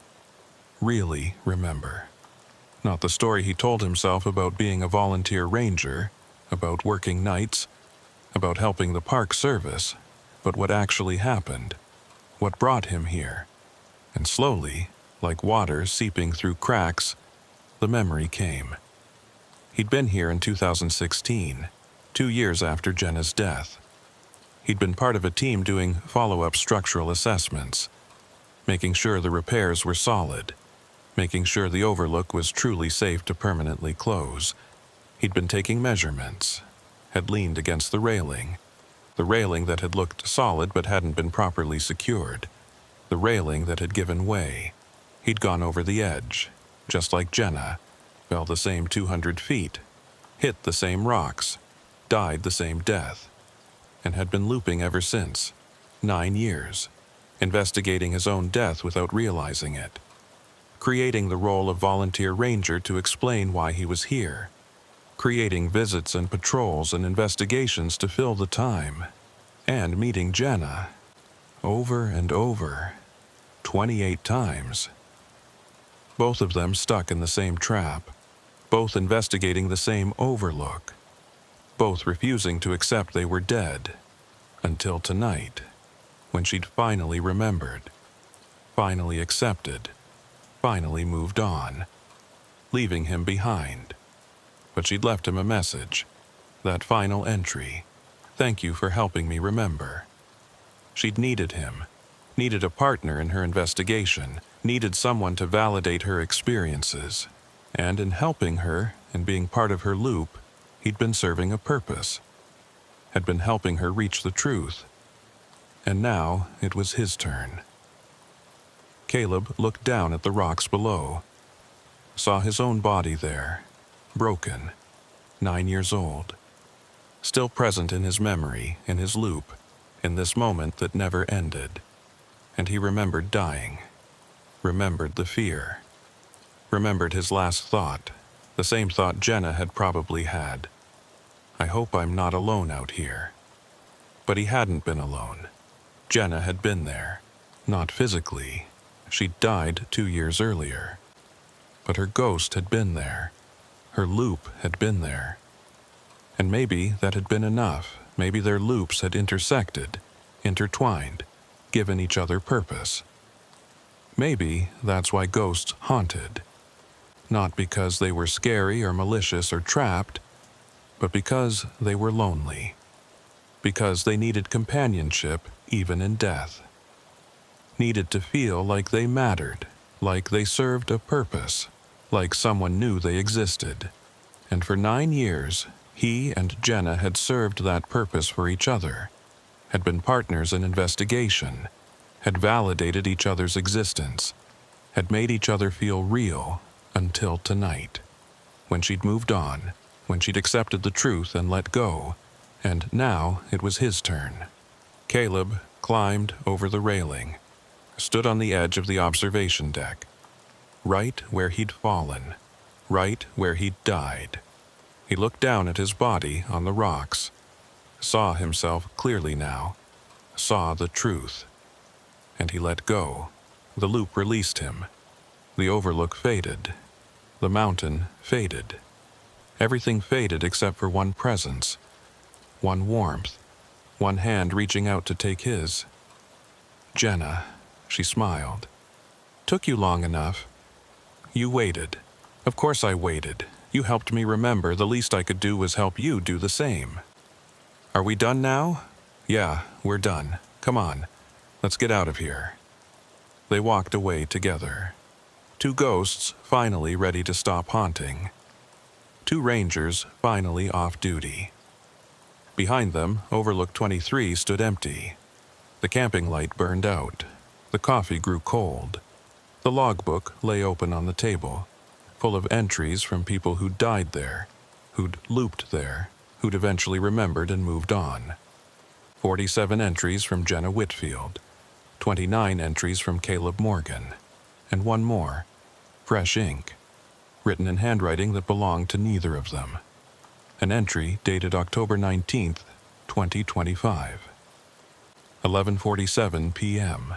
Really remember. Not the story he told himself about being a volunteer ranger, about working nights, about helping the park service, but what actually happened, what brought him here. And slowly, like water seeping through cracks, the memory came. He'd been here in 2016, 2 years after Jenna's death. He'd been part of a team doing follow-up structural assessments, making sure the repairs were solid, making sure the overlook was truly safe to permanently close. He'd been taking measurements, had leaned against the railing that had looked solid but hadn't been properly secured, the railing that had given way. He'd gone over the edge, just like Jenna, fell the same 200 feet, hit the same rocks, died the same death, and had been looping ever since, 9 years, investigating his own death without realizing it, creating the role of volunteer ranger to explain why he was here, creating visits and patrols and investigations to fill the time, and meeting Jenna, over and over, 28 times. Both of them stuck in the same trap, both investigating the same overlook. both refusing to accept they were dead, until tonight, when she'd finally remembered, finally accepted, finally moved on, leaving him behind. But she'd left him a message, that final entry, "Thank you for helping me remember." She'd needed him, needed a partner in her investigation, needed someone to validate her experiences. And in helping her and being part of her loop, he'd been serving a purpose, had been helping her reach the truth. And now it was his turn. Caleb looked down at the rocks below, saw his own body there, broken, 9 years old, still present in his memory, in his loop, in this moment that never ended. And he remembered dying, remembered the fear, remembered his last thought, the same thought Jenna had probably had. "I hope I'm not alone out here." But he hadn't been alone. Jenna had been there. Not physically. She'd died 2 years earlier. But her ghost had been there. Her loop had been there. And maybe that had been enough. Maybe their loops had intersected, intertwined, given each other purpose. Maybe that's why ghosts haunted. Not because they were scary or malicious or trapped, but because they were lonely. Because they needed companionship even in death. Needed to feel like they mattered, like they served a purpose, like someone knew they existed. And for 9 years, he and Jenna had served that purpose for each other, had been partners in investigation, had validated each other's existence, had made each other feel real until tonight, when she'd moved on, when she'd accepted the truth and let go, and now it was his turn. Caleb climbed over the railing, stood on the edge of the observation deck, right where he'd fallen, right where he'd died. He looked down at his body on the rocks, saw himself clearly now, saw the truth. And he let go. The loop released him. The overlook faded. The mountain faded. Everything faded except for one presence, one warmth, one hand reaching out to take his. "Jenna," she smiled. "Took you long enough. You waited. Of course I waited. You helped me remember. The least I could do was help you do the same." "Are we done now?" "Yeah, we're done. Come on. Let's get out of here." They walked away together. 2 ghosts finally ready to stop haunting. 2 rangers finally off duty. Behind them, Overlook 23 stood empty. The camping light burned out. The coffee grew cold. The logbook lay open on the table, full of entries from people who'd died there, who'd looped there, who'd eventually remembered and moved on. 47 entries from Jenna Whitfield, 29 entries from Caleb Morgan, and 1 more, fresh ink, written in handwriting that belonged to neither of them. An entry dated October 19th, 2025. 11:47 p.m.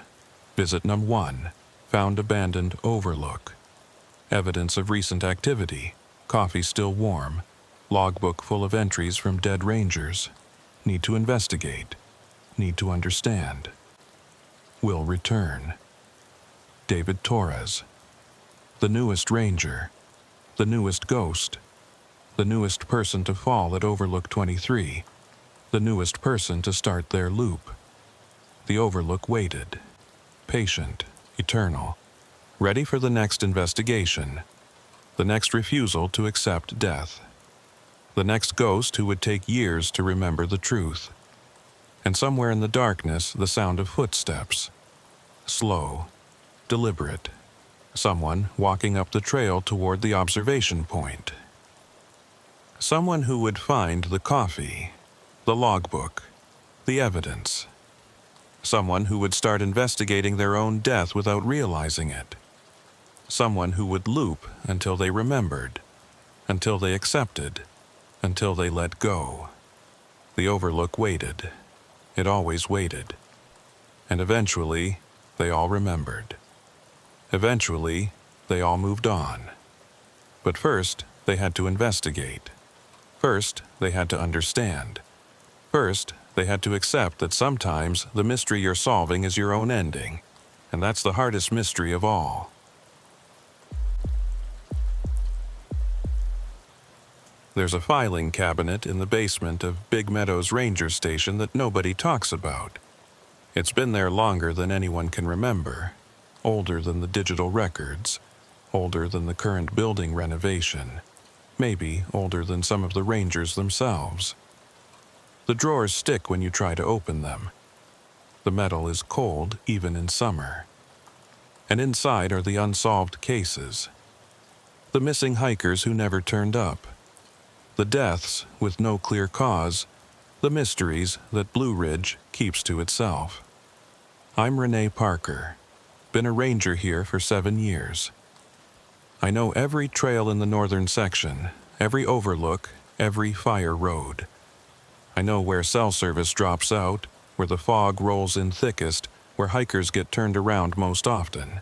Visit Num 1. Found abandoned Overlook. Evidence of recent activity. Coffee still warm. Logbook full of entries from dead rangers. Need to investigate. Need to understand. Will return. David Torres. The newest ranger. The newest ghost. The newest person to fall at Overlook 23. The newest person to start their loop. The Overlook waited. Patient. Eternal. Ready for the next investigation. The next refusal to accept death. The next ghost who would take years to remember the truth. And somewhere in the darkness, the sound of footsteps. Slow. Deliberate. Someone walking up the trail toward the observation point. Someone who would find the coffee, the logbook, the evidence. Someone who would start investigating their own death without realizing it. Someone who would loop until they remembered, until they accepted, until they let go. The Overlook waited. It always waited. And eventually, they all remembered. Eventually, they all moved on. But first, they had to investigate. First, they had to understand. First, they had to accept that sometimes the mystery you're solving is your own ending, and that's the hardest mystery of all. There's a filing cabinet in the basement of Big Meadows Ranger Station that nobody talks about. It's been there longer than anyone can remember, older than the digital records, older than the current building renovation, maybe older than some of the Rangers themselves. The drawers stick when you try to open them. The metal is cold even in summer. And inside are the unsolved cases. The missing hikers who never turned up. The deaths with no clear cause. The mysteries that Blue Ridge keeps to itself. I'm Renee Parker. Been a ranger here for 7 years. I know every trail in the northern section, every overlook, every fire road. I know where cell service drops out, where the fog rolls in thickest, where hikers get turned around most often.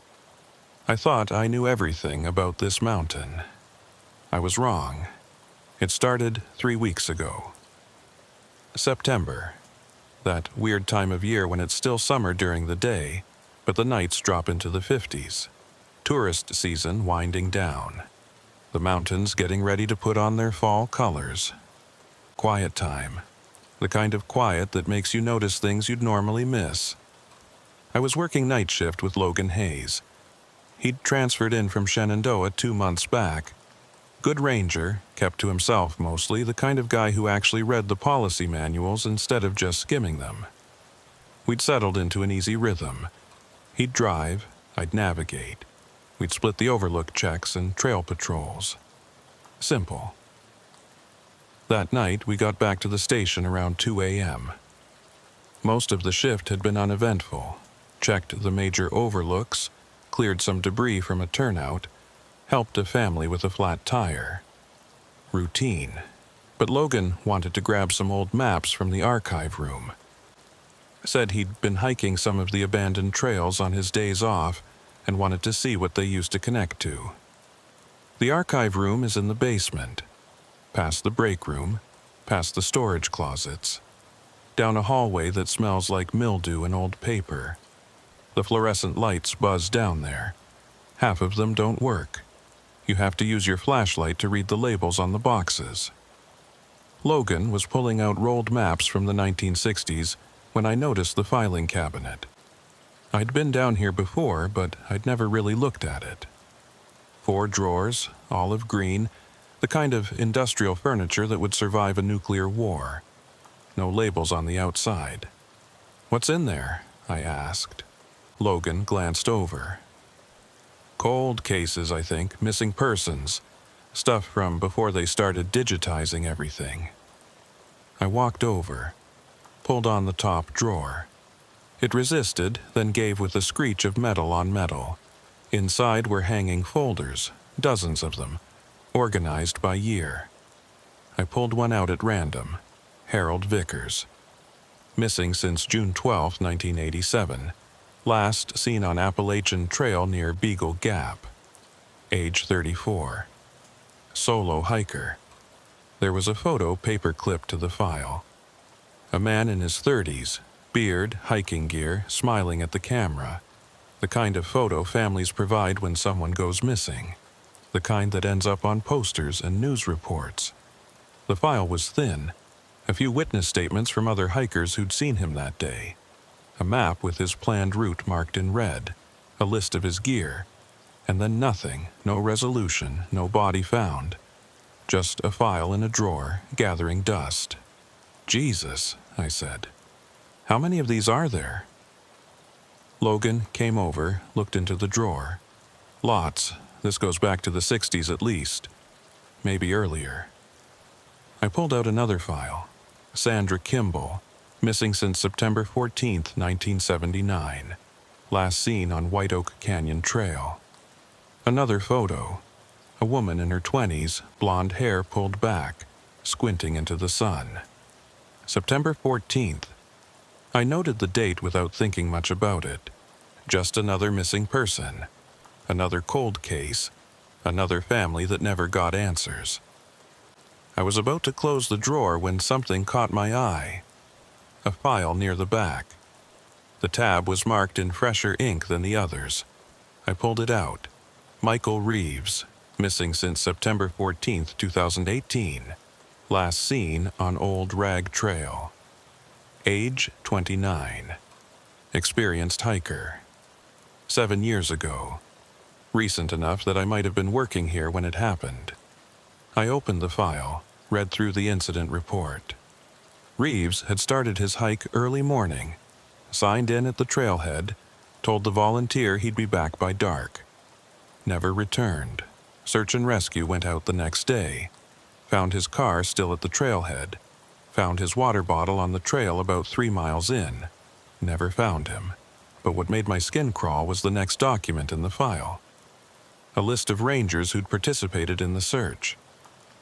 I thought I knew everything about this mountain. I was wrong. It started 3 weeks ago. September. That weird time of year when it's still summer during the day, but the nights drop into the 50s. Tourist season winding down. The mountains getting ready to put on their fall colors. Quiet time. The kind of quiet that makes you notice things you'd normally miss. I was working night shift with Logan Hayes. He'd transferred in from Shenandoah 2 months back. Good ranger, kept to himself mostly, the kind of guy who actually read the policy manuals instead of just skimming them. We'd settled into an easy rhythm. He'd drive, I'd navigate. We'd split the overlook checks and trail patrols. Simple. That night, we got back to the station around 2 a.m. Most of the shift had been uneventful. Checked the major overlooks, cleared some debris from a turnout, helped a family with a flat tire. Routine. But Logan wanted to grab some old maps from the archive room. Said he'd been hiking some of the abandoned trails on his days off and wanted to see what they used to connect to. The archive room is in the basement. Past the break room, past the storage closets, down a hallway that smells like mildew and old paper. The fluorescent lights buzz down there. Half of them don't work. You have to use your flashlight to read the labels on the boxes. Logan was pulling out rolled maps from the 1960s when I noticed the filing cabinet. I'd been down here before, but I'd never really looked at it. 4 drawers, olive green, the kind of industrial furniture that would survive a nuclear war. No labels on the outside. "What's in there?" I asked. Logan glanced over. Cold cases, I think, missing persons. Stuff from before they started digitizing everything. I walked over, pulled on the top drawer. It resisted, then gave with a screech of metal on metal. Inside were hanging folders, dozens of them, organized by year. I pulled one out at random. Harold Vickers. Missing since June 12, 1987. Last seen on Appalachian Trail near Beagle Gap. Age 34. Solo hiker. There was a photo paper clipped to the file. A man in his 30s, beard, hiking gear, smiling at the camera. The kind of photo families provide when someone goes missing. The kind that ends up on posters and news reports. The file was thin. A few witness statements from other hikers who'd seen him that day. A map with his planned route marked in red. A list of his gear. And then nothing, no resolution, no body found. Just a file in a drawer, gathering dust. "Jesus," I said. "How many of these are there?" Logan came over, looked into the drawer. "Lots. This goes back to the 60s at least. Maybe earlier." I pulled out another file. Sandra Kimball, missing since September 14, 1979. Last seen on White Oak Canyon Trail. Another photo. A woman in her 20s, blonde hair pulled back, squinting into the sun. September 14th. I noted the date without thinking much about it. Just another missing person. Another cold case. Another family that never got answers. I was about to close the drawer when something caught my eye. A file near the back. The tab was marked in fresher ink than the others. I pulled it out. Michael Reeves, missing since September 14, 2018. Last seen on Old Rag Trail. Age 29. Experienced hiker. 7 years ago. Recent enough that I might have been working here when it happened. I opened the file, read through the incident report. Reeves had started his hike early morning, signed in at the trailhead, told the volunteer he'd be back by dark. Never returned. Search and rescue went out the next day. Found his car still at the trailhead. Found his water bottle on the trail about 3 miles in. Never found him. But what made my skin crawl was the next document in the file. A list of rangers who'd participated in the search.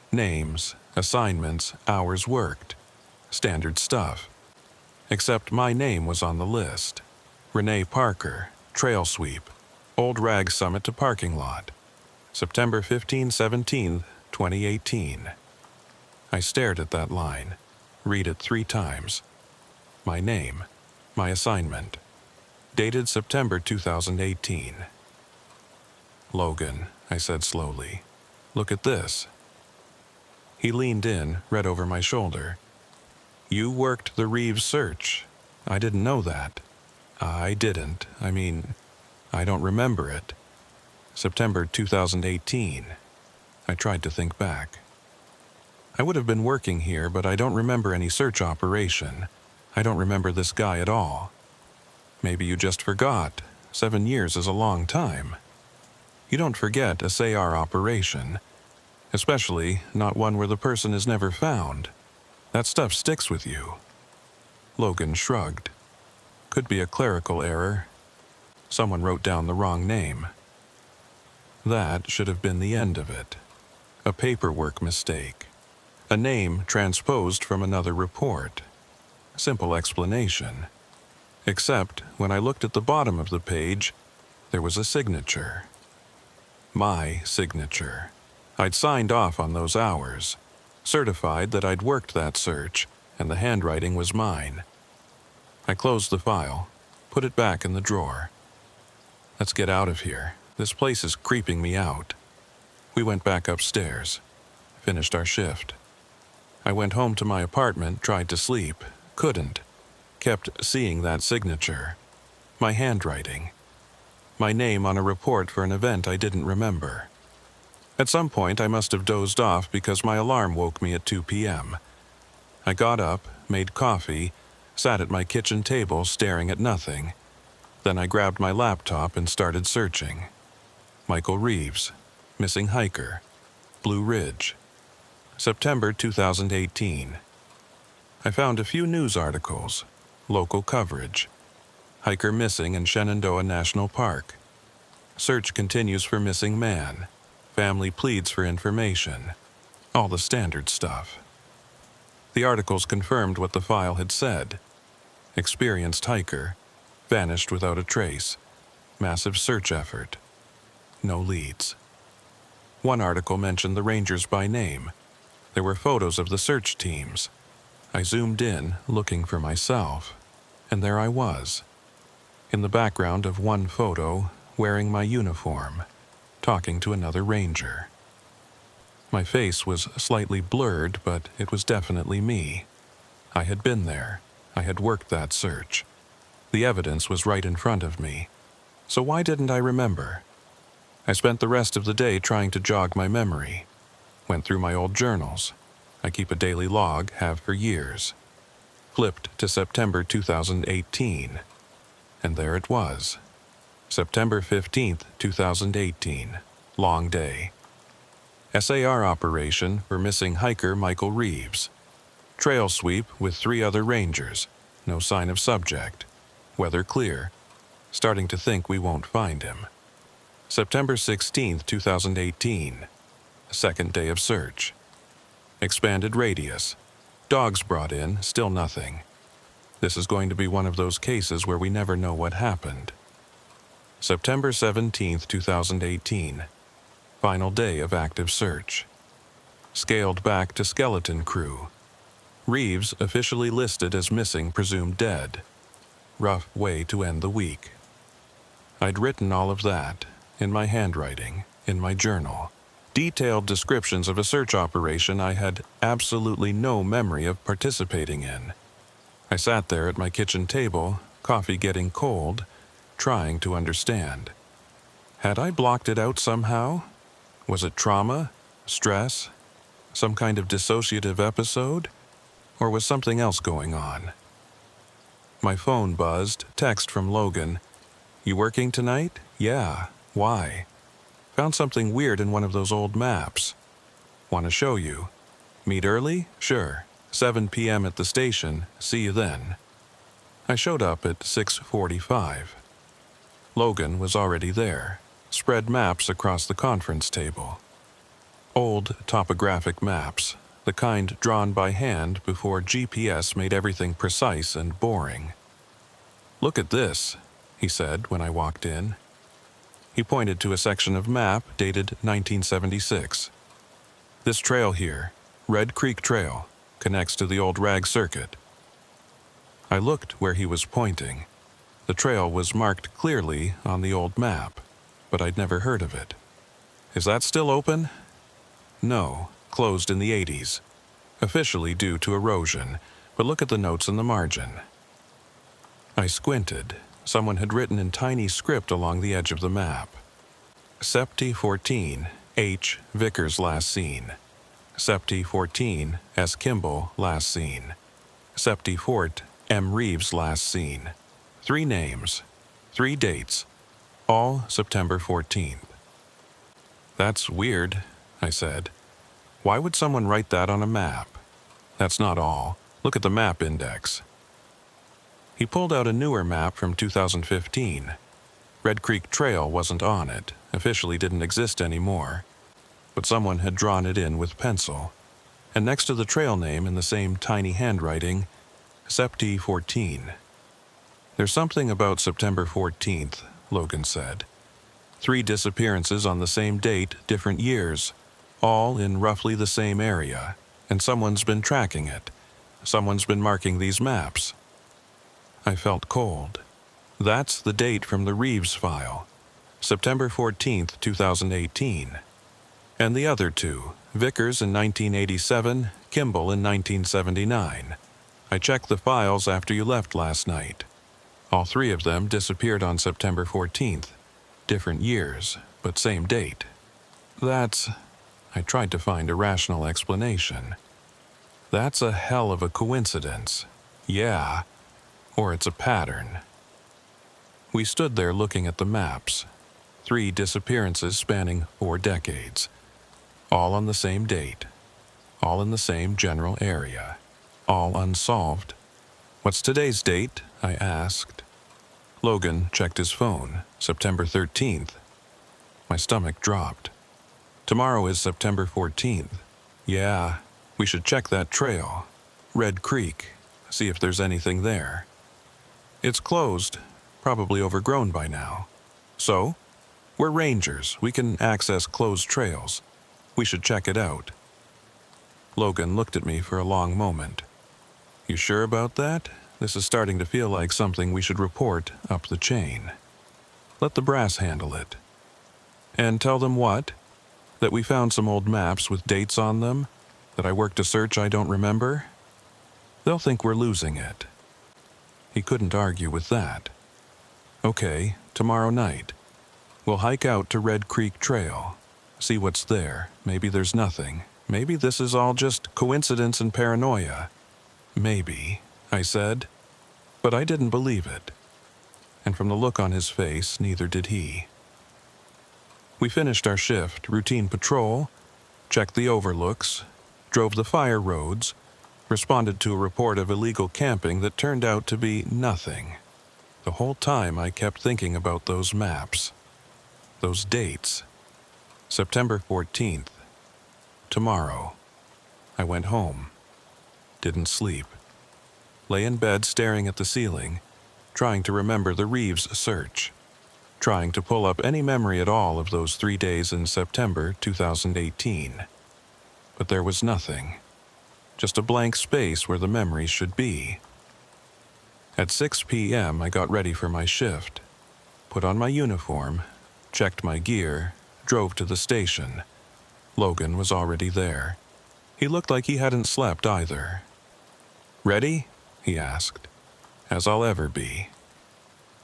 Names, assignments, hours worked. Standard stuff. Except my name was on the list. Renee Parker, Trail Sweep, Old Rag Summit to Parking Lot. September 15-17, 2018. I stared at that line. Read it 3 times. My name. My assignment. Dated September 2018. "Logan," I said slowly. "Look at this." He leaned in, read over my shoulder. "You worked the Reeves search. I didn't know that." "I didn't. I don't remember it." September 2018. I tried to think back. "I would have been working here, but I don't remember any search operation. I don't remember this guy at all." "Maybe you just forgot. 7 years is a long time." "You don't forget a SAR operation. Especially not one where the person is never found. That stuff sticks with you." Logan shrugged. "Could be a clerical error. Someone wrote down the wrong name." That should have been the end of it. A paperwork mistake. A name transposed from another report. Simple explanation. Except when I looked at the bottom of the page, there was a signature. My signature. I'd signed off on those hours, certified that I'd worked that search, and the handwriting was mine. I closed the file, put it back in the drawer. "Let's get out of here. This place is creeping me out." We went back upstairs, finished our shift. I went home to my apartment, tried to sleep, couldn't. Kept seeing that signature. My handwriting. My name on a report for an event I didn't remember. At some point I must have dozed off because my alarm woke me at 2 p.m. I got up, made coffee, sat at my kitchen table staring at nothing. Then I grabbed my laptop and started searching. Michael Reeves, missing hiker, Blue Ridge. September 2018. I found a few news articles, local coverage. Hiker missing in Shenandoah National Park. Search continues for missing man. Family pleads for information. All the standard stuff. The articles confirmed what the file had said. Experienced hiker. Vanished without a trace. Massive search effort. No leads. One article mentioned the rangers by name. There were photos of the search teams. I zoomed in, looking for myself. And there I was. In the background of one photo, wearing my uniform, talking to another ranger. My face was slightly blurred, but it was definitely me. I had been there. I had worked that search. The evidence was right in front of me. So why didn't I remember? I spent the rest of the day trying to jog my memory. Went through my old journals. I keep a daily log, have for years. Flipped to September 2018. And there it was. September 15th, 2018. Long day. SAR operation for missing hiker Michael Reeves. Trail sweep with 3 other rangers. No sign of subject. Weather clear. Starting to think we won't find him. September 16th, 2018. Second day of search. Expanded radius. Dogs brought in, still nothing. This is going to be one of those cases where we never know what happened. September 17th, 2018. Final day of active search. scaled back to skeleton crew. Reeves officially listed as missing, presumed dead. Rough way to end the week. I'd written all of that, in my handwriting, in my journal. Detailed descriptions of a search operation I had absolutely no memory of participating in. I sat there at my kitchen table, coffee getting cold, trying to understand. Had I blocked it out somehow? Was it trauma? Stress? Some kind of dissociative episode? Or was something else going on? My phone buzzed, text from Logan. "You working tonight?" "Yeah. Why?" "Found something weird in one of those old maps." "Want to show you?" "Meet early?" "Sure. 7 p.m. at the station. See you then." I showed up at 6:45. Logan was already there, spread maps across the conference table. Old topographic maps, the kind drawn by hand before GPS made everything precise and boring. "Look at this," he said when I walked in. He pointed to a section of map dated 1976. "This trail here, Red Creek Trail, connects to the old rag circuit." I looked where he was pointing. The trail was marked clearly on the old map, but I'd never heard of it. "Is that still open?" "No, closed in the 80s. Officially due to erosion, but look at the notes in the margin." I squinted. Someone had written in tiny script along the edge of the map. Septi 14, H. Vickers last seen. Septi 14, S. Kimball last seen. Septi Fort, M. Reeves last seen. 3 names, 3 dates, all September 14th. "That's weird," I said. "Why would someone write that on a map?" "That's not all. Look at the map index." He pulled out a newer map from 2015. Red Creek Trail wasn't on it, officially didn't exist anymore, but someone had drawn it in with pencil. And next to the trail name in the same tiny handwriting, Septi 14. "There's something about September 14th, Logan said. 3 disappearances on the same date, different years, all in roughly the same area, and someone's been tracking it. Someone's been marking these maps." I felt cold. That's the date from the Reeves file, September 14th, 2018. And the other 2, Vickers in 1987, Kimball in 1979. I checked the files after you left last night. All 3 of them disappeared on September 14th. Different years, but same date. That's... I tried to find a rational explanation. "That's a hell of a coincidence." "Yeah. Or it's a pattern." We stood there looking at the maps. 3 disappearances spanning 4 decades. All on the same date. All in the same general area. All unsolved. "What's today's date?" I asked. Logan checked his phone. September 13th. My stomach dropped. "Tomorrow is September 14th. Yeah, we should check that trail. Red Creek. See if there's anything there." "It's closed. Probably overgrown by now." "So? We're rangers. We can access closed trails. We should check it out." Logan looked at me for a long moment. "You sure about that? This is starting to feel like something we should report up the chain." "Let the brass handle it." "And tell them what? That we found some old maps with dates on them? That I worked a search I don't remember? They'll think we're losing it." He couldn't argue with that. "Okay, tomorrow night. We'll hike out to Red Creek Trail. See what's there. Maybe there's nothing. Maybe this is all just coincidence and paranoia." "Maybe," I said. But I didn't believe it. And from the look on his face, neither did he. We finished our shift, routine patrol, checked the overlooks, drove the fire roads, responded to a report of illegal camping that turned out to be nothing. The whole time I kept thinking about those maps. Those dates. September 14th. Tomorrow. I went home. Didn't sleep. Lay in bed staring at the ceiling, trying to remember the Reeves search. Trying to pull up any memory at all of those 3 days in September 2018. but there was nothing. Just a blank space where the memories should be. At 6 p.m., I got ready for my shift, put on my uniform, checked my gear, drove to the station. Logan was already there. He looked like he hadn't slept either. "Ready?" he asked. "As I'll ever be."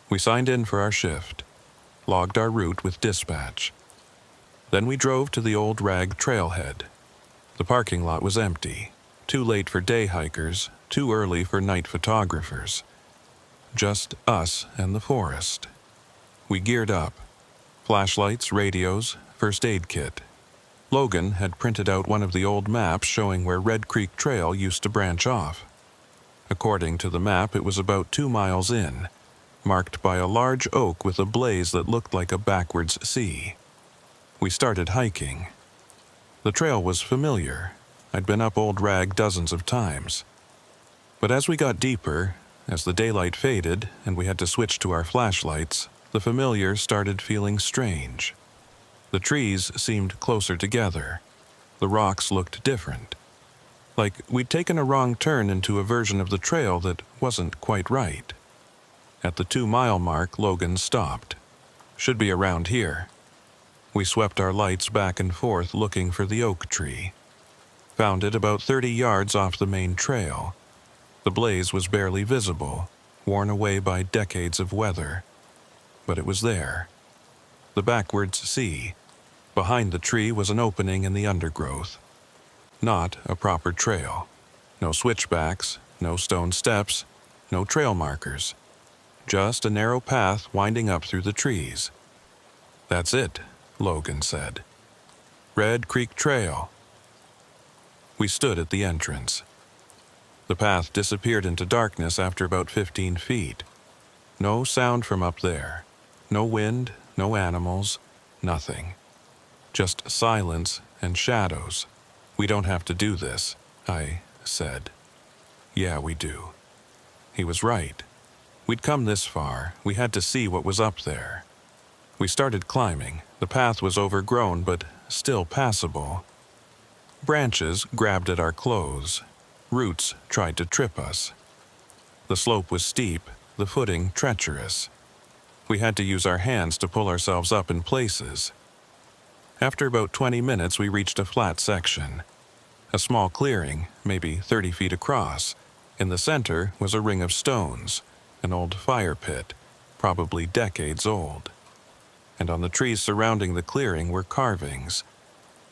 We signed in for our shift, logged our route with dispatch. Then we drove to the old rag trailhead. The parking lot was empty, too late for day hikers, too early for night photographers. Just us and the forest. We geared up. Flashlights, radios, first aid kit. Logan had printed out one of the old maps showing where Red Creek Trail used to branch off. According to the map, it was about 2 miles in, marked by a large oak with a blaze that looked like a backwards C. We started hiking. The trail was familiar. I'd been up Old Rag dozens of times. But as we got deeper, as the daylight faded and we had to switch to our flashlights, the familiar started feeling strange. The trees seemed closer together. The rocks looked different. Like we'd taken a wrong turn into a version of the trail that wasn't quite right. At the 2-mile mark, Logan stopped. "Should be around here." We swept our lights back and forth looking for the oak tree. Found it about 30 yards off the main trail. The blaze was barely visible, worn away by decades of weather. But it was there. The backwards C. Behind the tree was an opening in the undergrowth. Not a proper trail. No switchbacks, no stone steps, no trail markers. Just a narrow path winding up through the trees. "That's it," Logan said. "Red Creek Trail." We stood at the entrance. The path disappeared into darkness after about 15 feet. No sound from up there. No wind, no animals, nothing. Just silence and shadows. "We don't have to do this," I said. "Yeah, we do." He was right. We'd come this far. We had to see what was up there. We started climbing. The path was overgrown, but still passable. Branches grabbed at our clothes. Roots tried to trip us. The slope was steep, the footing treacherous. We had to use our hands to pull ourselves up in places. After about 20 minutes, we reached a flat section. A small clearing, maybe 30 feet across. In the center was a ring of stones, an old fire pit, probably decades old. And on the trees surrounding the clearing were carvings.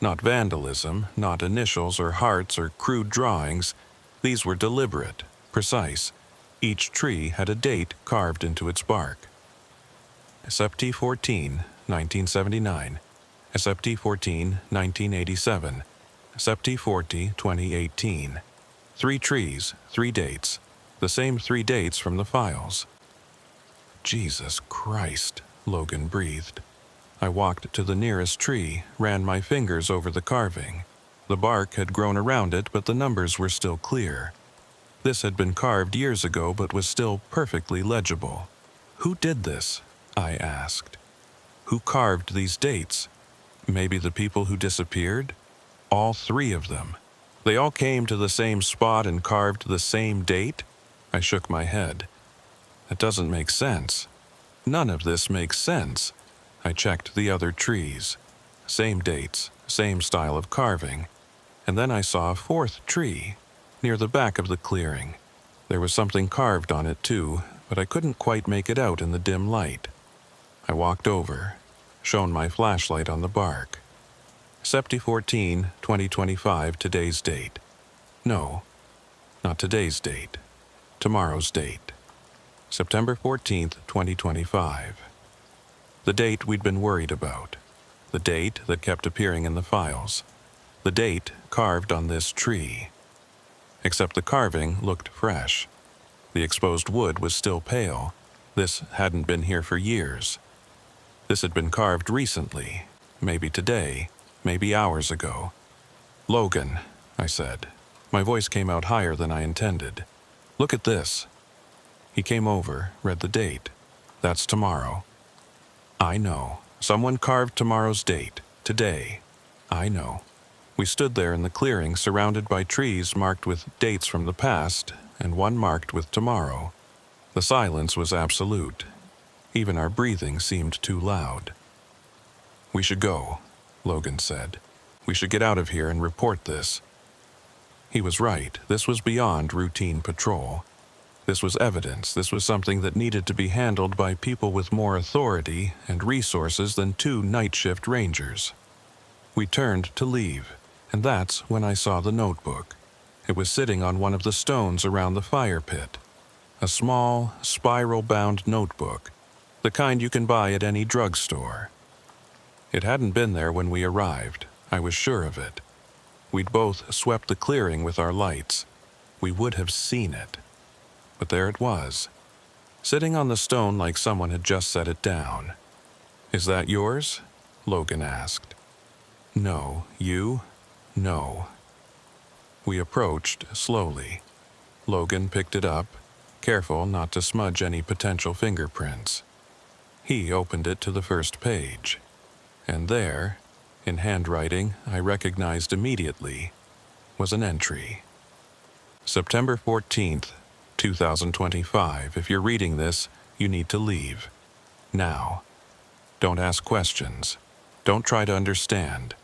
Not vandalism, not initials or hearts or crude drawings. These were deliberate, precise. Each tree had a date carved into its bark. Sept 14, 1979. Sept 14, 1987. Sept 40, 2018. 3 trees, 3 dates. The same 3 dates from the files. "Jesus Christ," Logan breathed. I walked to the nearest tree, ran my fingers over the carving. The bark had grown around it, but the numbers were still clear. This had been carved years ago, but was still perfectly legible. "Who did this?" I asked. "Who carved these dates? Maybe the people who disappeared? All 3 of them. They all came to the same spot and carved the same date?" I shook my head. "That doesn't make sense. None of this makes sense." I checked the other trees. Same dates, same style of carving. And then I saw a 4th tree, near the back of the clearing. There was something carved on it too, but I couldn't quite make it out in the dim light. I walked over, shone my flashlight on the bark. Sept 14, 2025, today's date. No, not today's date. Tomorrow's date. September 14th, 2025. The date we'd been worried about. The date that kept appearing in the files. The date carved on this tree. Except the carving looked fresh. The exposed wood was still pale. This hadn't been here for years. This had been carved recently, maybe today, maybe hours ago. "Logan," I said. My voice came out higher than I intended. "Look at this." He came over, read the date. "That's tomorrow." "I know. Someone carved tomorrow's date. Today. I know." We stood there in the clearing, surrounded by trees marked with dates from the past and one marked with tomorrow. The silence was absolute. Even our breathing seemed too loud. "We should go," Logan said. "We should get out of here and report this." He was right. This was beyond routine patrol. This was evidence. This was something that needed to be handled by people with more authority and resources than two night shift rangers. We turned to leave, and that's when I saw the notebook. It was sitting on one of the stones around the fire pit. A small, spiral-bound notebook, the kind you can buy at any drugstore. It hadn't been there when we arrived. I was sure of it. We'd both swept the clearing with our lights. We would have seen it. But there it was, sitting on the stone like someone had just set it down. "Is that yours?" Logan asked. "No. You?" "No." We approached slowly. Logan picked it up, careful not to smudge any potential fingerprints. He opened it to the first page. And there, in handwriting I recognized immediately, was an entry. September 14th, 2025. If you're reading this, you need to leave. Now. Don't ask questions. Don't try to understand.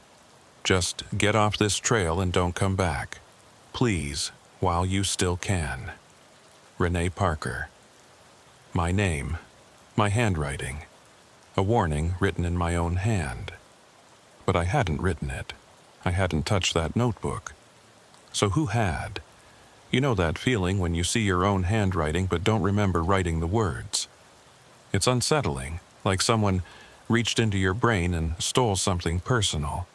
Just get off this trail and don't come back. Please, while you still can. Renee Parker. My name, my handwriting. A warning written in my own hand. But I hadn't written it. I hadn't touched that notebook. So who had? You know that feeling when you see your own handwriting but don't remember writing the words. It's unsettling, like someone reached into your brain and stole something personal.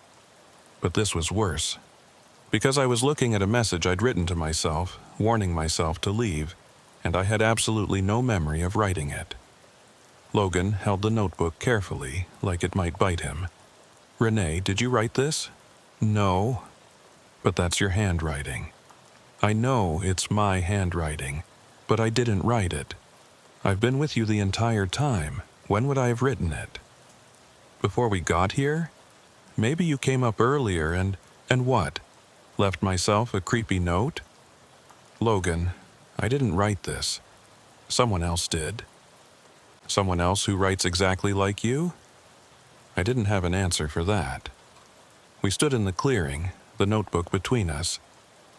But this was worse. Because I was looking at a message I'd written to myself, warning myself to leave, and I had absolutely no memory of writing it. Logan held the notebook carefully, like it might bite him. "Renee, did you write this?" "No." "But that's your handwriting." "I know it's my handwriting, but I didn't write it. I've been with you the entire time. When would I have written it?" "Before we got here? Maybe you came up earlier and what? Left myself a creepy note?" "Logan, I didn't write this. Someone else did." "Someone else who writes exactly like you?" I didn't have an answer for that. We stood in the clearing, the notebook between us,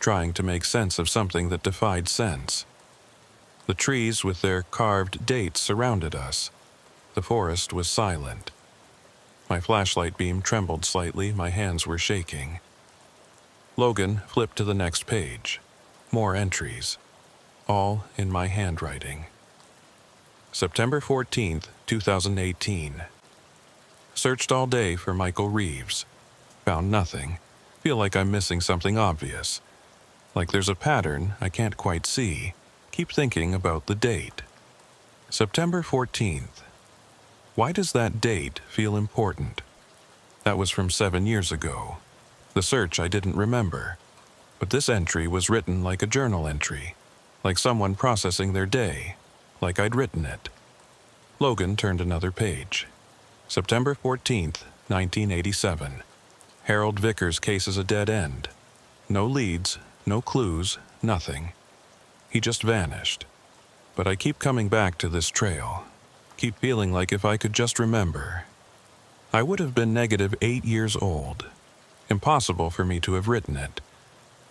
trying to make sense of something that defied sense. The trees with their carved dates surrounded us. The forest was silent. My flashlight beam trembled slightly, my hands were shaking. Logan flipped to the next page. More entries. All in my handwriting. September 14th, 2018. Searched all day for Michael Reeves. Found nothing. Feel like I'm missing something obvious. Like there's a pattern I can't quite see. Keep thinking about the date. September 14th. Why does that date feel important? That was from 7 years ago. The search I didn't remember. But this entry was written like a journal entry. Like someone processing their day. Like I'd written it. Logan turned another page. September 14th, 1987. Harold Vickers' case is a dead end. No leads, no clues, nothing. He just vanished. But I keep coming back to this trail. Keep feeling like if I could just remember. I would have been -8 years old. Impossible for me to have written it.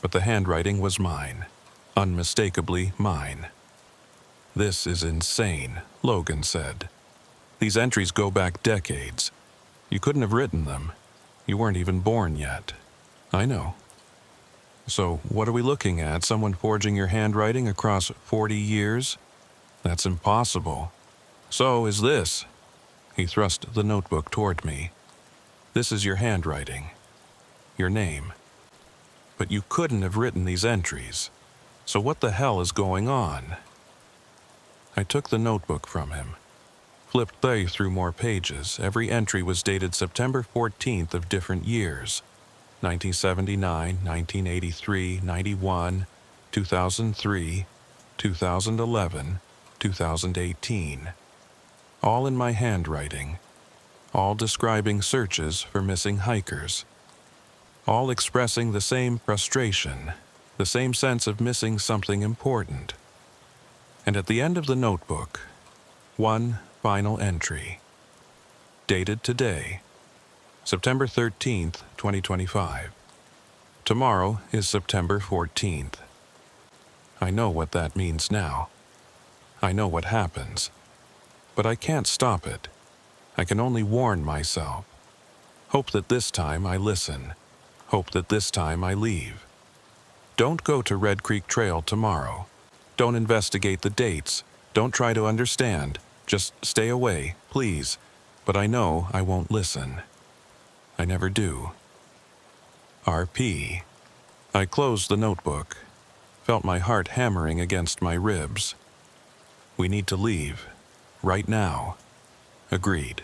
But the handwriting was mine. Unmistakably mine. "This is insane," Logan said. "These entries go back decades. You couldn't have written them. You weren't even born yet." "I know." "So what are we looking at? Someone forging your handwriting across 40 years? That's impossible. So is this." He thrust the notebook toward me. "This is your handwriting. Your name. But you couldn't have written these entries. So what the hell is going on?" I took the notebook from him. Flipped through more pages. Every entry was dated September 14th of different years. 1979, 1983, 91, 2003, 2011, 2018. All in my handwriting. All describing searches for missing hikers. all expressing the same frustration, the same sense of missing something important. And at the end of the notebook, one final entry. Dated today, September 13th, 2025. Tomorrow is September 14th. I know what that means now. I know what happens. But I can't stop it. I can only warn myself. Hope that this time I listen. Hope that this time I leave. Don't go to Red Creek Trail tomorrow. Don't investigate the dates. Don't try to understand. Just stay away, please. But I know I won't listen. I never do. RP. I closed the notebook. Felt my heart hammering against my ribs. We need to leave. Right now. Agreed.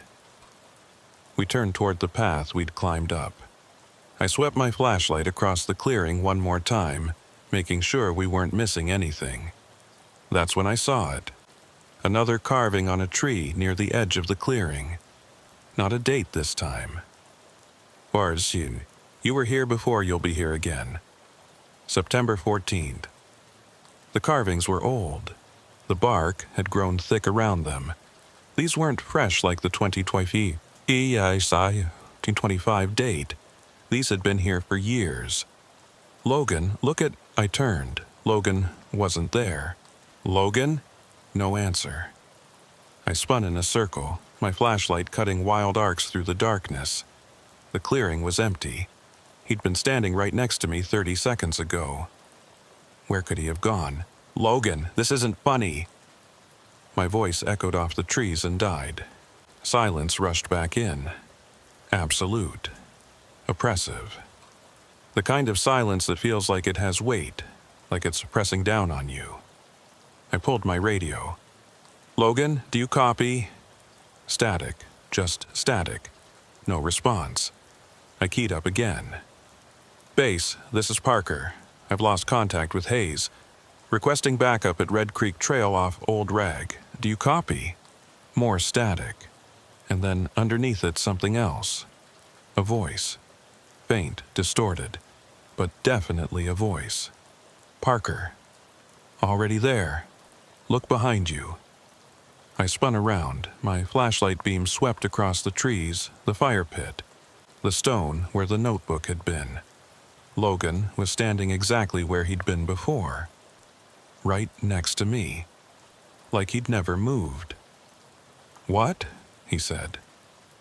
We turned toward the path we'd climbed up. I swept my flashlight across the clearing one more time, making sure we weren't missing anything. That's when I saw it. Another carving on a tree near the edge of the clearing. Not a date this time. Barzun, you were here before you'll be here again. September 14th. The carvings were old. The bark had grown thick around them. These weren't fresh like the 2025 date. These had been here for years. Logan, look at... I turned. Logan wasn't there. Logan? No answer. I spun in a circle, my flashlight cutting wild arcs through the darkness. The clearing was empty. He'd been standing right next to me 30 seconds ago. Where could he have gone? Logan, this isn't funny. My voice echoed off the trees and died. Silence rushed back in. Absolute. Oppressive. The kind of silence that feels like it has weight, like it's pressing down on you. I pulled my radio. Logan, do you copy? Static. Just static. No response. I keyed up again. Base, this is Parker. I've lost contact with Hayes. Requesting backup at Red Creek Trail off Old Rag. Do you copy? More static. And then underneath it something else. A voice. Faint, distorted, but definitely a voice. Parker. Already there. Look behind you. I spun around. My flashlight beam swept across the trees, the fire pit, the stone where the notebook had been. Logan was standing exactly where he'd been before. Right next to me. Like he'd never moved. What? He said.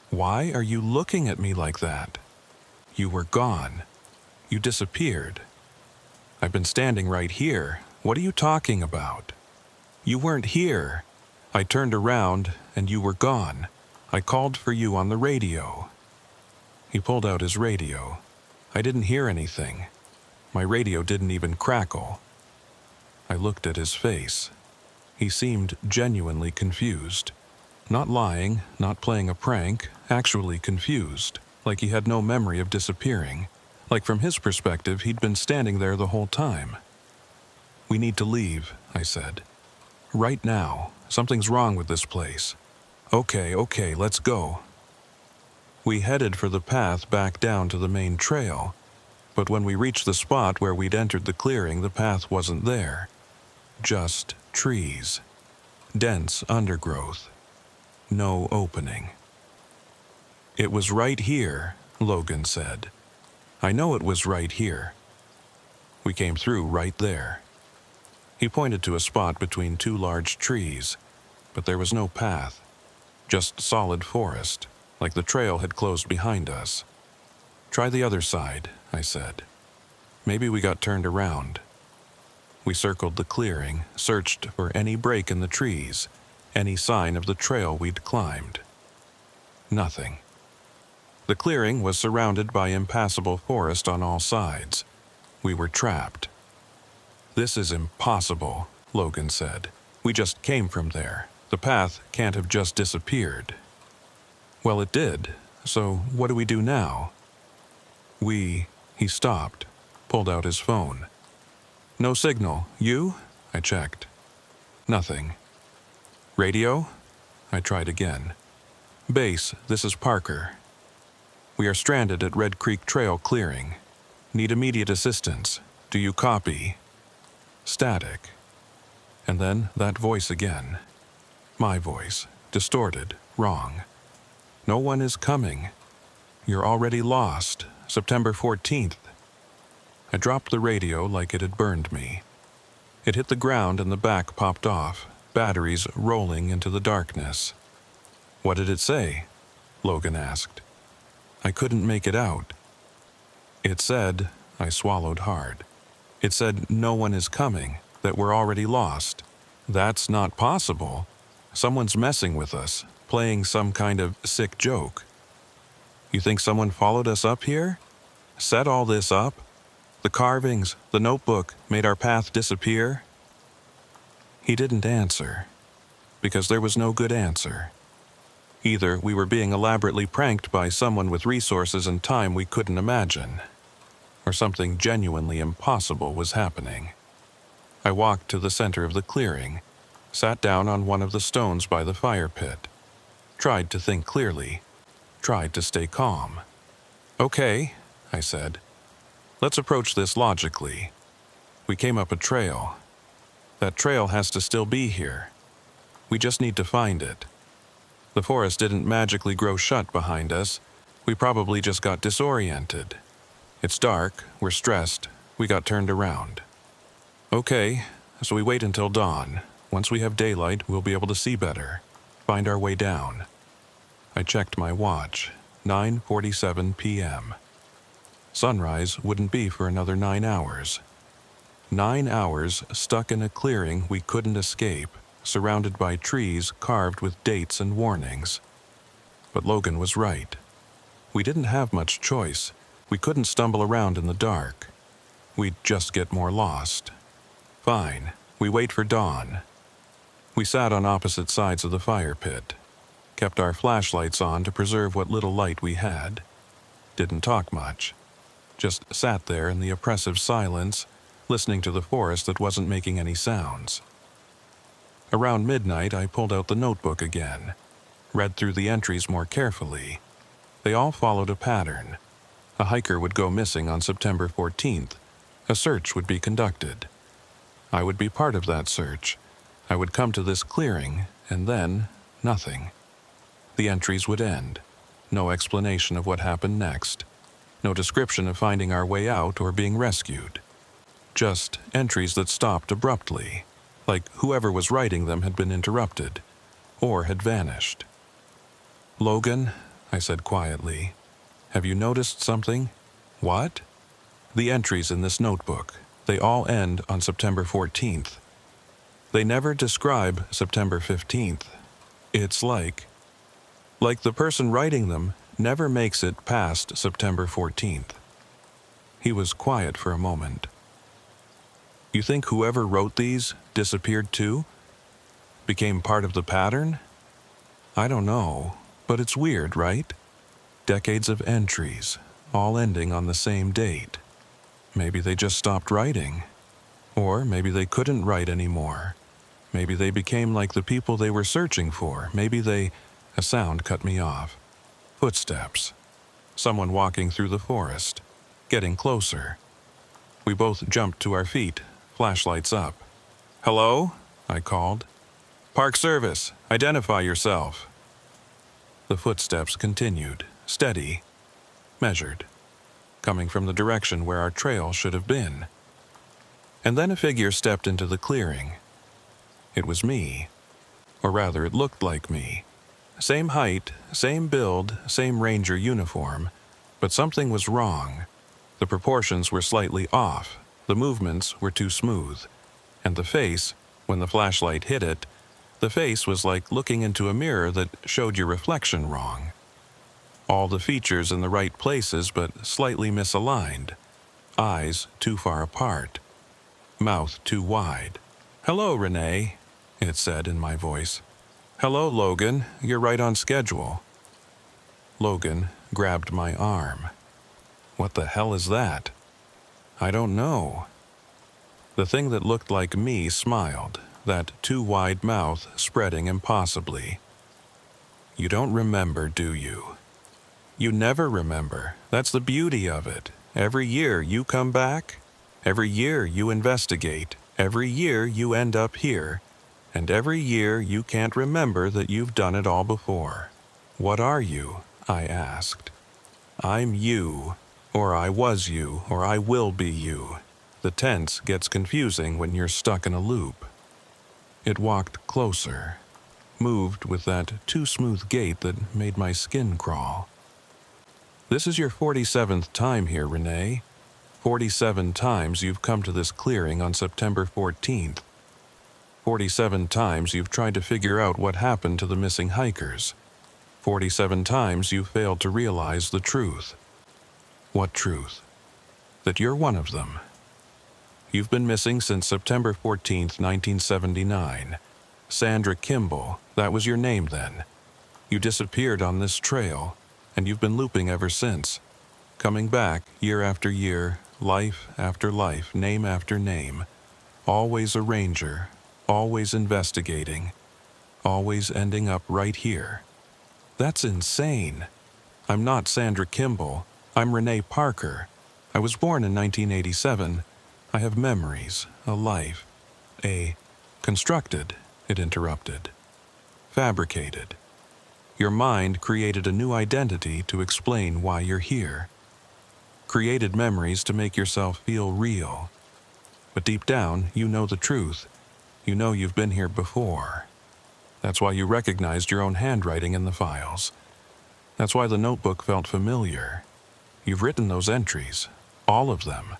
Why are you looking at me like that? You were gone. You disappeared. I've been standing right here. What are you talking about? You weren't here. I turned around and you were gone. I called for you on the radio. He pulled out his radio. I didn't hear anything. My radio didn't even crackle. I looked at his face. He seemed genuinely confused. Not lying, not playing a prank, actually confused, like he had no memory of disappearing, like from his perspective he'd been standing there the whole time. We need to leave, I said. Right now. Something's wrong with this place. Okay, let's go. We headed for the path back down to the main trail, but when we reached the spot where we'd entered the clearing, the path wasn't there. Just trees. Dense undergrowth. No opening. It was right here, Logan said. I know it was right here. We came through right there. He pointed to a spot between two large trees, but there was no path, just solid forest, like the trail had closed behind us. Try the other side, I said. Maybe we got turned around. We circled the clearing, searched for any break in the trees, any sign of the trail we'd climbed. Nothing. The clearing was surrounded by impassable forest on all sides. We were trapped. This is impossible, Logan said. We just came from there. The path can't have just disappeared. Well, it did. So what do we do now? He stopped, pulled out his phone. No signal. You? I checked. Nothing. Radio? I tried again. Base, this is Parker. We are stranded at Red Creek Trail clearing. Need immediate assistance. Do you copy? Static. And then that voice again. My voice. Distorted. Wrong. No one is coming. You're already lost. September 14th. I dropped the radio like it had burned me. It hit the ground and the back popped off, batteries rolling into the darkness. What did it say? Logan asked. I couldn't make it out. It said, I swallowed hard. It said no one is coming, that we're already lost. That's not possible. Someone's messing with us, playing some kind of sick joke. You think someone followed us up here? Set all this up? The carvings, the notebook, made our path disappear? He didn't answer, because there was no good answer. Either we were being elaborately pranked by someone with resources and time we couldn't imagine, or something genuinely impossible was happening. I walked to the center of the clearing, sat down on one of the stones by the fire pit, tried to think clearly, tried to stay calm. Okay, I said. Let's approach this logically. We came up a trail. That trail has to still be here. We just need to find it. The forest didn't magically grow shut behind us. We probably just got disoriented. It's dark, we're stressed, we got turned around. Okay, so we wait until dawn. Once we have daylight, we'll be able to see better, find our way down. I checked my watch, 9:47 p.m. Sunrise wouldn't be for another 9 hours. 9 hours stuck in a clearing we couldn't escape, surrounded by trees carved with dates and warnings. But Logan was right. We didn't have much choice. We couldn't stumble around in the dark. We'd just get more lost. Fine, we wait for dawn. We sat on opposite sides of the fire pit, kept our flashlights on to preserve what little light we had. Didn't talk much. Just sat there in the oppressive silence, listening to the forest that wasn't making any sounds. Around midnight, I pulled out the notebook again, read through the entries more carefully. They all followed a pattern. A hiker would go missing on September 14th. A search would be conducted. I would be part of that search. I would come to this clearing, and then nothing. The entries would end. No explanation of what happened next. No description of finding our way out or being rescued. Just entries that stopped abruptly, like whoever was writing them had been interrupted, or had vanished. Logan, I said quietly, have you noticed something? What? The entries in this notebook, they all end on September 14th. They never describe September 15th. It's like the person writing them never makes it past September 14th. He was quiet for a moment. You think whoever wrote these disappeared too? Became part of the pattern? I don't know, but it's weird, right? Decades of entries, all ending on the same date. Maybe they just stopped writing. Or maybe they couldn't write anymore. Maybe they became like the people they were searching for. Maybe they... A sound cut me off. Footsteps. Someone walking through the forest. Getting closer. We both jumped to our feet, flashlights up. Hello? I called. Park Service, identify yourself. The footsteps continued, steady, measured, coming from the direction where our trail should have been. And then a figure stepped into the clearing. It was me. Or rather, it looked like me. Same height, same build, same ranger uniform, but something was wrong. The proportions were slightly off, the movements were too smooth, and the face, when the flashlight hit it, the face was like looking into a mirror that showed your reflection wrong. All the features in the right places but slightly misaligned. Eyes too far apart. Mouth too wide. Hello, Renee, it said in my voice. Hello, Logan, you're right on schedule. Logan grabbed my arm. What the hell is that? I don't know. The thing that looked like me smiled, that too wide mouth spreading impossibly. You don't remember, do you? You never remember. That's the beauty of it. Every year you come back. Every year you investigate. Every year you end up here. And every year you can't remember that you've done it all before. What are you? I asked. I'm you, or I was you, or I will be you. The tense gets confusing when you're stuck in a loop. It walked closer, moved with that too smooth gait that made my skin crawl. This is your 47th time here, Renee. 47 times you've come to this clearing on September 14th. 47 times you've tried to figure out what happened to the missing hikers. 47 times you've failed to realize the truth. What truth? That you're one of them. You've been missing since September 14th, 1979. Sandra Kimball, that was your name then. You disappeared on this trail, and you've been looping ever since. Coming back year after year, life after life, name after name. Always a ranger, always investigating, always ending up right here. That's insane. I'm not Sandra Kimball. I'm Renee Parker. I was born in 1987. I have memories, a life. Constructed, it interrupted. Fabricated. Your mind created a new identity to explain why you're here. Created memories to make yourself feel real. But deep down, you know the truth. You know you've been here before. That's why you recognized your own handwriting in the files. That's why the notebook felt familiar. You've written those entries, all of them.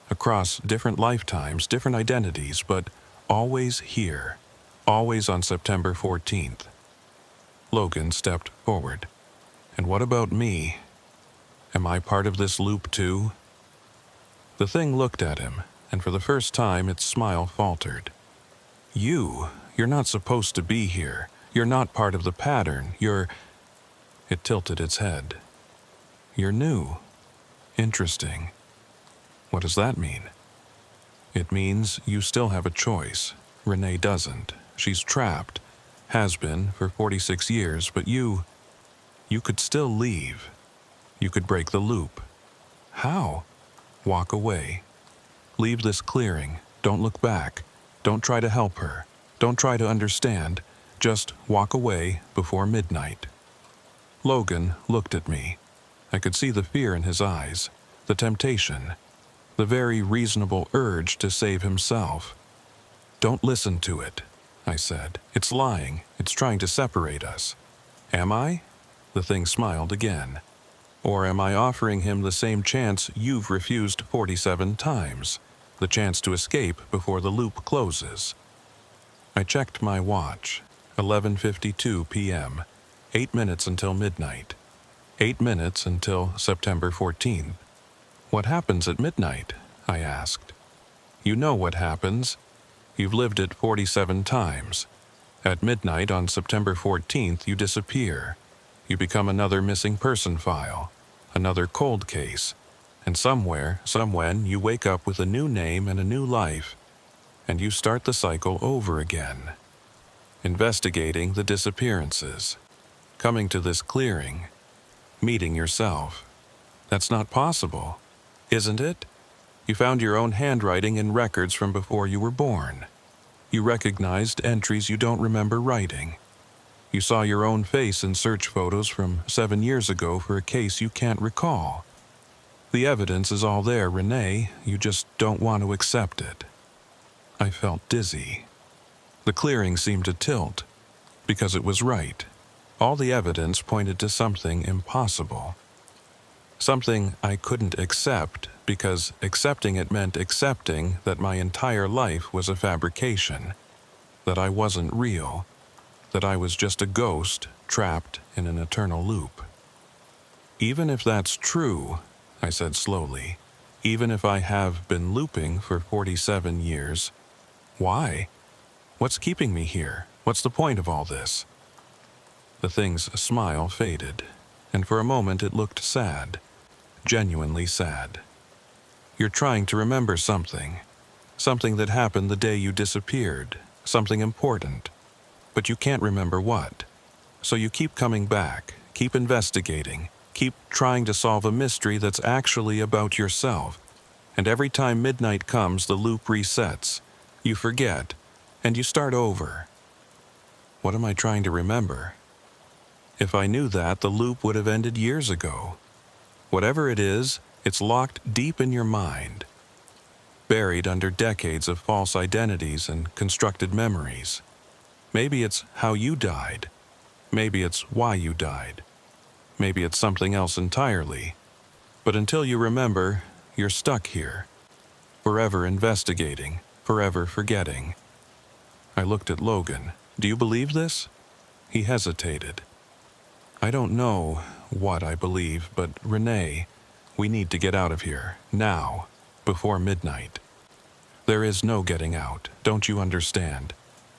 Across different lifetimes, different identities, but always here, always on September 14th. Logan stepped forward. And what about me? Am I part of this loop too? The thing looked at him, and for the first time its smile faltered. You're not supposed to be here. You're not part of the pattern. It tilted its head. You're new. Interesting. What does that mean? It means you still have a choice. Renee doesn't. She's trapped. Has been for 46 years, but you could still leave. You could break the loop. How? Walk away. Leave this clearing. Don't look back. Don't try to help her. Don't try to understand. Just walk away before midnight. Logan looked at me. I could see the fear in his eyes, the temptation, the very reasonable urge to save himself. Don't listen to it, I said. It's lying. It's trying to separate us. Am I? The thing smiled again. Or am I offering him the same chance you've refused 47 times? The chance to escape before the loop closes. I checked my watch. 11:52 p.m. 8 minutes until midnight. 8 minutes until September 14th. What happens at midnight? I asked. You know what happens. You've lived it 47 times. At midnight on September 14th, you disappear. You become another missing person file, another cold case. And somewhere, somewhen, you wake up with a new name and a new life. And you start the cycle over again. Investigating the disappearances. Coming to this clearing. Meeting yourself. That's not possible, isn't it? You found your own handwriting in records from before you were born. You recognized entries you don't remember writing. You saw your own face in search photos from 7 years ago for a case you can't recall. The evidence is all there, Renee. You just don't want to accept it. I felt dizzy. The clearing seemed to tilt, because it was right. All the evidence pointed to something impossible. Something I couldn't accept, because accepting it meant accepting that my entire life was a fabrication, that I wasn't real, that I was just a ghost trapped in an eternal loop. Even if that's true, I said slowly, even if I have been looping for 47 years, why? What's keeping me here? What's the point of all this? The thing's smile faded, and for a moment it looked sad, genuinely sad. You're trying to remember something that happened the day you disappeared, something important, but you can't remember what. So you keep coming back, keep investigating, Keep trying to solve a mystery that's actually about yourself. And every time midnight comes, the loop resets. You forget, and you start over. What am I trying to remember? If I knew that, the loop would have ended years ago. Whatever it is, it's locked deep in your mind, buried under decades of false identities and constructed memories. Maybe it's how you died. Maybe it's why you died. Maybe it's something else entirely. But until you remember, you're stuck here, forever investigating, forever forgetting. I looked at Logan. Do you believe this? He hesitated. I don't know what I believe, but Renee, we need to get out of here, now, before midnight. There is no getting out, don't you understand?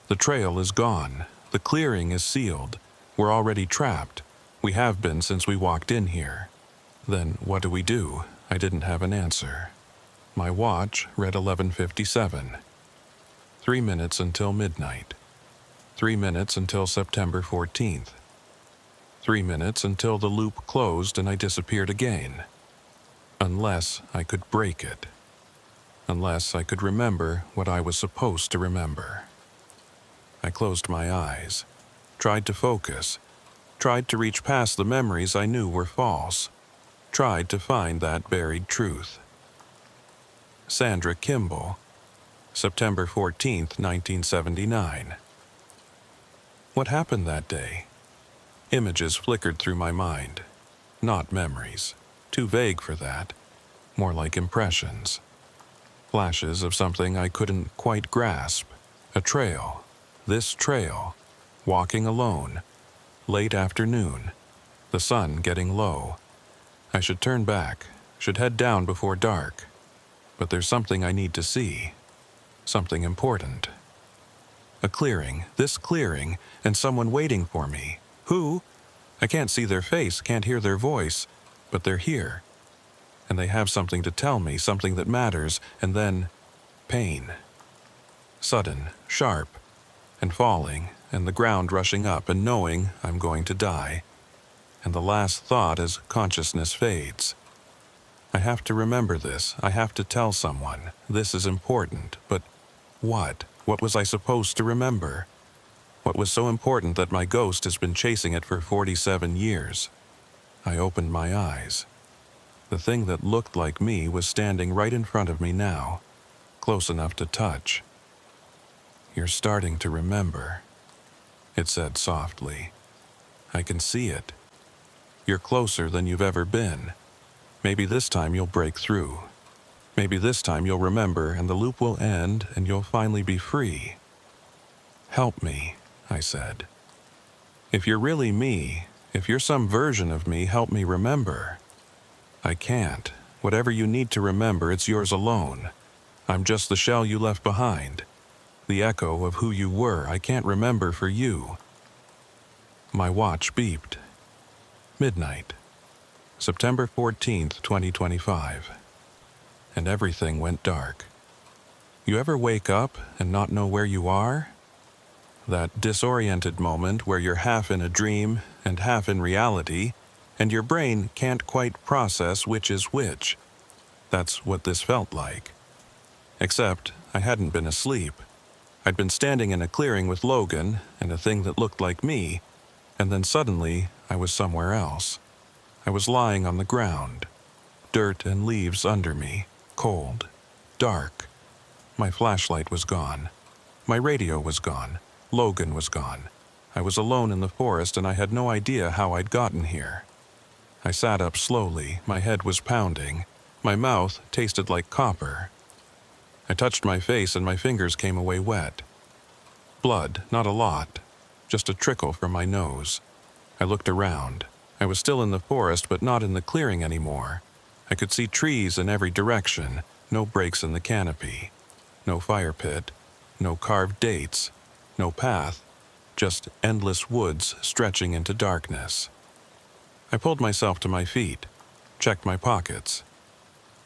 The trail is gone. The clearing is sealed. We're already trapped. We have been since we walked in here. Then what do? I didn't have an answer. My watch read 11:57. 3 minutes until midnight. 3 minutes until September 14th. 3 minutes until the loop closed and I disappeared again. Unless I could break it. Unless I could remember what I was supposed to remember. I closed my eyes, tried to focus, tried to reach past the memories I knew were false, tried to find that buried truth. Sandra Kimball, September 14th, 1979. What happened that day? Images flickered through my mind. Not memories. Too vague for that. More like impressions. Flashes of something I couldn't quite grasp. A trail. This trail. Walking alone. Late afternoon. The sun getting low. I should turn back. Should head down before dark. But there's something I need to see. Something important. A clearing. This clearing. And someone waiting for me. Who? I can't see their face, can't hear their voice, but they're here. And they have something to tell me, something that matters, and then pain. Sudden, sharp, and falling, and the ground rushing up and knowing I'm going to die. And the last thought as consciousness fades. I have to remember this, I have to tell someone. This is important, but what? What was I supposed to remember? What was so important that my ghost has been chasing it for 47 years? I opened my eyes. The thing that looked like me was standing right in front of me now, close enough to touch. You're starting to remember, it said softly. I can see it. You're closer than you've ever been. Maybe this time you'll break through. Maybe this time you'll remember and the loop will end and you'll finally be free. Help me, I said. If you're really me, if you're some version of me, help me remember. I can't. Whatever you need to remember, it's yours alone. I'm just the shell you left behind. The echo of who you were, I can't remember for you. My watch beeped. Midnight. September 14th, 2025. And everything went dark. You ever wake up and not know where you are? That disoriented moment where you're half in a dream and half in reality, and your brain can't quite process which is which. That's what this felt like. Except I hadn't been asleep. I'd been standing in a clearing with Logan and a thing that looked like me, and then suddenly I was somewhere else. I was lying on the ground. Dirt and leaves under me, cold, dark. My flashlight was gone. My radio was gone. Logan was gone. I was alone in the forest and I had no idea how I'd gotten here. I sat up slowly, my head was pounding. My mouth tasted like copper. I touched my face and my fingers came away wet. Blood, not a lot, just a trickle from my nose. I looked around. I was still in the forest but not in the clearing anymore. I could see trees in every direction, no breaks in the canopy. No fire pit, no carved dates. No path, just endless woods stretching into darkness. I pulled myself to my feet, checked my pockets.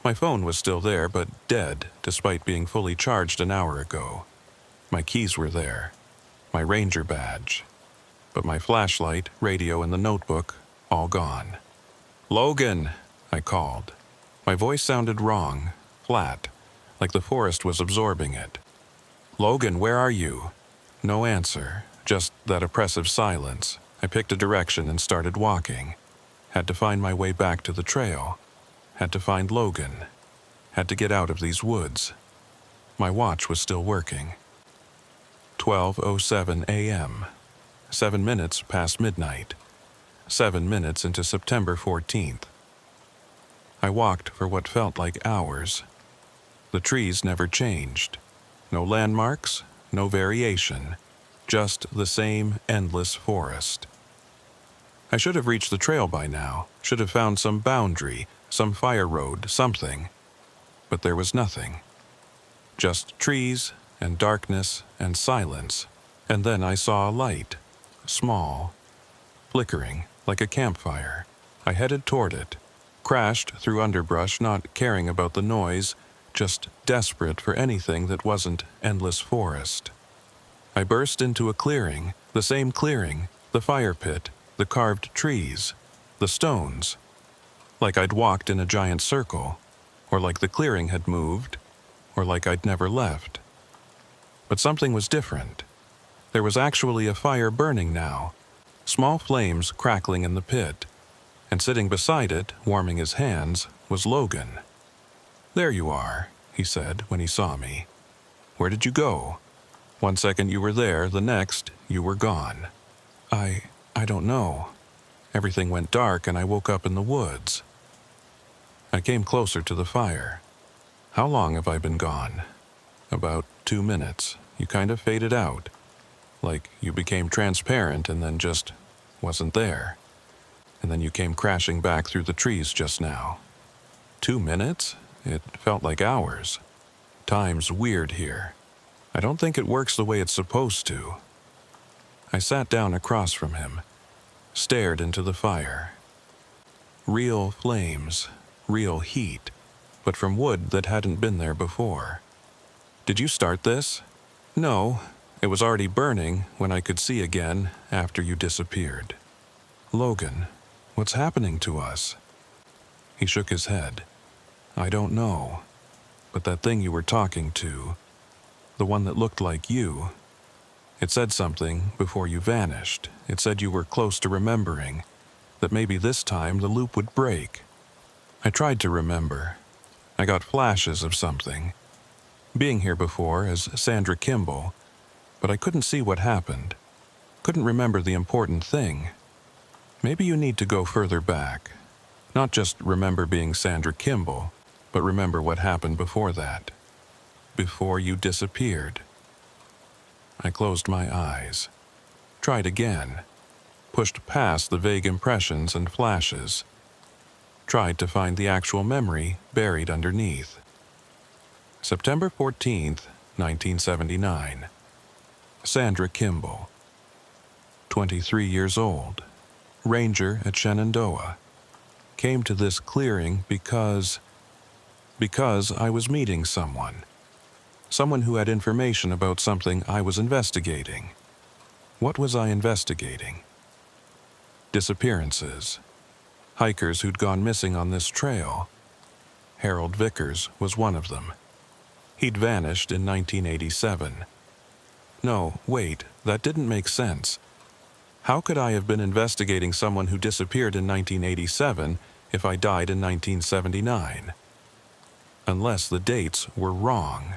My phone was still there, but dead, despite being fully charged an hour ago. My keys were there, my ranger badge. But my flashlight, radio, and the notebook, all gone. "Logan!" I called. My voice sounded wrong, flat, like the forest was absorbing it. "Logan, where are you?" No answer, just that oppressive silence. I picked a direction and started walking. Had to find my way back to the trail. Had to find Logan. Had to get out of these woods. My watch was still working. 12:07 a.m. 7 minutes past midnight. 7 minutes into September 14th. I walked for what felt like hours. The trees never changed. No landmarks, no variation. Just the same endless forest. I should have reached the trail by now, should have found some boundary, some fire road, something. But there was nothing. Just trees and darkness and silence. And then I saw a light, small, flickering like a campfire. I headed toward it, crashed through underbrush, not caring about the noise, just desperate for anything that wasn't endless forest. I burst into a clearing, the same clearing, the fire pit, the carved trees, the stones. Like I'd walked in a giant circle, or like the clearing had moved, or like I'd never left. But something was different. There was actually a fire burning now, small flames crackling in the pit, and sitting beside it, warming his hands, was Logan. "There you are," he said when he saw me. "Where did you go? One second you were there, the next you were gone." I don't know. Everything went dark and I woke up in the woods." I came closer to the fire. "How long have I been gone?" "About 2 minutes. You kind of faded out. Like you became transparent and then just wasn't there. And then you came crashing back through the trees just now." 2 minutes? It felt like hours. Time's weird here. I don't think it works the way it's supposed to. I sat down across from him, stared into the fire. Real flames, real heat, but from wood that hadn't been there before. "Did you start this?" "No, it was already burning when I could see again after you disappeared." "Logan, what's happening to us?" He shook his head. "I don't know, but that thing you were talking to, the one that looked like you, it said something before you vanished. It said you were close to remembering, that maybe this time the loop would break. I tried to remember. I got flashes of something. Being here before as Sandra Kimball, but I couldn't see what happened. Couldn't remember the important thing. Maybe you need to go further back. Not just remember being Sandra Kimball, but remember what happened before that. Before you disappeared." I closed my eyes. Tried again. Pushed past the vague impressions and flashes. Tried to find the actual memory buried underneath. September 14th, 1979. Sandra Kimball. 23 years old. Ranger at Shenandoah. Came to this clearing because I was meeting someone. Someone who had information about something I was investigating. What was I investigating? Disappearances. Hikers who'd gone missing on this trail. Harold Vickers was one of them. He'd vanished in 1987. No, wait, that didn't make sense. How could I have been investigating someone who disappeared in 1987 if I died in 1979? Unless the dates were wrong.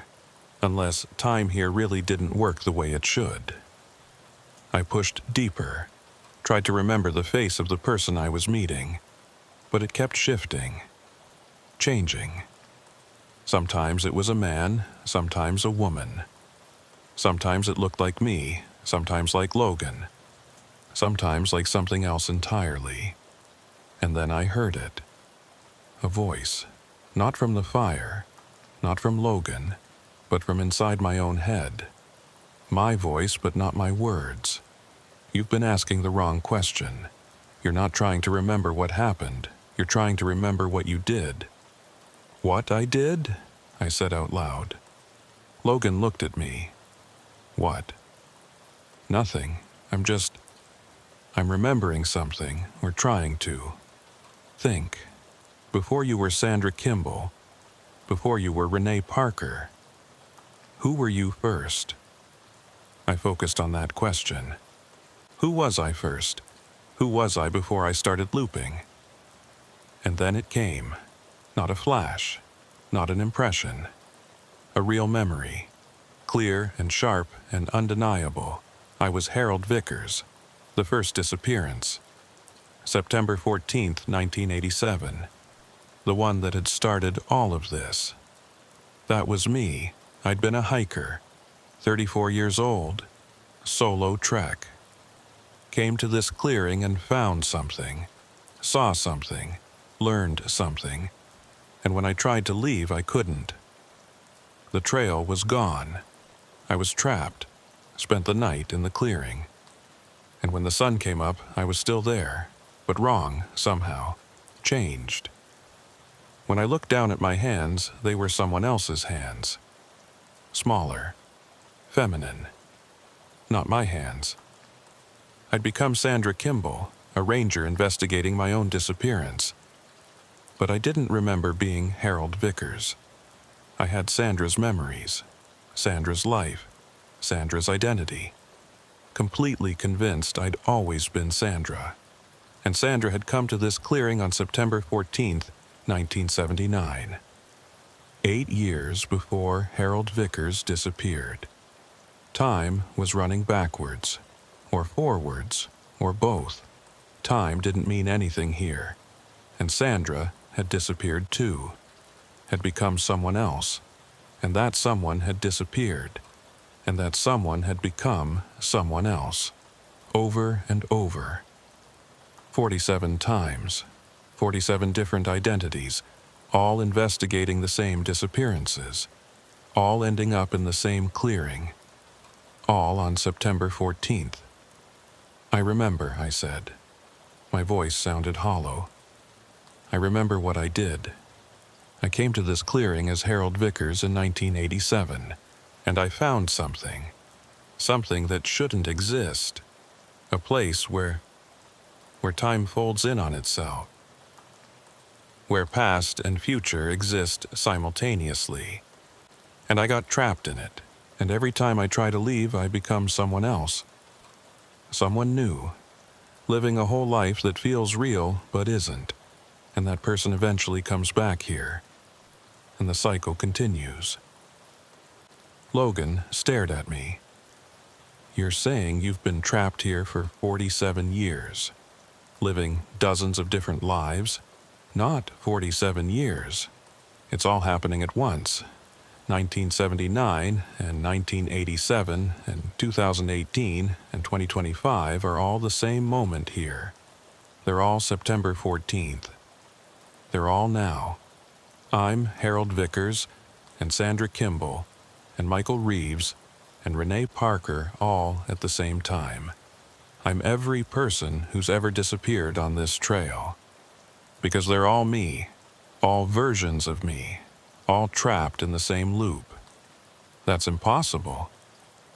Unless time here really didn't work the way it should. I pushed deeper, tried to remember the face of the person I was meeting, but it kept shifting, changing. Sometimes it was a man, sometimes a woman. Sometimes it looked like me, sometimes like Logan, sometimes like something else entirely. And then I heard it. A voice, not from the fire, not from Logan, but from inside my own head. My voice, but not my words. "You've been asking the wrong question. You're not trying to remember what happened. You're trying to remember what you did." "What I did?" I said out loud. Logan looked at me. "What?" "Nothing. I'm remembering something, or trying to." Think. Before you were Sandra Kimball, before you were Renee Parker, who were you first? I focused on that question. Who was I first? Who was I before I started looping? And then it came. Not a flash, not an impression. A real memory. Clear and sharp and undeniable. I was Harold Vickers. The first disappearance. September 14th, 1987. The one that had started all of this. That was me. I'd been a hiker. 34 years old. Solo trek. Came to this clearing and found something. Saw something. Learned something. And when I tried to leave, I couldn't. The trail was gone. I was trapped. Spent the night in the clearing. And when the sun came up, I was still there, but wrong, somehow. Changed. When I looked down at my hands, they were someone else's hands. Smaller. Feminine. Not my hands. I'd become Sandra Kimball, a ranger investigating my own disappearance. But I didn't remember being Harold Vickers. I had Sandra's memories, Sandra's life, Sandra's identity. Completely convinced I'd always been Sandra. And Sandra had come to this clearing on September 14th, 1979. 8 years before Harold Vickers disappeared. Time was running backwards, or forwards, or both. Time didn't mean anything here. And Sandra had disappeared too. Had become someone else. And that someone had disappeared. And that someone had become someone else. Over and over. 47 times. 47 different identities, all investigating the same disappearances. All ending up in the same clearing. All on September 14th. I remember, I said. My voice sounded hollow. I remember what I did. I came to this clearing as Harold Vickers in 1987, and I found something. Something that shouldn't exist. A place where time folds in on itself. Where past and future exist simultaneously. And I got trapped in it, and every time I try to leave, I become someone else. Someone new, living a whole life that feels real but isn't, and that person eventually comes back here, and the cycle continues. Logan stared at me. You're saying you've been trapped here for 47 years, living dozens of different lives? Not 47 years. It's all happening at once. 1979 and 1987 and 2018 and 2025 are all the same moment here. They're all September 14th. They're all now. I'm Harold Vickers and Sandra Kimball and Michael Reeves and Renee Parker all at the same time. I'm every person who's ever disappeared on this trail. Because they're all me, all versions of me, all trapped in the same loop. That's impossible.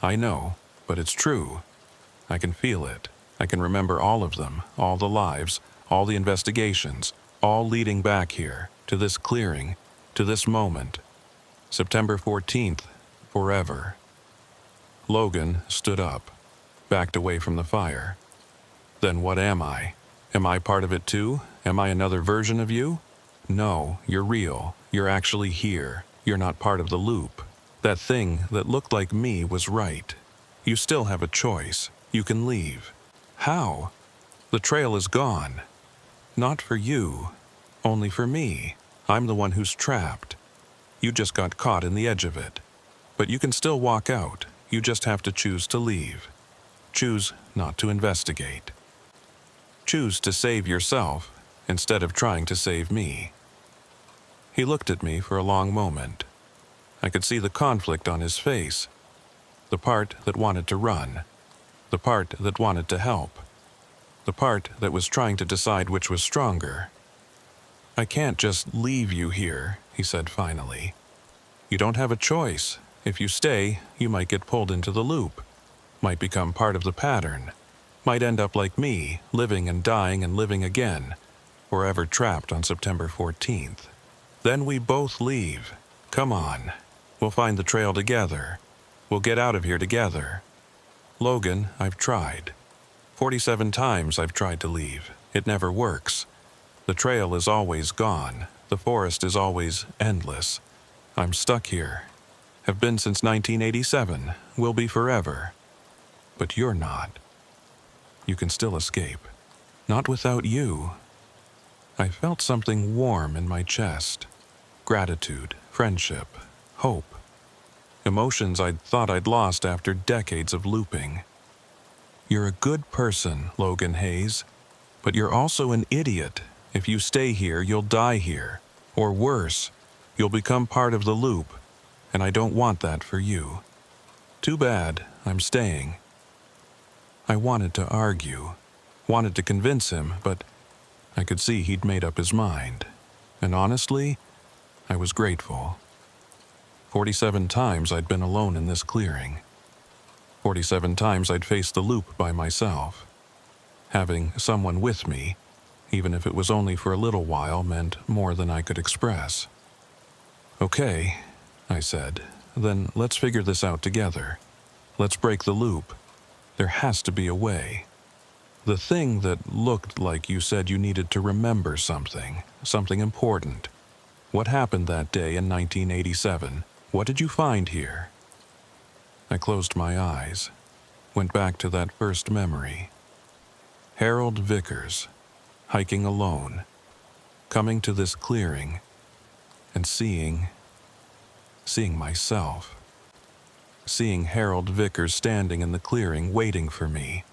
I know, but it's true. I can feel it. I can remember all of them, all the lives, all the investigations, all leading back here, to this clearing, to this moment. September 14th, forever. Logan stood up, backed away from the fire. Then what am I? Am I part of it too? Am I another version of you? No, you're real. You're actually here. You're not part of the loop. That thing that looked like me was right. You still have a choice. You can leave. How? The trail is gone. Not for you. Only for me. I'm the one who's trapped. You just got caught in the edge of it. But you can still walk out. You just have to choose to leave. Choose not to investigate. Choose to save yourself instead of trying to save me. He looked at me for a long moment. I could see the conflict on his face. The part that wanted to run. The part that wanted to help. The part that was trying to decide which was stronger. I can't just leave you here, he said finally. You don't have a choice. If you stay, you might get pulled into the loop. Might become part of the pattern. Might end up like me, living and dying and living again. forever trapped on September 14th. Then we both leave. Come on. We'll find the trail together. We'll get out of here together. Logan, I've tried. 47 times I've tried to leave. It never works. The trail is always gone. The forest is always endless. I'm stuck here. Have been since 1987. Will be forever. But you're not. You can still escape. Not without you. I felt something warm in my chest. Gratitude, friendship, hope. Emotions I'd thought I'd lost after decades of looping. You're a good person, Logan Hayes, but you're also an idiot. If you stay here, you'll die here. Or worse, you'll become part of the loop, and I don't want that for you. Too bad, I'm staying. I wanted to argue, wanted to convince him, but I could see he'd made up his mind. And honestly, I was grateful. 47 times I'd been alone in this clearing. 47 times I'd faced the loop by myself. Having someone with me, even if it was only for a little while, meant more than I could express. Okay, I said, then let's figure this out together. Let's break the loop. There has to be a way. The thing that looked like you said you needed to remember something important. What happened that day in 1987? What did you find here? I closed my eyes, went back to that first memory. Harold Vickers, hiking alone, coming to this clearing, and seeing myself. Seeing Harold Vickers standing in the clearing waiting for me.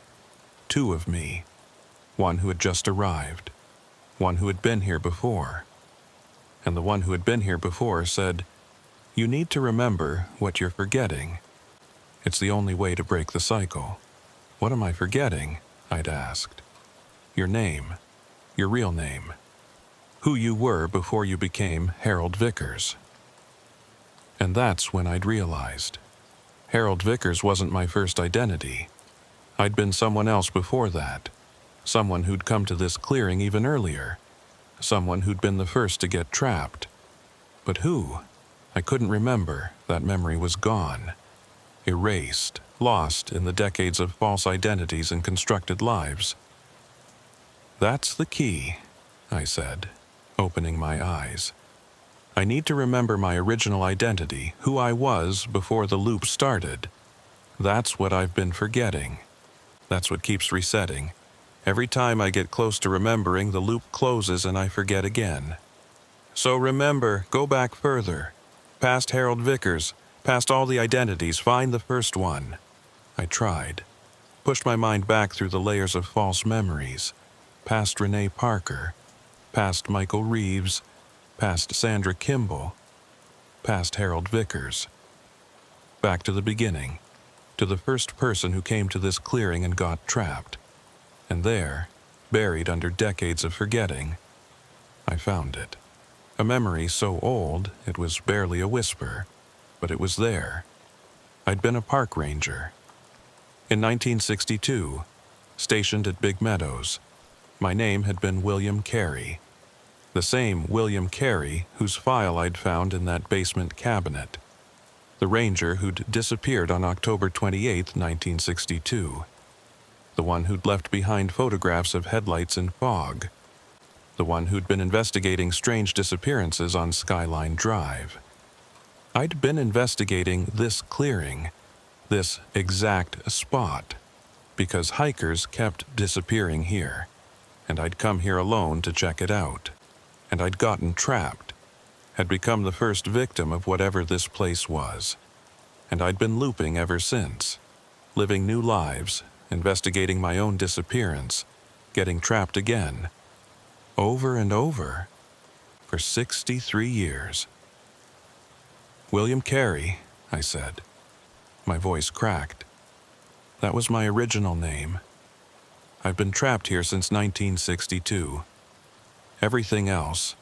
Two of me. One who had just arrived. One who had been here before. And the one who had been here before said, "You need to remember what you're forgetting. It's the only way to break the cycle." "What am I forgetting?" I'd asked. "Your name. Your real name. Who you were before you became Harold Vickers." And that's when I'd realized. Harold Vickers wasn't my first identity. I'd been someone else before that. Someone who'd come to this clearing even earlier. Someone who'd been the first to get trapped. But who? I couldn't remember. That memory was gone. Erased, lost in the decades of false identities and constructed lives. "That's the key," I said, opening my eyes. "I need to remember my original identity, who I was before the loop started. That's what I've been forgetting. That's what keeps resetting. Every time I get close to remembering, the loop closes and I forget again. So remember, go back further. Past Harold Vickers, past all the identities, find the first one." I tried. Pushed my mind back through the layers of false memories. Past Renee Parker. Past Michael Reeves. Past Sandra Kimball. Past Harold Vickers. Back to the beginning. To the first person who came to this clearing and got trapped. And there, buried under decades of forgetting, I found it. A memory so old it was barely a whisper, but it was there. I'd been a park ranger. In 1962, stationed at Big Meadows, my name had been William Carey. The same William Carey whose file I'd found in that basement cabinet. The ranger who'd disappeared on October 28, 1962. The one who'd left behind photographs of headlights in fog. The one who'd been investigating strange disappearances on Skyline Drive. I'd been investigating this clearing, this exact spot, because hikers kept disappearing here, and I'd come here alone to check it out. And I'd gotten trapped, had become the first victim of whatever this place was. And I'd been looping ever since, living new lives, investigating my own disappearance, getting trapped again, over and over, for 63 years. "William Carey," I said. My voice cracked. That was my original name. I've been trapped here since 1962. Everything else,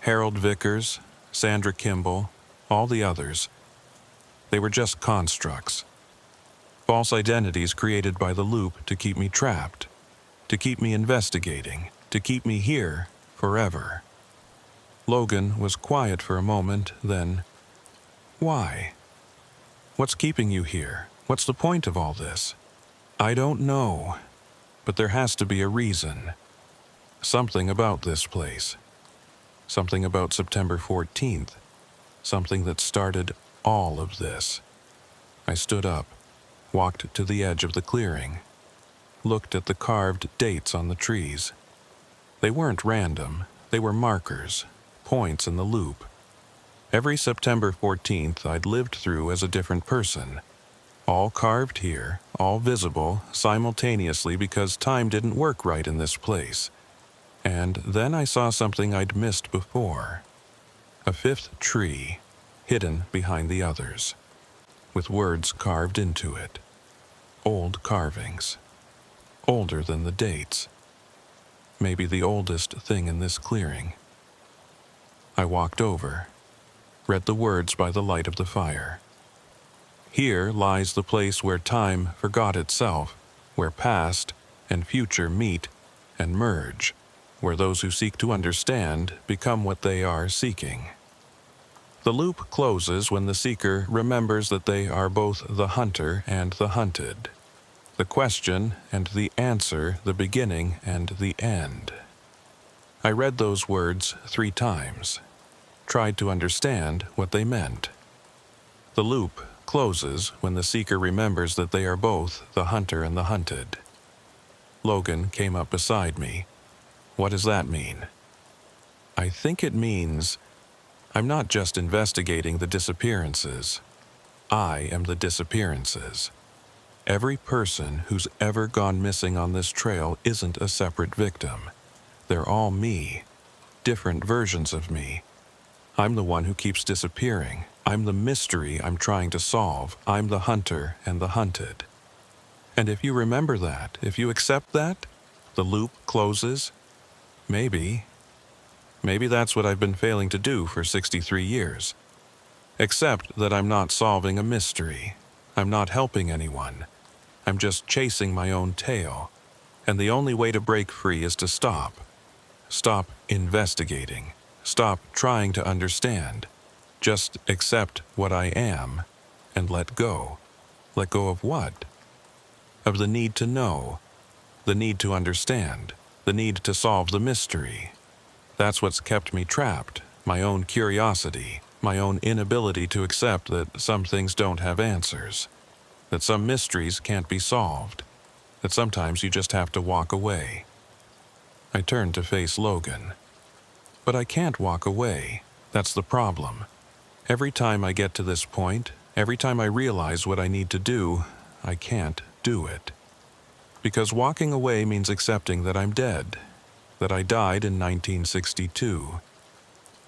Harold Vickers, Sandra Kimball, all the others, they were just constructs. False identities created by the loop to keep me trapped, to keep me investigating, to keep me here forever. Logan was quiet for a moment, then, "Why? What's keeping you here? What's the point of all this?" "I don't know, but there has to be a reason. Something about this place. Something about September 14th. Something that started all of this." I stood up, walked to the edge of the clearing, looked at the carved dates on the trees. They weren't random, they were markers, points in the loop. Every September 14th I'd lived through as a different person, all carved here, all visible simultaneously because time didn't work right in this place. And then I saw something I'd missed before. A fifth tree, hidden behind the others, with words carved into it. Old carvings. Older than the dates. Maybe the oldest thing in this clearing. I walked over, read the words by the light of the fire. "Here lies the place where time forgot itself, where past and future meet and merge, where those who seek to understand become what they are seeking." The loop closes when the seeker remembers that they are both the hunter and the hunted, the question and the answer, the beginning and the end. I read those words 3 times, tried to understand what they meant. The loop closes when the seeker remembers that they are both the hunter and the hunted. Logan came up beside me. "What does that mean?" "I think it means I'm not just investigating the disappearances. I am the disappearances. Every person who's ever gone missing on this trail isn't a separate victim. They're all me, different versions of me. I'm the one who keeps disappearing. I'm the mystery I'm trying to solve. I'm the hunter and the hunted. And if you remember that, if you accept that, the loop closes. Maybe that's what I've been failing to do for 63 years. Accept that I'm not solving a mystery. I'm not helping anyone. I'm just chasing my own tail. And the only way to break free is to stop. Stop investigating. Stop trying to understand. Just accept what I am and let go. Let go of what? Of the need to know, the need to understand, the need to solve the mystery. That's what's kept me trapped, my own curiosity, my own inability to accept that some things don't have answers, that some mysteries can't be solved, that sometimes you just have to walk away. I turned to face Logan. But I can't walk away. That's the problem. Every time I get to this point, every time I realize what I need to do, I can't do it. Because walking away means accepting that I'm dead, that I died in 1962,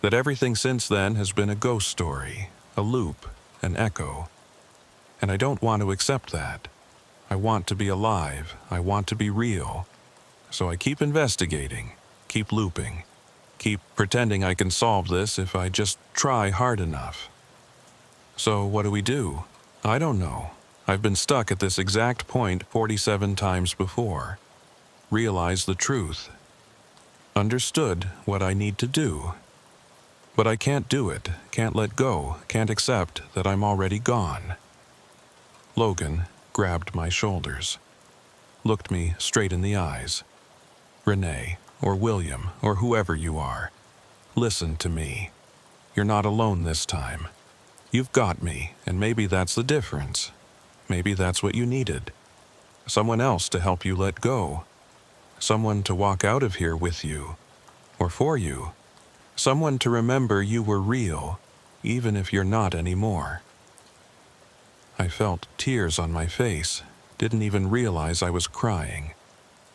that everything since then has been a ghost story, a loop, an echo. And I don't want to accept that. I want to be alive. I want to be real. So I keep investigating, keep looping, keep pretending I can solve this if I just try hard enough. So what do? I don't know. I've been stuck at this exact point 47 times before. Realized the truth. Understood what I need to do. But I can't do it, can't let go, can't accept that I'm already gone. Logan grabbed my shoulders, looked me straight in the eyes. "Renee, or William, or whoever you are, listen to me. You're not alone this time. You've got me, and maybe that's the difference. Maybe that's what you needed. Someone else to help you let go. Someone to walk out of here with you, or for you. Someone to remember you were real, even if you're not anymore." I felt tears on my face, didn't even realize I was crying.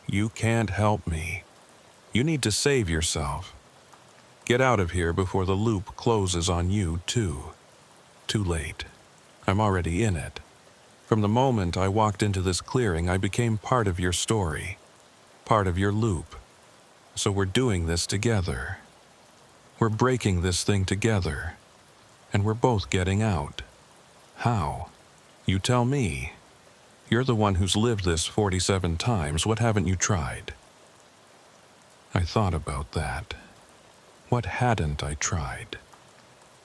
"You can't help me. You need to save yourself. Get out of here before the loop closes on you, too. Too late. I'm already in it. From the moment I walked into this clearing, I became part of your story, part of your loop. So we're doing this together. We're breaking this thing together, and we're both getting out. How? You tell me. You're the one who's lived this 47 times. What haven't you tried?" I thought about that. What hadn't I tried?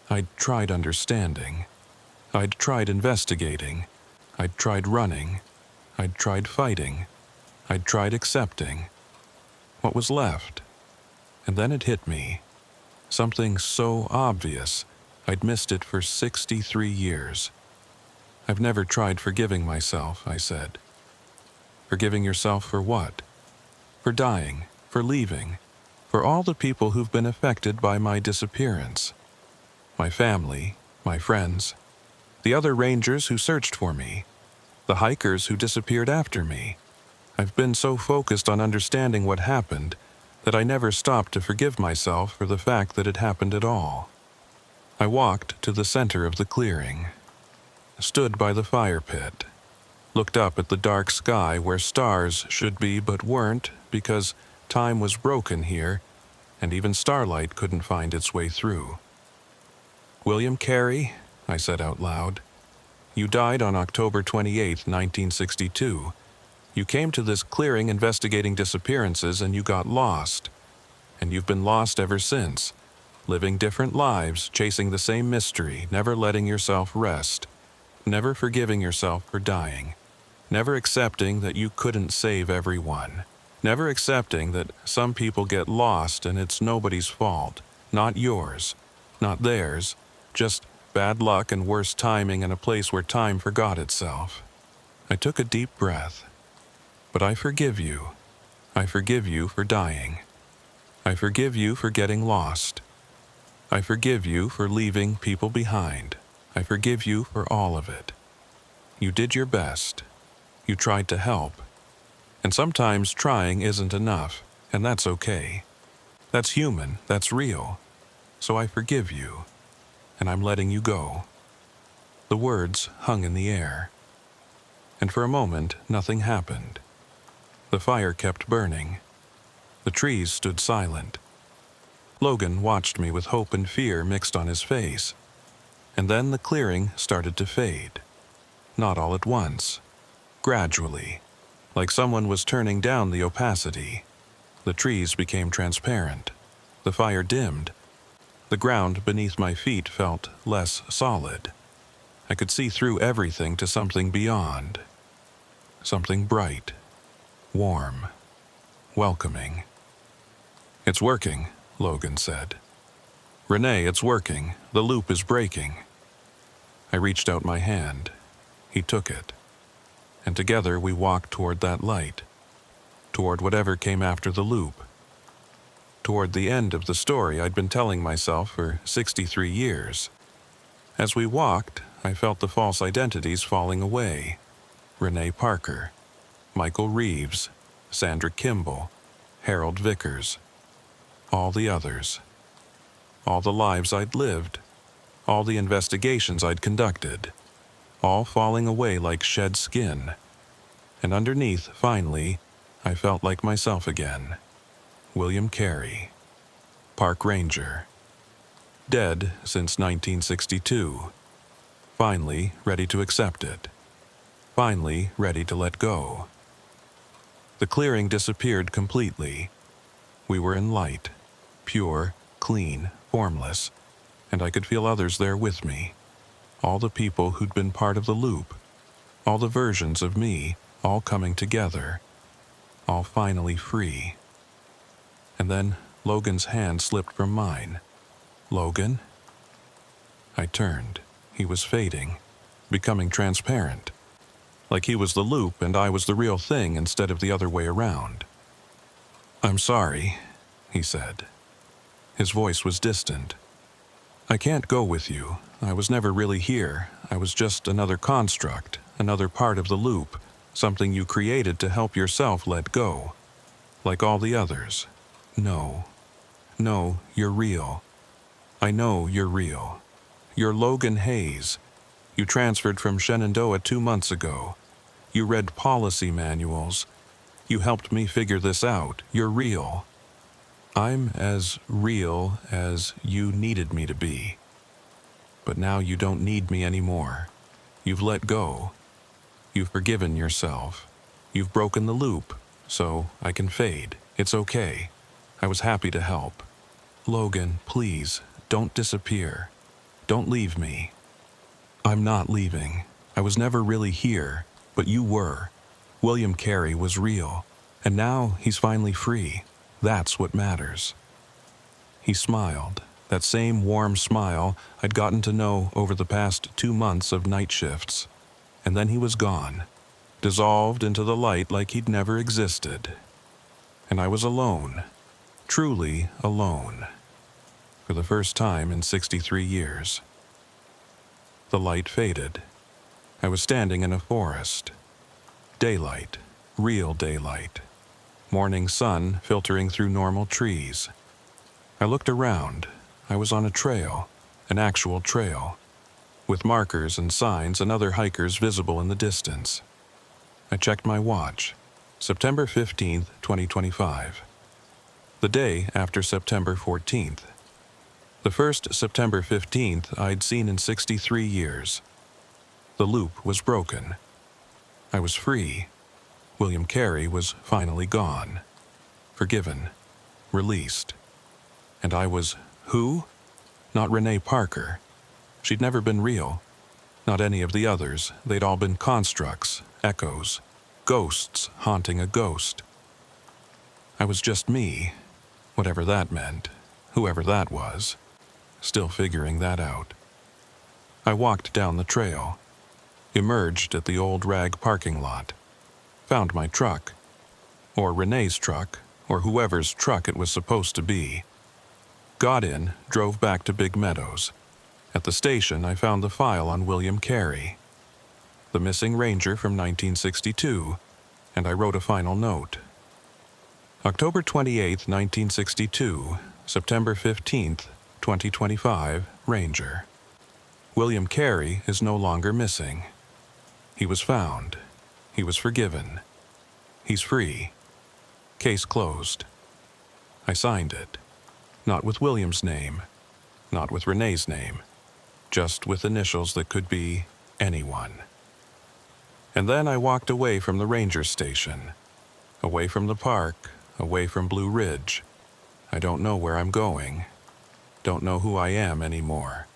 I'd tried understanding. I'd tried investigating. I'd tried running. I'd tried fighting. I'd tried accepting. What was left? And then it hit me. Something so obvious, I'd missed it for 63 years. I've never tried forgiving myself, I said. Forgiving yourself for what? For dying, for leaving, for all the people who've been affected by my disappearance. My family, my friends, the other rangers who searched for me, the hikers who disappeared after me. I've been so focused on understanding what happened that I never stopped to forgive myself for the fact that it happened at all. I walked to the center of the clearing, stood by the fire pit, looked up at the dark sky where stars should be but weren't because time was broken here and even starlight couldn't find its way through. William Carey, I said out loud, you died on October 28, 1962. You came to this clearing investigating disappearances and you got lost. And you've been lost ever since, living different lives, chasing the same mystery, never letting yourself rest, never forgiving yourself for dying, never accepting that you couldn't save everyone, never accepting that some people get lost and it's nobody's fault, not yours, not theirs, just bad luck and worse timing in a place where time forgot itself. I took a deep breath. But I forgive you. I forgive you for dying. I forgive you for getting lost. I forgive you for leaving people behind. I forgive you for all of it. You did your best. You tried to help. And sometimes trying isn't enough, and that's okay. That's human, that's real. So I forgive you, and I'm letting you go. The words hung in the air. And for a moment, nothing happened. The fire kept burning. The trees stood silent. Logan watched me with hope and fear mixed on his face. And then the clearing started to fade. Not all at once. Gradually. Like someone was turning down the opacity. The trees became transparent. The fire dimmed. The ground beneath my feet felt less solid. I could see through everything to something beyond. Something bright. Warm, welcoming. It's working, Logan said. Renee, it's working. The loop is breaking. I reached out my hand. He took it. And together we walked toward that light, toward whatever came after the loop, toward the end of the story I'd been telling myself for 63 years. As we walked, I felt the false identities falling away. Renee Parker, Michael Reeves, Sandra Kimball, Harold Vickers, all the others, all the lives I'd lived, all the investigations I'd conducted, all falling away like shed skin. And underneath, finally, I felt like myself again. William Carey, Park Ranger, dead since 1962, finally ready to accept it, finally ready to let go. The clearing disappeared completely. We were in light, pure, clean, formless, and I could feel others there with me. All the people who'd been part of the loop, all the versions of me, all coming together, all finally free. And then Logan's hand slipped from mine. Logan? I turned. He was fading, becoming transparent. Like he was the loop and I was the real thing instead of the other way around. I'm sorry, he said. His voice was distant. I can't go with you. I was never really here. I was just another construct, another part of the loop, something you created to help yourself let go. Like all the others. No. No, you're real. I know you're real. You're Logan Hayes. You transferred from Shenandoah 2 months ago. You read policy manuals. You helped me figure this out. You're real. I'm as real as you needed me to be. But now you don't need me anymore. You've let go. You've forgiven yourself. You've broken the loop, so I can fade. It's okay. I was happy to help. Logan, please, don't disappear. Don't leave me. I'm not leaving. I was never really here, but you were. William Carey was real, and now he's finally free. That's what matters. He smiled, that same warm smile I'd gotten to know over the past 2 months of night shifts. And then he was gone, dissolved into the light like he'd never existed. And I was alone, truly alone, for the first time in 63 years. The light faded. I was standing in a forest. Daylight, real daylight. Morning sun filtering through normal trees. I looked around. I was on a trail, an actual trail, with markers and signs and other hikers visible in the distance. I checked my watch. September 15th, 2025. The day after September 14th. The first September 15th I'd seen in 63 years. The loop was broken. I was free. William Carey was finally gone. Forgiven. Released. And I was who? Not Renee Parker. She'd never been real. Not any of the others. They'd all been constructs, echoes, ghosts haunting a ghost. I was just me, whatever that meant, whoever that was, still figuring that out. I walked down the trail, emerged at the old rag parking lot, found my truck, or Renee's truck, or whoever's truck it was supposed to be. Got in, drove back to Big Meadows. At the station, I found the file on William Carey, the missing ranger from 1962, and I wrote a final note. October 28, 1962, September 15th, 2025, Ranger. William Carey is no longer missing. He was found. He was forgiven. He's free. Case closed. I signed it. Not with William's name. Not with Renee's name. Just with initials that could be anyone. And then I walked away from the ranger station. Away from the park. Away from Blue Ridge. I don't know where I'm going. Don't know who I am anymore.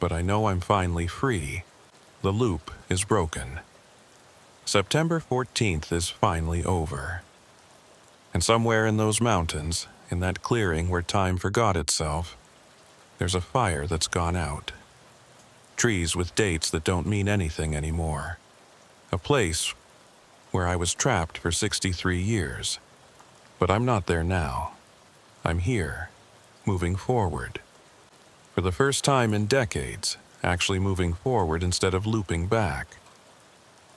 But I know I'm finally free. The loop is broken. September 14th is finally over. And somewhere in those mountains, in that clearing where time forgot itself, there's a fire that's gone out. Trees with dates that don't mean anything anymore. A place where I was trapped for 63 years. But I'm not there now. I'm here, moving forward. For the first time in decades, actually moving forward instead of looping back.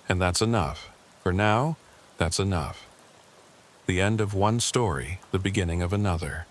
And that's enough. For now, that's enough. The end of one story, the beginning of another.